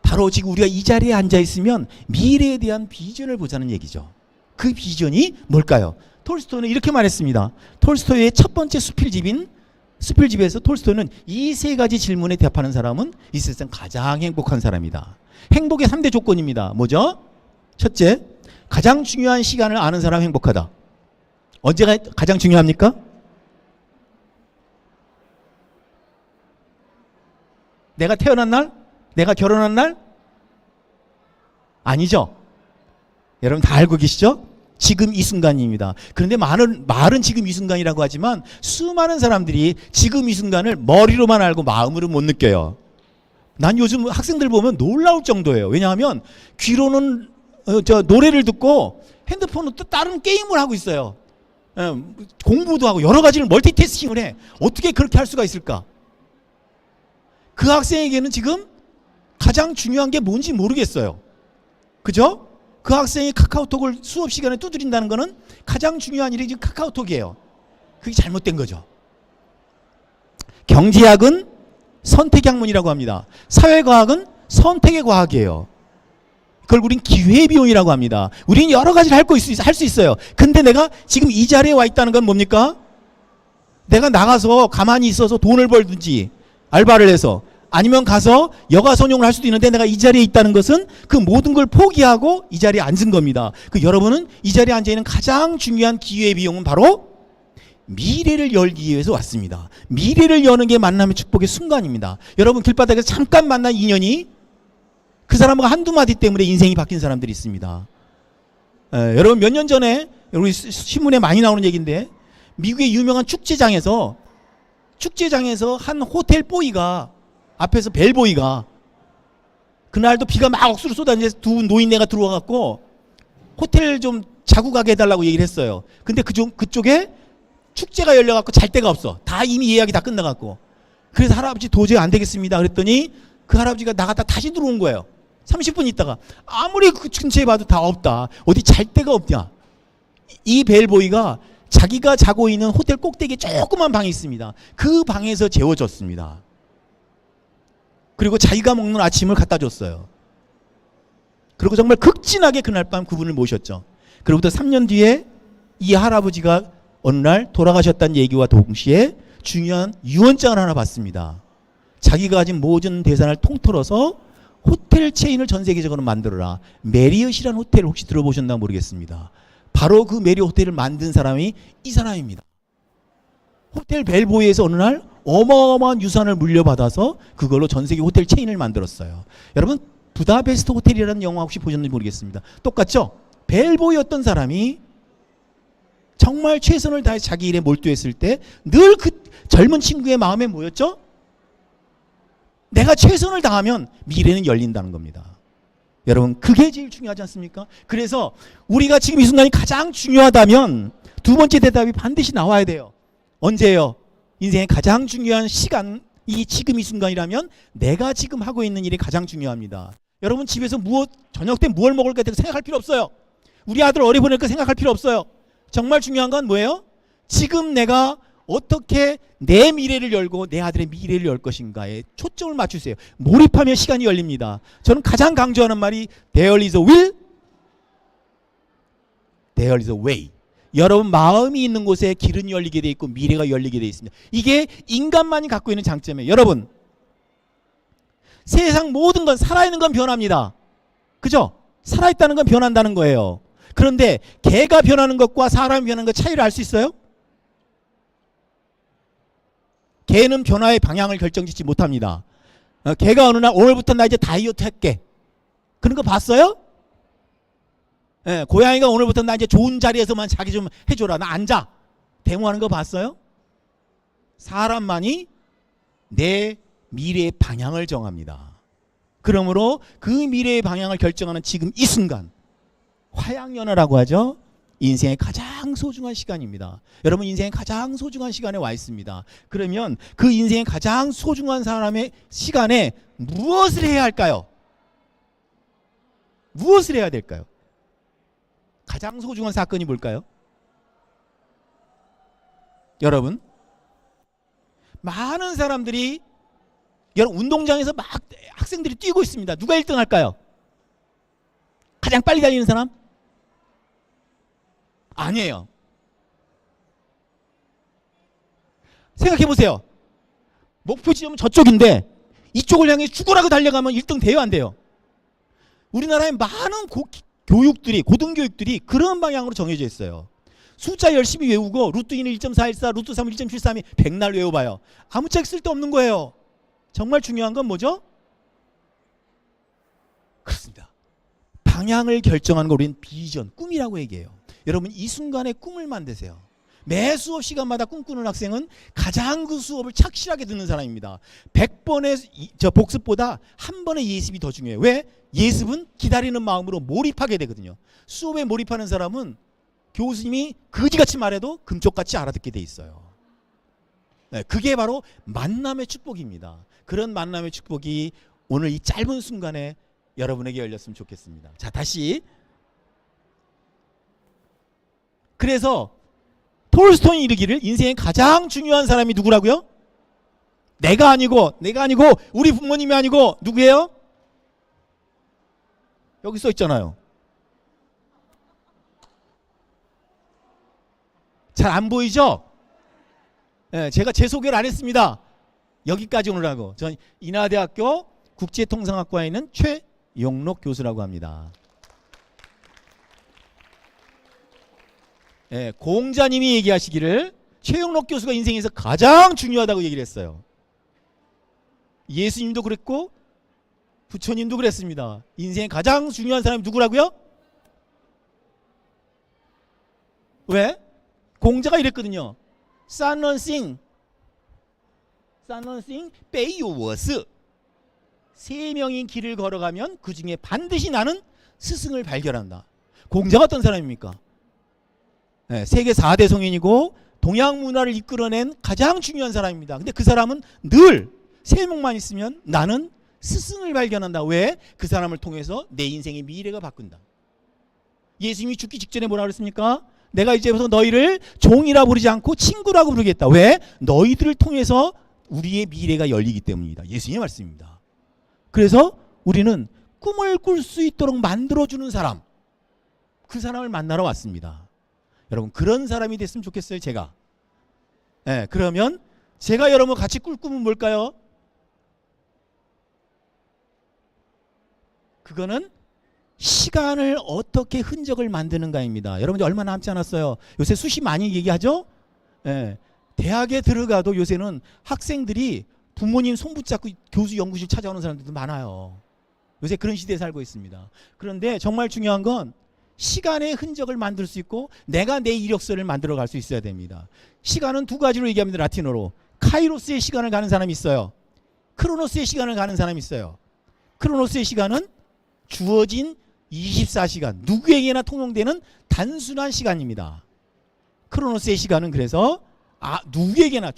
바로 지금 우리가 이 자리에 앉아 있으면 미래에 대한 비전을 보자는 얘기죠. 그 비전이 뭘까요? 톨스토이는 이렇게 말했습니다. 톨스토이의 첫 번째 수필집에서 톨스토이는 이 세 가지 질문에 대답하는 사람은 이 세상 가장 행복한 사람이다. 행복의 3대 조건입니다. 뭐죠? 첫째, 가장 중요한 시간을 아는 사람 행복하다. 언제가 가장 중요합니까? 내가 태어난 날? 내가 결혼한 날? 아니죠. 여러분 다 알고 계시죠? 지금 이 순간입니다. 그런데 말은 지금 이 순간이라고 하지만 수많은 사람들이 지금 이 순간을 머리로만 알고 마음으로 못 느껴요. 난 요즘 학생들 보면 놀라울 정도예요. 왜냐하면 귀로는 노래를 듣고 핸드폰으로 또 다른 게임을 하고 있어요. 공부도 하고 여러 가지를 멀티태스킹을 해. 어떻게 그렇게 할 수가 있을까? 그 학생에게는 지금 가장 중요한 게 뭔지 모르겠어요. 그죠? 그 학생이 카카오톡을 수업 시간에 두드린다는 거는 가장 중요한 일이 지금 카카오톡이에요. 그게 잘못된 거죠. 경제학은 선택의 학문이라고 합니다. 사회과학은 선택의 과학이에요. 그걸 우린 기회의 비용이라고 합니다. 우리는 여러 가지를 할 수 있어요. 근데 내가 지금 이 자리에 와 있다는 건 뭡니까? 내가 나가서 가만히 있어서 돈을 벌든지 알바를 해서 아니면 가서 여가선용을 할 수도 있는데 내가 이 자리에 있다는 것은 그 모든 걸 포기하고 이 자리에 앉은 겁니다. 여러분은 이 자리에 앉아있는 가장 중요한 기회의 비용은 바로 미래를 열기 위해서 왔습니다. 미래를 여는 게 만남의 축복의 순간입니다. 여러분 길바닥에서 잠깐 만난 인연이 그 사람과 한두 마디 때문에 인생이 바뀐 사람들이 있습니다. 여러분 몇 년 전에 우리 신문에 많이 나오는 얘기인데 미국의 유명한 축제장에서 한 호텔 보이가 앞에서 벨보이가 그날도 비가 막 억수로 쏟아지는데 두 노인네가 들어와 갖고 호텔 좀 자고 가게 해달라고 얘기를 했어요. 근데 그쪽에 축제가 열려 갖고 잘 데가 없어. 다 이미 예약이 다 끝나 갖고. 그래서 할아버지 도저히 안 되겠습니다 그랬더니 그 할아버지가 나갔다 다시 들어온 거예요. 30분 있다가 아무리 그 근처에 봐도 다 없다. 어디 잘 데가 없냐. 이 벨보이가 자기가 자고 있는 호텔 꼭대기에 조그만 방이 있습니다. 그 방에서 재워줬습니다. 그리고 자기가 먹는 아침을 갖다 줬어요. 그리고 정말 극진하게 그날 밤 그분을 모셨죠. 그로부터 3년 뒤에 이 할아버지가 어느 날 돌아가셨다는 얘기와 동시에 중요한 유언장을 하나 받습니다. 자기가 가진 모든 재산을 통틀어서 호텔 체인을 전 세계적으로 만들어라. 메리엇이라는 호텔을 혹시 들어보셨나 모르겠습니다. 바로 그 메리엇 호텔을 만든 사람이 이 사람입니다. 호텔 벨보이에서 어느 날 어마어마한 유산을 물려받아서 그걸로 전 세계 호텔 체인을 만들었어요. 여러분 부다페스트 호텔이라는 영화 혹시 보셨는지 모르겠습니다. 똑같죠? 벨보이였던 사람이 정말 최선을 다해서 자기 일에 몰두했을 때 늘 그 젊은 친구의 마음에 뭐였죠? 내가 최선을 다하면 미래는 열린다는 겁니다. 여러분 그게 제일 중요하지 않습니까? 그래서 우리가 지금 이 순간이 가장 중요하다면 두 번째 대답이 반드시 나와야 돼요. 언제예요? 인생의 가장 중요한 시간이 지금 이 순간이라면 내가 지금 하고 있는 일이 가장 중요합니다. 여러분 집에서 저녁 때 무엇을 먹을까 생각할 필요 없어요. 우리 아들 어디 보낼까 생각할 필요 없어요. 정말 중요한 건 뭐예요? 지금 내가 어떻게 내 미래를 열고 내 아들의 미래를 열 것인가에 초점을 맞추세요. 몰입하면 시간이 열립니다. 저는 가장 강조하는 말이 there is a will, there is a way. 여러분 마음이 있는 곳에 길은 열리게 돼 있고 미래가 열리게 돼 있습니다. 이게 인간만이 갖고 있는 장점이에요. 여러분 세상 모든 건 살아있는 건 변합니다. 그죠? 살아있다는 건 변한다는 거예요. 그런데 개가 변하는 것과 사람이 변하는 것 차이를 알 수 있어요? 개는 변화의 방향을 결정짓지 못합니다. 개가 어느 날 오늘부터 나 이제 다이어트 할게. 그런 거 봤어요? 예, 고양이가 오늘부터 나 이제 좋은 자리에서만 자기 좀 해줘라. 나 앉아. 데모하는 거 봤어요? 사람만이 내 미래의 방향을 정합니다. 그러므로 그 미래의 방향을 결정하는 지금 이 순간, 화양연화라고 하죠. 인생의 가장 소중한 시간입니다. 여러분 인생의 가장 소중한 시간에 와 있습니다. 그러면 그 인생의 가장 소중한 사람의 시간에 무엇을 해야 할까요? 무엇을 해야 될까요? 가장 소중한 사건이 뭘까요? 여러분 많은 사람들이 여러분 운동장에서 막 학생들이 뛰고 있습니다. 누가 1등 할까요? 가장 빨리 달리는 사람? 아니에요. 생각해 보세요. 목표 지점은 저쪽인데 이쪽을 향해 죽으라고 달려가면 1등 돼요, 안 돼요? 우리나라의 많은 교육들이, 고등교육들이 그런 방향으로 정해져 있어요. 숫자 열심히 외우고 루트 2는 1.414, 루트 3은 1.732 백날 외워봐요. 아무 책 쓸데없는 거예요. 정말 중요한 건 뭐죠? 그렇습니다. 방향을 결정하는 걸 우리는 비전, 꿈이라고 얘기해요. 여러분 이 순간에 꿈을 만드세요. 매 수업 시간마다 꿈꾸는 학생은 가장 그 수업을 착실하게 듣는 사람입니다. 100번의 복습보다 한 번의 예습이 더 중요해요. 왜? 예습은 기다리는 마음으로 몰입하게 되거든요. 수업에 몰입하는 사람은 교수님이 거지같이 말해도 금쪽같이 알아듣게 돼 있어요. 네, 그게 바로 만남의 축복입니다. 그런 만남의 축복이 오늘 이 짧은 순간에 여러분에게 열렸으면 좋겠습니다. 자, 다시. 그래서 톨스토이는 이르기를 인생의 가장 중요한 사람이 누구라고요? 내가 아니고 우리 부모님이 아니고 누구예요? 여기 써 있잖아요. 잘 안 보이죠? 네, 제가 제 소개를 안 했습니다. 여기까지 오느라고. 전 인하대학교 국제통상학과에 있는 최용록 교수라고 합니다. 예, 공자님이 얘기하시기를 최용록 교수가 인생에서 가장 중요하다고 얘기를 했어요. 예수님도 그랬고 부처님도 그랬습니다. 인생에 가장 중요한 사람이 누구라고요? 왜? 공자가 이랬거든요. 산런싱 빼이오워스 세 명이 길을 걸어가면 그 중에 반드시 나는 스승을 발견한다. 공자가 어떤 사람입니까? 네, 세계 4대 성인이고 동양 문화를 이끌어낸 가장 중요한 사람입니다. 근데 그 사람은 늘 세 명만 있으면 나는 스승을 발견한다. 왜? 그 사람을 통해서 내 인생의 미래가 바꾼다. 예수님이 죽기 직전에 뭐라 그랬습니까? 내가 이제부터 너희를 종이라 부르지 않고 친구라고 부르겠다. 왜? 너희들을 통해서 우리의 미래가 열리기 때문이다. 예수님의 말씀입니다. 그래서 우리는 꿈을 꿀 수 있도록 만들어주는 사람, 그 사람을 만나러 왔습니다. 여러분 그런 사람이 됐으면 좋겠어요. 제가. 네, 그러면 제가 여러분 같이 꿀 꿈은 뭘까요? 그거는 시간을 어떻게 흔적을 만드는가입니다. 여러분들 얼마 남지 않았어요. 요새 수시 많이 얘기하죠? 네, 대학에 들어가도 요새는 학생들이 부모님 손 붙잡고 교수 연구실 찾아오는 사람들도 많아요. 요새 그런 시대에 살고 있습니다. 그런데 정말 중요한 건 시간의 흔적을 만들 수 있고 내가 내 이력서를 만들어 갈 수 있어야 됩니다. 시간은 두 가지로 얘기합니다. 라틴어로. 카이로스의 시간을 가는 사람이 있어요. 크로노스의 시간을 가는 사람이 있어요. 크로노스의 시간은 주어진 24시간, 누구에게나 통용되는 단순한 시간입니다. 크로노스의 시간은 그래서 누구에게나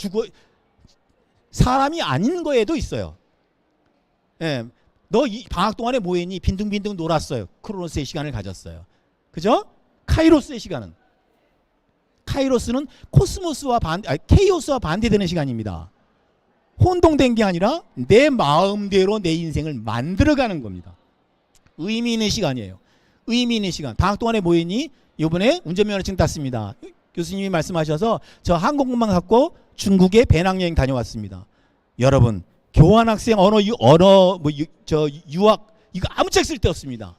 사람이 아닌 거에도 있어요. 예, 너 이 방학 동안에 뭐 했니? 빈둥빈둥 놀았어요. 크로노스의 시간을 가졌어요. 그죠? 카이로스의 시간은 카이로스는 케이오스와 반대되는 시간입니다. 혼동된 게 아니라 내 마음대로 내 인생을 만들어가는 겁니다. 의미 있는 시간이에요. 의미 있는 시간. 방학 동안에 뭐 했니? 이번에 운전면허증 땄습니다. 교수님이 말씀하셔서 저 항공권만 갖고 중국에 배낭여행 다녀왔습니다. 여러분, 교환학생 유학 이거 아무 책 쓸 데 없습니다.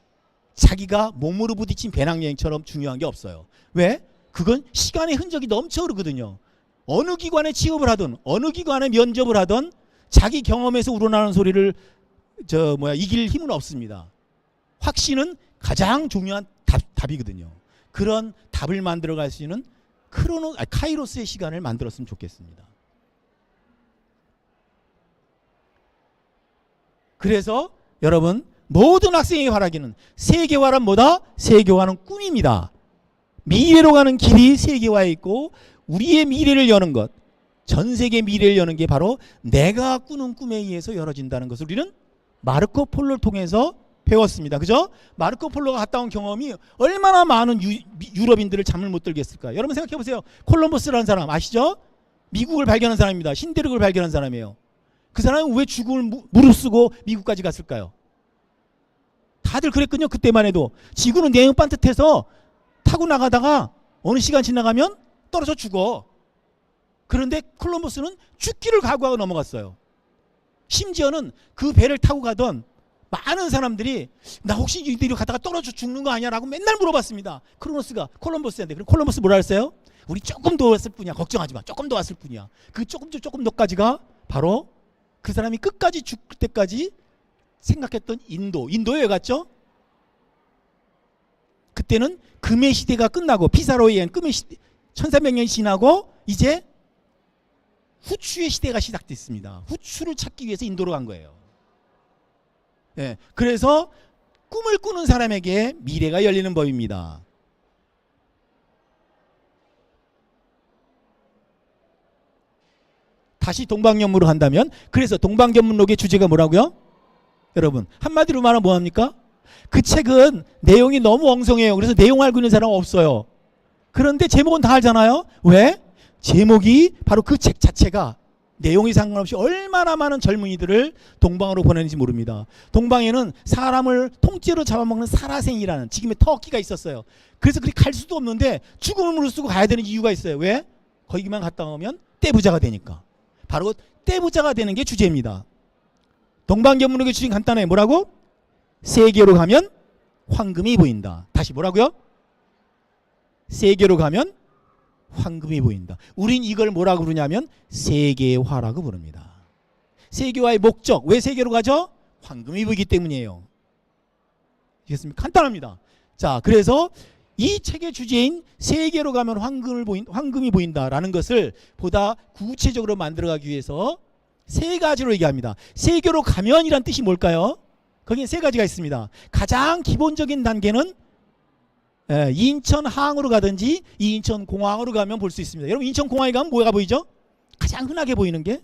자기가 몸으로 부딪힌 배낭여행처럼 중요한 게 없어요. 왜? 그건 시간의 흔적이 넘쳐 흐르거든요. 어느 기관에 취업을 하든 어느 기관에 면접을 하든 자기 경험에서 우러나는 소리를 이길 힘은 없습니다. 확신은 가장 중요한 답이거든요. 그런 답을 만들어갈 수 있는 카이로스의 시간을 만들었으면 좋겠습니다. 그래서 여러분, 모든 학생에게 바라기는 세계화란 뭐다? 세계화는 꿈입니다. 미래로 가는 길이 세계화에 있고 우리의 미래를 여는 것, 전 세계 미래를 여는 게 바로 내가 꾸는 꿈에 의해서 열어진다는 것을 우리는 마르코 폴로를 통해서 배웠습니다. 그죠? 마르코 폴로가 갔다 온 경험이 얼마나 많은 유럽인들을 잠을 못 들게 했을까요? 여러분 생각해 보세요. 콜럼버스라는 사람 아시죠? 미국을 발견한 사람입니다. 신대륙을 발견한 사람이에요. 그 사람은 왜 죽음을 무릅쓰고 미국까지 갔을까요? 다들 그랬거든요. 그때만 해도. 지구는 내용 반듯해서 타고 나가다가 어느 시간 지나가면 떨어져 죽어. 그런데 콜럼버스는 죽기를 각오하고 넘어갔어요. 심지어는 그 배를 타고 가던 많은 사람들이 나 혹시 이대로 가다가 떨어져 죽는 거 아니야? 라고 맨날 물어봤습니다. 콜럼버스한테. 그럼 콜럼버스 뭐라 했어요? 우리 조금 더 왔을 뿐이야. 걱정하지 마. 조금 더 왔을 뿐이야. 그 조금 더까지가 바로 그 사람이 끝까지 죽을 때까지 생각했던 인도에 왜 갔죠? 그때는 금의 시대가 끝나고 피사로에 의한 금의 시대 1300년이 지나고 이제 후추의 시대가 시작됐습니다. 후추를 찾기 위해서 인도로 간 거예요. 예, 그래서 꿈을 꾸는 사람에게 미래가 열리는 법입니다. 다시 동방연문으로 간다면, 그래서 동방연문록의 주제가 뭐라고요? 여러분, 한마디로 말하면 뭐합니까? 그 책은 내용이 너무 엉성해요. 그래서 내용 알고 있는 사람은 없어요. 그런데 제목은 다 알잖아요. 왜? 제목이 바로 그 책 자체가 내용이 상관없이 얼마나 많은 젊은이들을 동방으로 보내는지 모릅니다. 동방에는 사람을 통째로 잡아먹는 사라생이라는 지금의 터키가 있었어요. 그래서 그리 갈 수도 없는데 죽음을 무릅쓰고 가야 되는 이유가 있어요. 왜? 거기만 갔다 오면 떼부자가 되니까. 바로 떼부자가 되는 게 주제입니다. 동방견문록의 주제는 간단해요. 뭐라고? 세계로 가면 황금이 보인다. 다시 뭐라고요? 세계로 가면 황금이 보인다. 우린 이걸 뭐라고 부르냐면 세계화라고 부릅니다. 세계화의 목적, 왜 세계로 가죠? 황금이 보이기 때문이에요. 알겠습니까? 간단합니다. 자, 그래서 이 책의 주제인 세계로 가면 황금이 보인다라는 것을 보다 구체적으로 만들어가기 위해서 세 가지로 얘기합니다. 세계로 가면이란 뜻이 뭘까요? 거기에 세 가지가 있습니다. 가장 기본적인 단계는 인천항으로 가든지 인천공항으로 가면 볼 수 있습니다. 여러분 인천공항에 가면 뭐가 보이죠? 가장 흔하게 보이는 게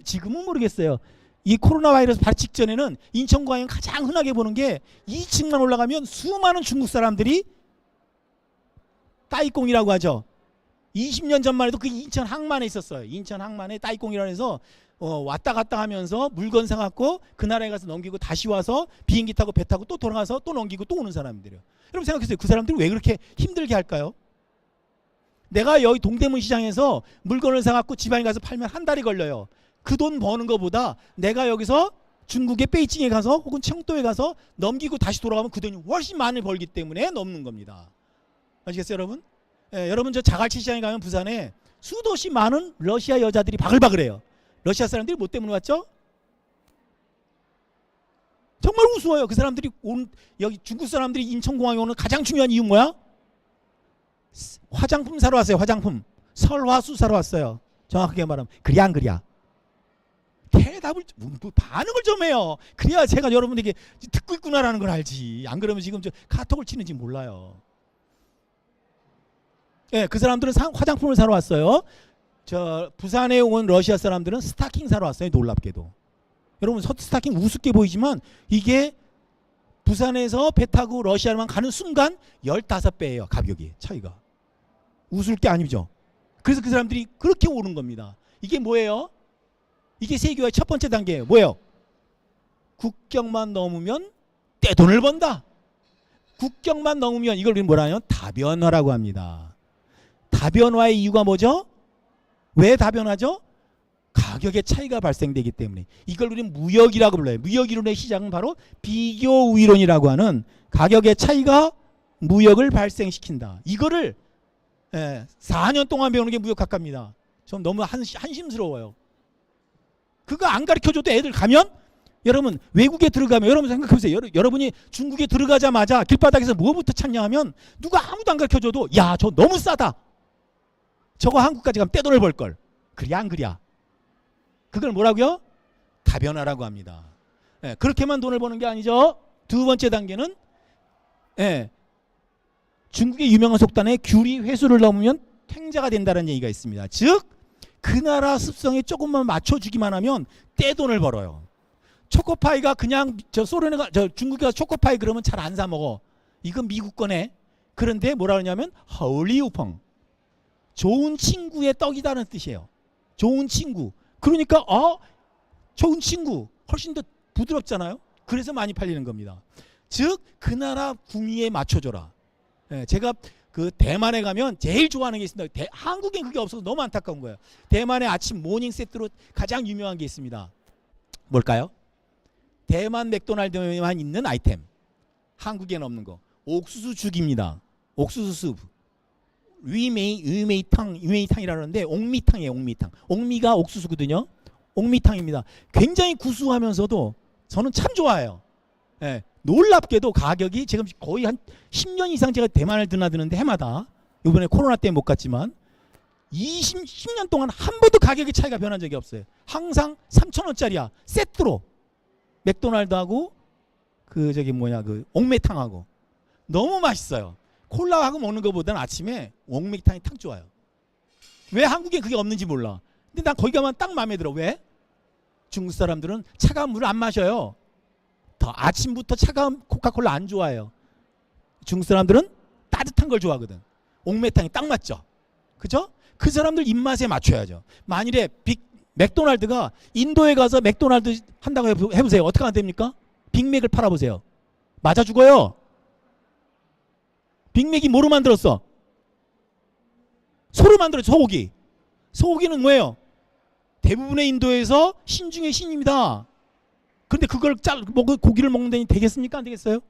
지금은 모르겠어요. 이 코로나 바이러스 바로 직전에는 인천공항에 가장 흔하게 보는 게 2층만 올라가면 수많은 중국 사람들이 따이공이라고 하죠. 20년 전만 해도 그 인천 항만에 있었어요. 인천 항만에 따이공이라 해서 왔다 갔다 하면서 물건 사갖고 그 나라에 가서 넘기고 다시 와서 비행기 타고 배 타고 또 돌아가서 또 넘기고 또 오는 사람들이에요. 여러분 생각해보세요. 그 사람들이 왜 그렇게 힘들게 할까요? 내가 여기 동대문 시장에서 물건을 사갖고 지방에 가서 팔면 한 달이 걸려요. 그 돈 버는 것보다 내가 여기서 중국의 베이징에 가서 혹은 청도에 가서 넘기고 다시 돌아가면 그 돈이 훨씬 많이 벌기 때문에 넘는 겁니다. 아시겠어요 여러분? 여러분 저 자갈치 시장에 가면 부산에 수도시 많은 러시아 여자들이 바글바글해요. 러시아 사람들이 뭐 때문에 왔죠? 정말 우스워요. 그 사람들이 여기 중국 사람들이 인천공항에 오는 가장 중요한 이유 뭐야? 화장품 사러 왔어요. 화장품. 설화수 사러 왔어요. 정확하게 말하면. 그랴 안 그랴? 대답을 반응을 좀 해요. 그래야 제가 여러분에게 듣고 있구나라는 걸 알지. 안 그러면 지금 저 카톡을 치는지 몰라요. 예, 그 사람들은 화장품을 사러 왔어요. 저 부산에 온 러시아 사람들은 스타킹 사러 왔어요. 놀랍게도. 여러분 스타킹 우습게 보이지만 이게 부산에서 배 타고 러시아만 가는 순간 15배예요. 가격이 차이가. 웃을 게 아니죠. 그래서 그 사람들이 그렇게 오는 겁니다. 이게 뭐예요? 이게 세계화의 첫 번째 단계예요. 뭐예요? 국경만 넘으면 떼돈을 번다. 국경만 넘으면 이걸 우리는 뭐라 하냐면 다변화라고 합니다. 다변화의 이유가 뭐죠? 왜 다변화죠? 가격의 차이가 발생되기 때문에. 이걸 우리는 무역이라고 불러요. 무역이론의 시작은 바로 비교 우위론이라고 하는 가격의 차이가 무역을 발생시킨다. 이거를 4년 동안 배우는 게 무역학과입니다. 좀 너무 한심스러워요. 그거 안 가르쳐줘도 애들 가면, 여러분 외국에 들어가면, 여러분 생각해보세요. 여러분이 중국에 들어가자마자 길바닥에서 뭐부터 찾냐 하면 누가 아무도 안 가르쳐줘도 야, 저 너무 싸다. 저거 한국까지 가면 떼돈을 벌걸. 그래 안 그래? 그걸 뭐라고요? 다변화라고 합니다. 그렇게만 돈을 버는 게 아니죠. 두 번째 단계는 중국의 유명한 속단에 귤이 회수를 넘으면 탱자가 된다는 얘기가 있습니다. 즉 그 나라 습성에 조금만 맞춰주기만 하면 떼돈을 벌어요. 초코파이가 그냥 중국에 가서 초코파이 그러면 잘 안 사 먹어. 이건 미국 거네. 그런데 뭐라 그러냐면 허리우펑, 좋은 친구의 떡이다는 뜻이에요. 좋은 친구. 그러니까 좋은 친구 훨씬 더 부드럽잖아요. 그래서 많이 팔리는 겁니다. 즉 그 나라 구미에 맞춰줘라. 제가 그 대만에 가면 제일 좋아하는 게 있습니다. 한국엔 그게 없어서 너무 안타까운 거예요. 대만의 아침 모닝 세트로 가장 유명한 게 있습니다. 뭘까요? 대만 맥도날드에만 있는 아이템. 한국엔 없는 거. 옥수수 죽입니다. 옥수수 수프. 위메이탕이라고 하는데 옥미탕이에요. 옥미탕. 옥미가 옥수수거든요. 옥미탕입니다. 굉장히 구수하면서도 저는 참 좋아해요. 놀랍게도 가격이 지금 거의 한 10년 이상 제가 대만을 드나드는데 해마다, 이번에 코로나 때문에 못 갔지만 10년 동안 한 번도 가격의 차이가 변한 적이 없어요. 항상 3,000원짜리야. 세트로. 맥도날드하고 그 옥매탕하고 너무 맛있어요. 콜라하고 먹는 것보다는 아침에 옥매탕이 탁 좋아요. 왜 한국에 그게 없는지 몰라. 근데 난 거기 가면 딱 마음에 들어. 왜? 중국 사람들은 차가운 물을 안 마셔요. 더 아침부터 차가운 코카콜라 안 좋아해요. 중국 사람들은 따뜻한 걸 좋아하거든. 옥매탕이 딱 맞죠. 그죠? 그 사람들 입맛에 맞춰야죠. 만일에 맥도날드가 인도에 가서 맥도날드 한다고 해보세요. 어떻게 하면 됩니까? 빅맥을 팔아보세요. 맞아 죽어요. 빅맥이 뭐로 만들었어? 소로 만들었죠. 소고기. 소고기는 뭐예요? 대부분의 인도에서 신 중에 신입니다. 그런데 그걸 고기를 먹는다니 되겠습니까? 안 되겠어요?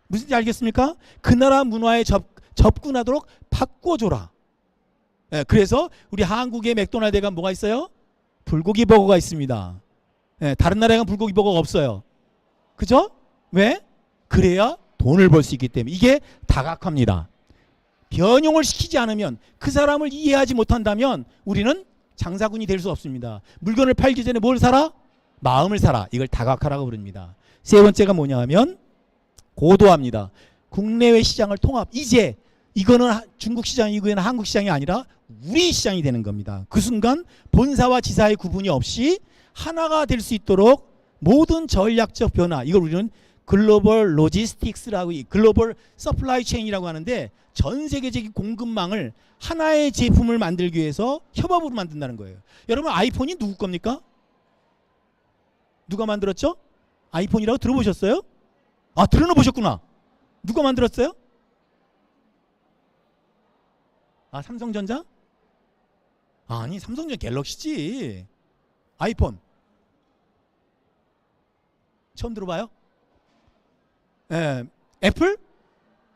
무슨지 알겠습니까? 그 나라 문화에 접근하도록 바꿔줘라. 그래서 우리 한국의 맥도날드가 뭐가 있어요? 불고기 버거가 있습니다. 다른 나라에 가면 불고기 버거가 없어요. 그죠? 왜? 그래야 돈을 벌 수 있기 때문에. 이게 다각화입니다. 변용을 시키지 않으면, 그 사람을 이해하지 못한다면 우리는 장사꾼이 될 수 없습니다. 물건을 팔기 전에 뭘 사라? 마음을 사라. 이걸 다각화라고 부릅니다. 세 번째가 뭐냐 하면 고도화입니다. 국내외 시장을 통합. 이제 이거는 중국 시장이고 한국 시장이 아니라 우리 시장이 되는 겁니다. 그 순간 본사와 지사의 구분이 없이 하나가 될 수 있도록 모든 전략적 변화, 이걸 우리는 글로벌 로지스틱스라고, 글로벌 서플라이 체인이라고 하는데, 전 세계적인 공급망을 하나의 제품을 만들기 위해서 협업으로 만든다는 거예요. 여러분, 아이폰이 누구 겁니까? 누가 만들었죠? 아이폰이라고 들어보셨어요? 들어는 보셨구나. 누가 만들었어요? 삼성전자? 아니, 삼성전자 갤럭시지. 아이폰 처음 들어봐요? 애플?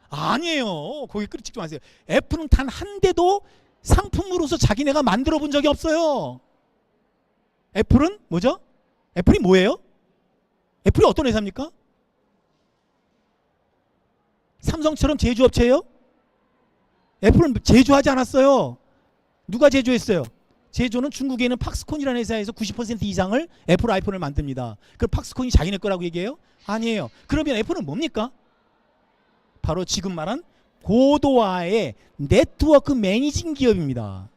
아니에요. 거기 끄집지 마세요. 애플은 단 한 대도 상품으로서 자기네가 만들어 본 적이 없어요. 애플은 뭐죠? 애플이 뭐예요? 애플이 어떤 회사입니까? 삼성처럼 제조업체예요? 애플은 제조하지 않았어요. 누가 제조했어요? 제조는 중국에 있는 팍스콘이라는 회사에서 90% 이상을 애플 아이폰을 만듭니다. 그 팍스콘이 자기네 거라고 얘기해요? 아니에요. 그러면 애플은 뭡니까? 바로 지금 말한 고도화의 네트워크 매니징 기업입니다.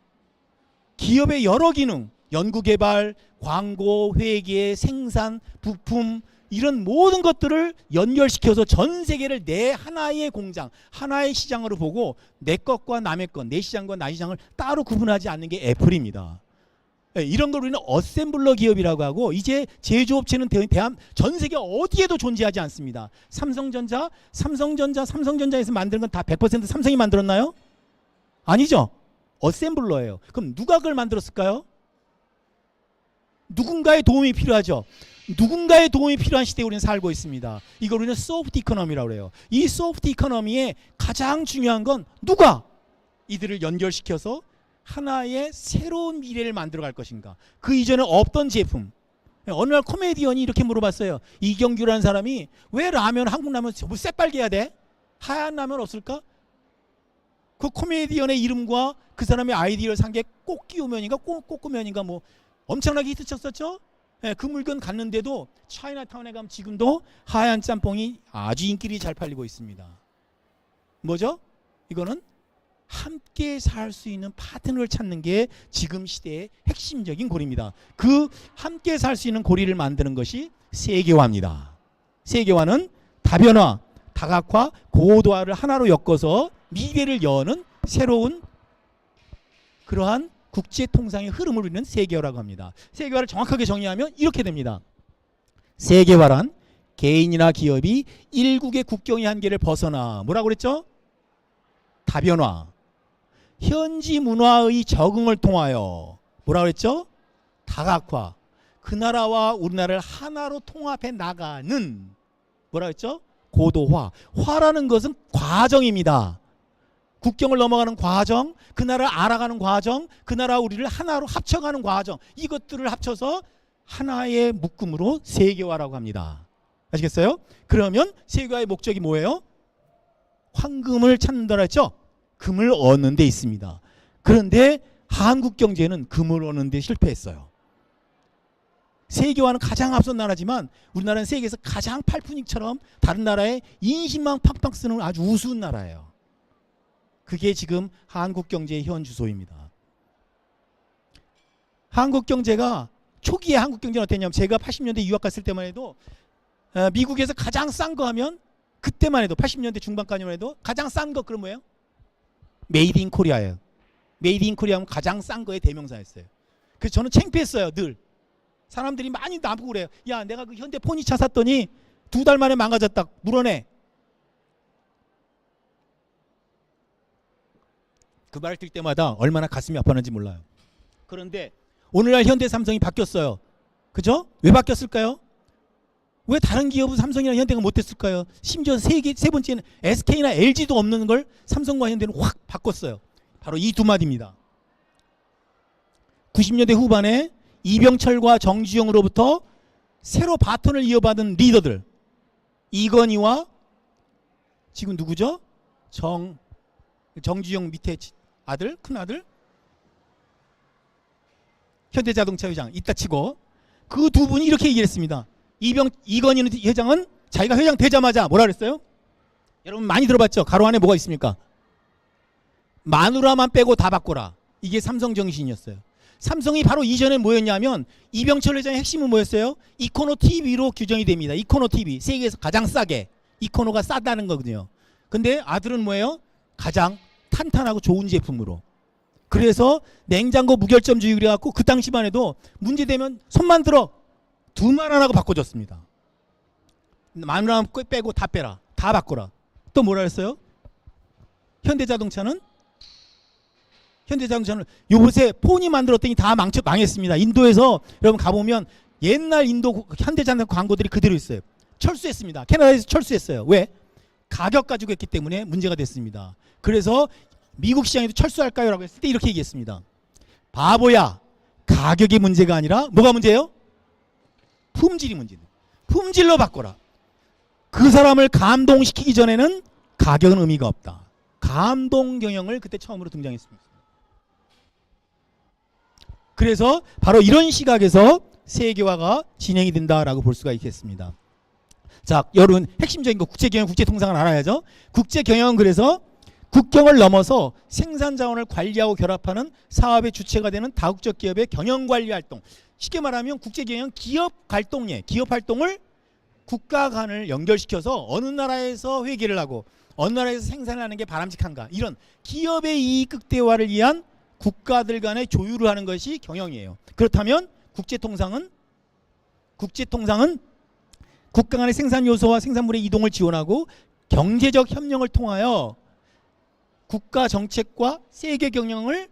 기업의 여러 기능, 연구개발, 광고, 회계, 생산, 부품, 이런 모든 것들을 연결시켜서 전 세계를 내 하나의 공장, 하나의 시장으로 보고 내 것과 남의 것, 내 시장과 나 시장을 따로 구분하지 않는 게 애플입니다. 이런 걸 우리는 어셈블러 기업이라고 하고, 이제 제조업체는 전 세계 어디에도 존재하지 않습니다. 삼성전자에서 만드는 건 다 100% 삼성이 만들었나요? 아니죠. 어셈블러예요. 그럼 누가 그걸 만들었을까요? 누군가의 도움이 필요하죠. 누군가의 도움이 필요한 시대에 우리는 살고 있습니다. 이걸 우리는 소프트 이코노미라고 해요. 이 소프트 이코노미의 가장 중요한 건 누가 이들을 연결시켜서 하나의 새로운 미래를 만들어 갈 것인가. 그 이전에 없던 제품. 어느 날 코미디언이 이렇게 물어봤어요. 이경규라는 사람이 왜 라면, 한국 라면 새빨개 해야 돼? 하얀 라면 없을까? 그 코미디언의 이름과 그 사람의 아이디어를 산 게 꽃기우면인가 꼬꾸면인가 뭐 엄청나게 히트쳤었죠. 그 물건 갔는데도 차이나타운에 가면 지금도 하얀 짬뽕이 아주 인기리 잘 팔리고 있습니다. 뭐죠? 이거는 함께 살 수 있는 파트너를 찾는 게 지금 시대의 핵심적인 고리입니다. 그 함께 살 수 있는 고리를 만드는 것이 세계화입니다. 세계화는 다변화, 다각화, 고도화를 하나로 엮어서 미래를 여는 새로운 그러한 국제 통상의 흐름을 우리는 세계화라고 합니다. 세계화를 정확하게 정의하면 이렇게 됩니다. 세계화란 개인이나 기업이 일국의 국경의 한계를 벗어나 뭐라고 그랬죠? 다변화, 현지 문화의 적응을 통하여 뭐라고 그랬죠? 다각화, 그 나라와 우리나라를 하나로 통합해 나가는 뭐라고 했죠? 고도화. 화라는 것은 과정입니다. 국경을 넘어가는 과정, 그 나라를 알아가는 과정, 그 나라와 우리를 하나로 합쳐가는 과정, 이것들을 합쳐서 하나의 묶음으로 세계화라고 합니다. 아시겠어요? 그러면 세계화의 목적이 뭐예요? 황금을 찾는다라 했죠? 금을 얻는 데 있습니다. 그런데 한국 경제는 금을 얻는 데 실패했어요. 세계화는 가장 앞선 나라지만 우리나라는 세계에서 가장 팔푼익처럼 다른 나라에 인심만 팍팍 쓰는 아주 우스운 나라예요. 그게 지금 한국 경제의 현 주소입니다. 한국 경제가 초기에 한국 경제는 어땠냐면 제가 80년대 유학 갔을 때만 해도 미국에서 가장 싼 거 하면 그때만 해도 80년대 중반까지만 해도 가장 싼 거 그럼 뭐예요? 메이드 인 코리아예요. 메이드 인 코리아 하면 가장 싼 거의 대명사였어요. 그래서 저는 창피했어요. 늘. 사람들이 많이 나보고 그래요. 야, 내가 그 현대 포니차 샀더니 2달 만에 망가졌다. 물어내. 그 말 들 때마다 얼마나 가슴이 아팠는지 몰라요. 그런데 오늘날 현대 삼성이 바뀌었어요. 그죠? 왜 바뀌었을까요? 왜 다른 기업은 삼성이나 현대가 못했을까요? 심지어 세 번째는 SK나 LG도 없는 걸 삼성과 현대는 확 바꿨어요. 바로 이 두 마디입니다. 90년대 후반에 이병철과 정주영으로부터 새로 바톤을 이어받은 리더들, 이건희와 지금 누구죠? 정주영 밑에 아들, 큰 아들, 현대자동차 회장 이따 치고 그 두 분이 이렇게 얘기했습니다. 이건희 회장은 자기가 회장 되자마자 뭐라 그랬어요? 여러분 많이 들어봤죠? 가로 안에 뭐가 있습니까? 마누라만 빼고 다 바꿔라. 이게 삼성 정신이었어요. 삼성이 바로 이전에 뭐였냐면 이병철 회장의 핵심은 뭐였어요? 이코노 TV로 규정이 됩니다. 이코노 TV. 세계에서 가장 싸게. 이코노가 싸다는 거거든요. 근데 아들은 뭐예요? 가장 탄탄하고 좋은 제품으로. 그래서 냉장고 무결점주의 그래갖고 그 당시만 해도 문제되면 손만 들어 두 말 안 하고 바꿔줬습니다. 마누라 빼고 다 빼라. 다 바꿔라. 또 뭐라 했어요? 현대자동차는 요새 폰이 만들었더니 다 망했습니다. 인도에서 여러분 가보면 옛날 인도 현대자동차 광고들이 그대로 있어요. 철수했습니다. 캐나다에서 철수했어요. 왜? 가격 가지고 했기 때문에 문제가 됐습니다. 그래서 미국 시장에도 철수할까요? 라고 했을 때 이렇게 얘기했습니다. 바보야. 가격이 문제가 아니라 뭐가 문제예요? 품질이 문제다. 품질로 바꿔라. 그 사람을 감동시키기 전에는 가격은 의미가 없다. 감동 경영을 그때 처음으로 등장했습니다. 그래서 바로 이런 시각에서 세계화가 진행이 된다라고 볼 수가 있겠습니다. 자, 여러분 핵심적인 거 국제경영, 국제통상을 알아야죠. 국제경영은 그래서 국경을 넘어서 생산자원을 관리하고 결합하는 사업의 주체가 되는 다국적 기업의 경영관리 활동. 쉽게 말하면 국제경영 기업 활동을 국가 간을 연결시켜서 어느 나라에서 회계를 하고 어느 나라에서 생산을 하는 게 바람직한가, 이런 기업의 이익 극대화를 위한 국가들 간의 조율을 하는 것이 경영이에요. 그렇다면 국제통상은 국가 간의 생산 요소와 생산물의 이동을 지원하고 경제적 협력을 통하여 국가 정책과 세계 경영을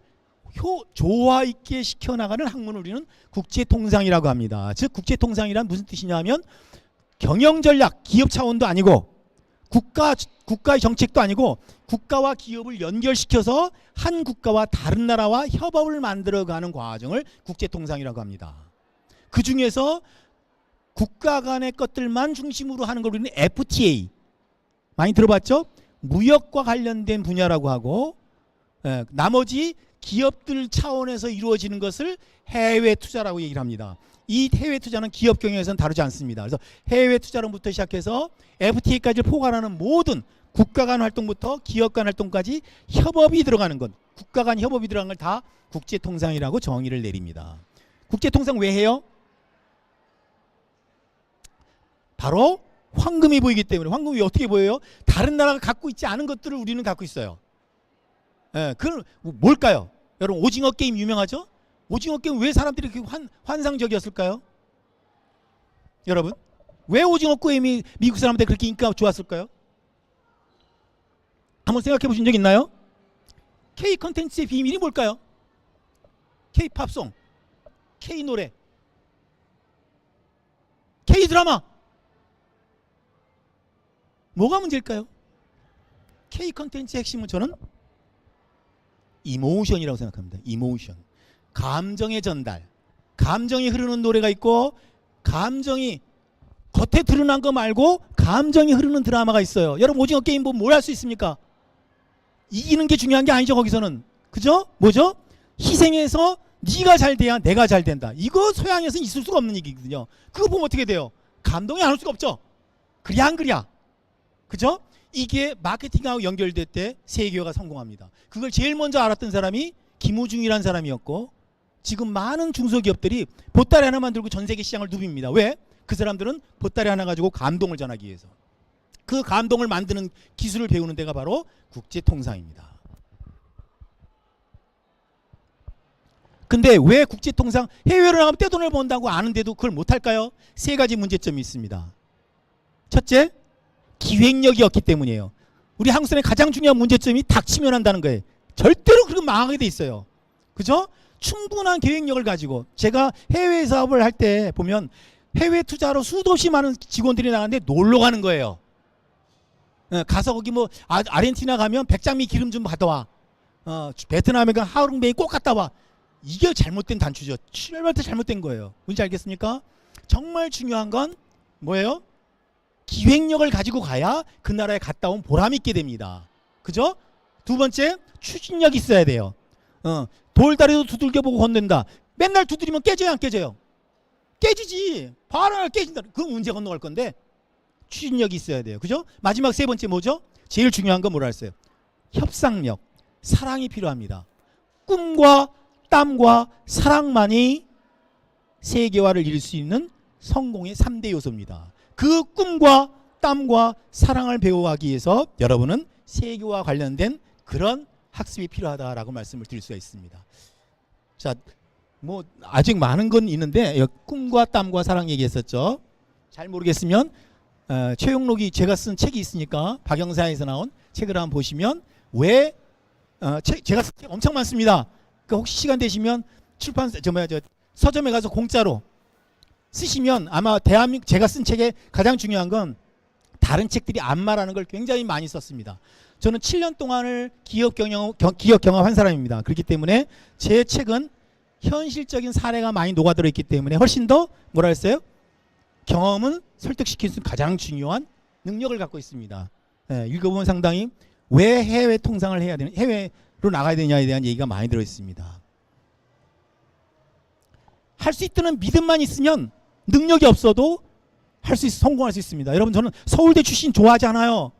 조화 있게 시켜나가는 학문을 우리는 국제통상이라고 합니다. 즉 국제통상이란 무슨 뜻이냐면 경영 전략, 기업 차원도 아니고 국가의 정책도 아니고 국가와 기업을 연결시켜서 한 국가와 다른 나라와 협업을 만들어가는 과정을 국제통상이라고 합니다. 그 중에서 국가 간의 것들만 중심으로 하는 걸 우리는 FTA, 많이 들어봤죠? 무역과 관련된 분야라고 하고, 나머지 기업들 차원에서 이루어지는 것을 해외 투자라고 얘기를 합니다. 이 해외 투자는 기업 경영에서는 다루지 않습니다. 그래서 해외 투자론부터 시작해서 FTA까지 포괄하는 모든 국가 간 활동부터 기업 간 활동까지 협업이 들어가는 것, 국가 간 협업이 들어가는 걸 다 국제통상이라고 정의를 내립니다. 국제통상 왜 해요? 바로 황금이 보이기 때문에. 황금이 어떻게 보여요? 다른 나라가 갖고 있지 않은 것들을 우리는 갖고 있어요. 그건 뭘까요? 여러분, 오징어 게임 유명하죠? 오징어 게임 왜 사람들이 그렇게 환상적이었을까요? 여러분, 왜 오징어 게임이 미국 사람한테 그렇게 인기가 좋았을까요? 한번 생각해 보신 적 있나요? K 컨텐츠의 비밀이 뭘까요? K 팝송, K 노래, K 드라마. 뭐가 문제일까요? K 컨텐츠의 핵심은 저는 이모션이라고 생각합니다. 이모션. 감정의 전달. 감정이 흐르는 노래가 있고 감정이 겉에 드러난 거 말고 감정이 흐르는 드라마가 있어요. 여러분, 오징어 게임 보면 뭘 할 수 있습니까? 이기는 게 중요한 게 아니죠. 거기서는. 그죠? 뭐죠? 희생해서 네가 잘 돼야 내가 잘 된다. 이거 서양에서는 있을 수가 없는 얘기거든요. 그거 보면 어떻게 돼요? 감동이 안 올 수가 없죠. 그랴 안 그랴. 그죠? 이게 마케팅하고 연결될 때 세계화가 성공합니다. 그걸 제일 먼저 알았던 사람이 김우중이라는 사람이었고, 지금 많은 중소기업들이 보따리 하나만 들고 전 세계 시장을 누빕니다. 왜? 그 사람들은 보따리 하나 가지고 감동을 전하기 위해서. 그 감동을 만드는 기술을 배우는 데가 바로 국제통상입니다. 근데 왜 국제통상, 해외로 나가면 떼돈을 번다고 아는데도 그걸 못할까요? 세 가지 문제점이 있습니다. 첫째, 기획력이 없기 때문이에요. 우리 한국 사람의 가장 중요한 문제점이 닥치면 한다는 거예요. 절대로 그렇게 망하게 돼 있어요. 그죠? 충분한 계획력을 가지고, 제가 해외 사업을 할 때 보면 해외 투자로 수도 없이 많은 직원들이 나가는데 놀러 가는 거예요. 가서 거기 뭐 아르헨티나 가면 백장미 기름 좀 받아와. 베트남에 가면 하롱베이 꼭 갔다 와. 이게 잘못된 단추죠. 출발부터 잘못된 거예요. 뭔지 알겠습니까? 정말 중요한 건 뭐예요? 기획력을 가지고 가야 그 나라에 갔다 온 보람이 있게 됩니다. 그죠? 두 번째, 추진력이 있어야 돼요. 돌다리도 두들겨보고 건넨다. 맨날 두드리면 깨져요, 안 깨져요? 깨지지. 바로 깨진다. 그럼 언제 건너갈 건데? 추진력이 있어야 돼요. 그죠? 마지막 세 번째 뭐죠? 제일 중요한 건 뭐라 했어요? 협상력, 사랑이 필요합니다. 꿈과 땀과 사랑만이 세계화를 이룰 수 있는 성공의 3대 요소입니다. 그 꿈과 땀과 사랑을 배워가기 위해서 여러분은 세계와 관련된 그런 학습이 필요하다라고 말씀을 드릴 수가 있습니다. 자, 뭐 아직 많은 건 있는데 꿈과 땀과 사랑 얘기했었죠. 잘 모르겠으면 최용록이 제가 쓴 책이 있으니까 박영사에서 나온 책을 한번 보시면 왜 제가 쓴 책 엄청 많습니다. 그러니까 혹시 시간 되시면 출판사 서점에 가서 공짜로 쓰시면 아마 제가 쓴 책의 가장 중요한 건 다른 책들이 안 말하는 걸 굉장히 많이 썼습니다. 저는 7년 동안을 기업 경험한 사람입니다. 그렇기 때문에 제 책은 현실적인 사례가 많이 녹아들어 있기 때문에 훨씬 더 뭐라 했어요? 경험은 설득시킬 수 있는 가장 중요한 능력을 갖고 있습니다. 읽어보면 상당히 왜 해외 통상을 해야 되는, 해외로 나가야 되냐에 대한 얘기가 많이 들어 있습니다. 할 수 있다는 믿음만 있으면 능력이 없어도 성공할 수 있습니다. 여러분, 저는 서울대 출신 좋아하지 않아요.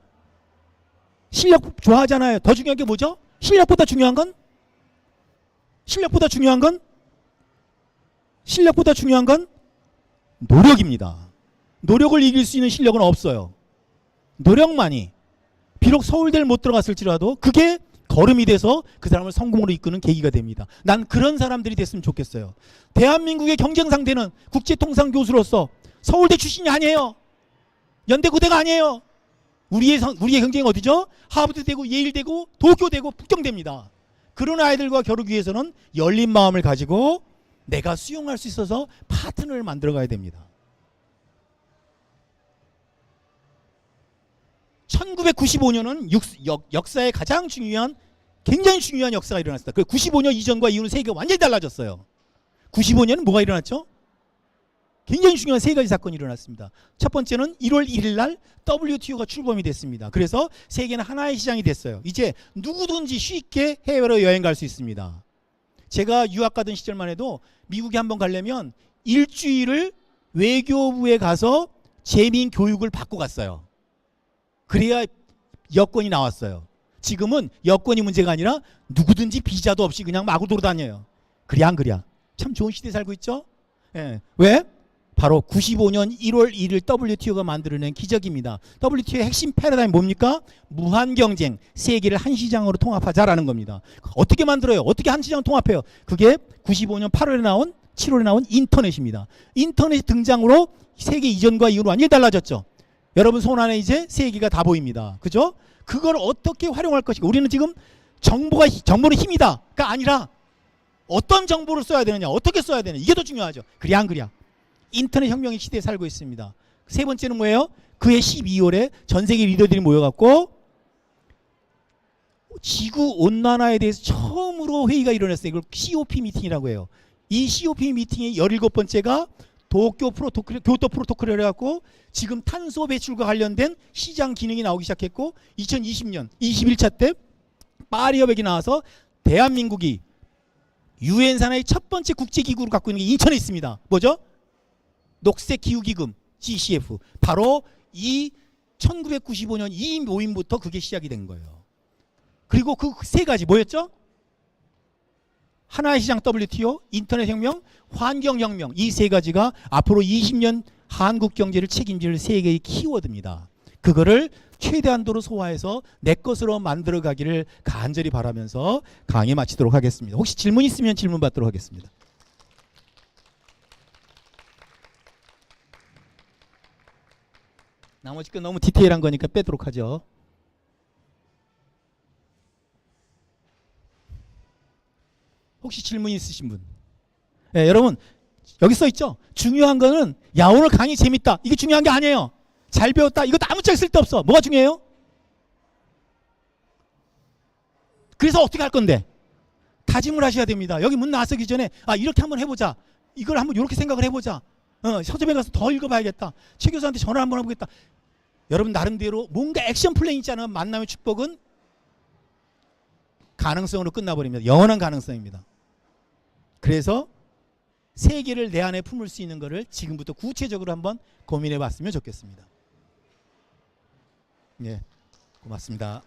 실력 좋아하잖아요. 더 중요한 게 뭐죠? 실력보다 중요한 건 노력입니다. 노력을 이길 수 있는 실력은 없어요. 노력만이. 비록 서울대를 못 들어갔을지라도 그게 걸음이 돼서 그 사람을 성공으로 이끄는 계기가 됩니다. 난 그런 사람들이 됐으면 좋겠어요. 대한민국의 경쟁 상대는 국제통상 교수로서 서울대 출신이 아니에요. 연대고대가 아니에요. 우리의 경쟁이 어디죠? 하버드대고 예일대고 도쿄대고 북경대입니다. 그런 아이들과 겨루기 위해서는 열린 마음을 가지고 내가 수용할 수 있어서 파트너를 만들어 가야 됩니다. 1995년은 역사의 가장 중요한, 굉장히 중요한 역사가 일어났습니다. 그 95년 이전과 이후는 세계가 완전히 달라졌어요. 95년은 뭐가 일어났죠? 굉장히 중요한 세 가지 사건이 일어났습니다. 첫 번째는 1월 1일 날 WTO가 출범이 됐습니다. 그래서 세계는 하나의 시장이 됐어요. 이제 누구든지 쉽게 해외로 여행 갈 수 있습니다. 제가 유학 가던 시절만 해도 미국에 한번 가려면 일주일을 외교부에 가서 재민 교육을 받고 갔어요. 그래야 여권이 나왔어요. 지금은 여권이 문제가 아니라 누구든지 비자도 없이 그냥 마구 돌아다녀요. 그래야 안 그래야? 참 좋은 시대에 살고 있죠? 예. 왜? 바로 95년 1월 1일 WTO가 만들어낸 기적입니다. WTO의 핵심 패러다임 뭡니까? 무한 경쟁, 세계를 한 시장으로 통합하자라는 겁니다. 어떻게 만들어요? 어떻게 한 시장을 통합해요? 그게 95년 8월에 나온 7월에 나온 인터넷입니다. 인터넷 등장으로 세계 이전과 이후로 완전히 달라졌죠. 여러분 손 안에 이제 세계가 다 보입니다. 그죠? 그걸 어떻게 활용할 것인가. 우리는 지금 정보는 힘이다가 아니라 어떤 정보를 써야 되느냐, 어떻게 써야 되느냐, 이게 더 중요하죠. 그래야 안 그래야? 인터넷 혁명의 시대에 살고 있습니다. 세 번째는 뭐예요? 그해 12월에 전 세계 리더들이 모여갖고 지구 온난화에 대해서 처음으로 회의가 일어났어요. 이걸 COP 미팅이라고 해요. 이 COP 미팅의 17번째가 교토 프로토콜을 해갖고 지금 탄소 배출과 관련된 시장 기능이 나오기 시작했고 2020년 21차 때 파리 협약이 나와서 대한민국이 유엔 산하의 첫 번째 국제기구를 갖고 있는 게 인천에 있습니다. 뭐죠? 녹색기후기금 GCF. 바로 이 1995년 이 모임부터 그게 시작이 된 거예요. 그리고 그 세 가지 뭐였죠? 하나의 시장 WTO, 인터넷 혁명, 환경혁명, 이 세 가지가 앞으로 20년 한국 경제를 책임질 세 개의 키워드입니다. 그거를 최대한도로 소화해서 내 것으로 만들어 가기를 간절히 바라면서 강의 마치도록 하겠습니다. 혹시 질문 있으면 질문 받도록 하겠습니다. 나머지 건 너무 디테일한 거니까 빼도록 하죠. 혹시 질문 있으신 분? 네, 여러분 여기 써 있죠? 중요한 거는 야 오늘 강의 재밌다. 이게 중요한 게 아니에요. 잘 배웠다. 이것도 아무짝에 쓸데없어. 뭐가 중요해요? 그래서 어떻게 할 건데? 다짐을 하셔야 됩니다. 여기 문 나서기 전에 이렇게 한번 해보자. 이걸 한번 이렇게 생각을 해보자. 서점에 가서 더 읽어봐야겠다. 최 교수한테 전화 한번 해보겠다. 여러분 나름대로 뭔가 액션 플랜 있잖아요. 만남의 축복은 가능성으로 끝나버립니다. 영원한 가능성입니다. 그래서 세계를 내 안에 품을 수 있는 것을 지금부터 구체적으로 한번 고민해 봤으면 좋겠습니다. 예, 고맙습니다.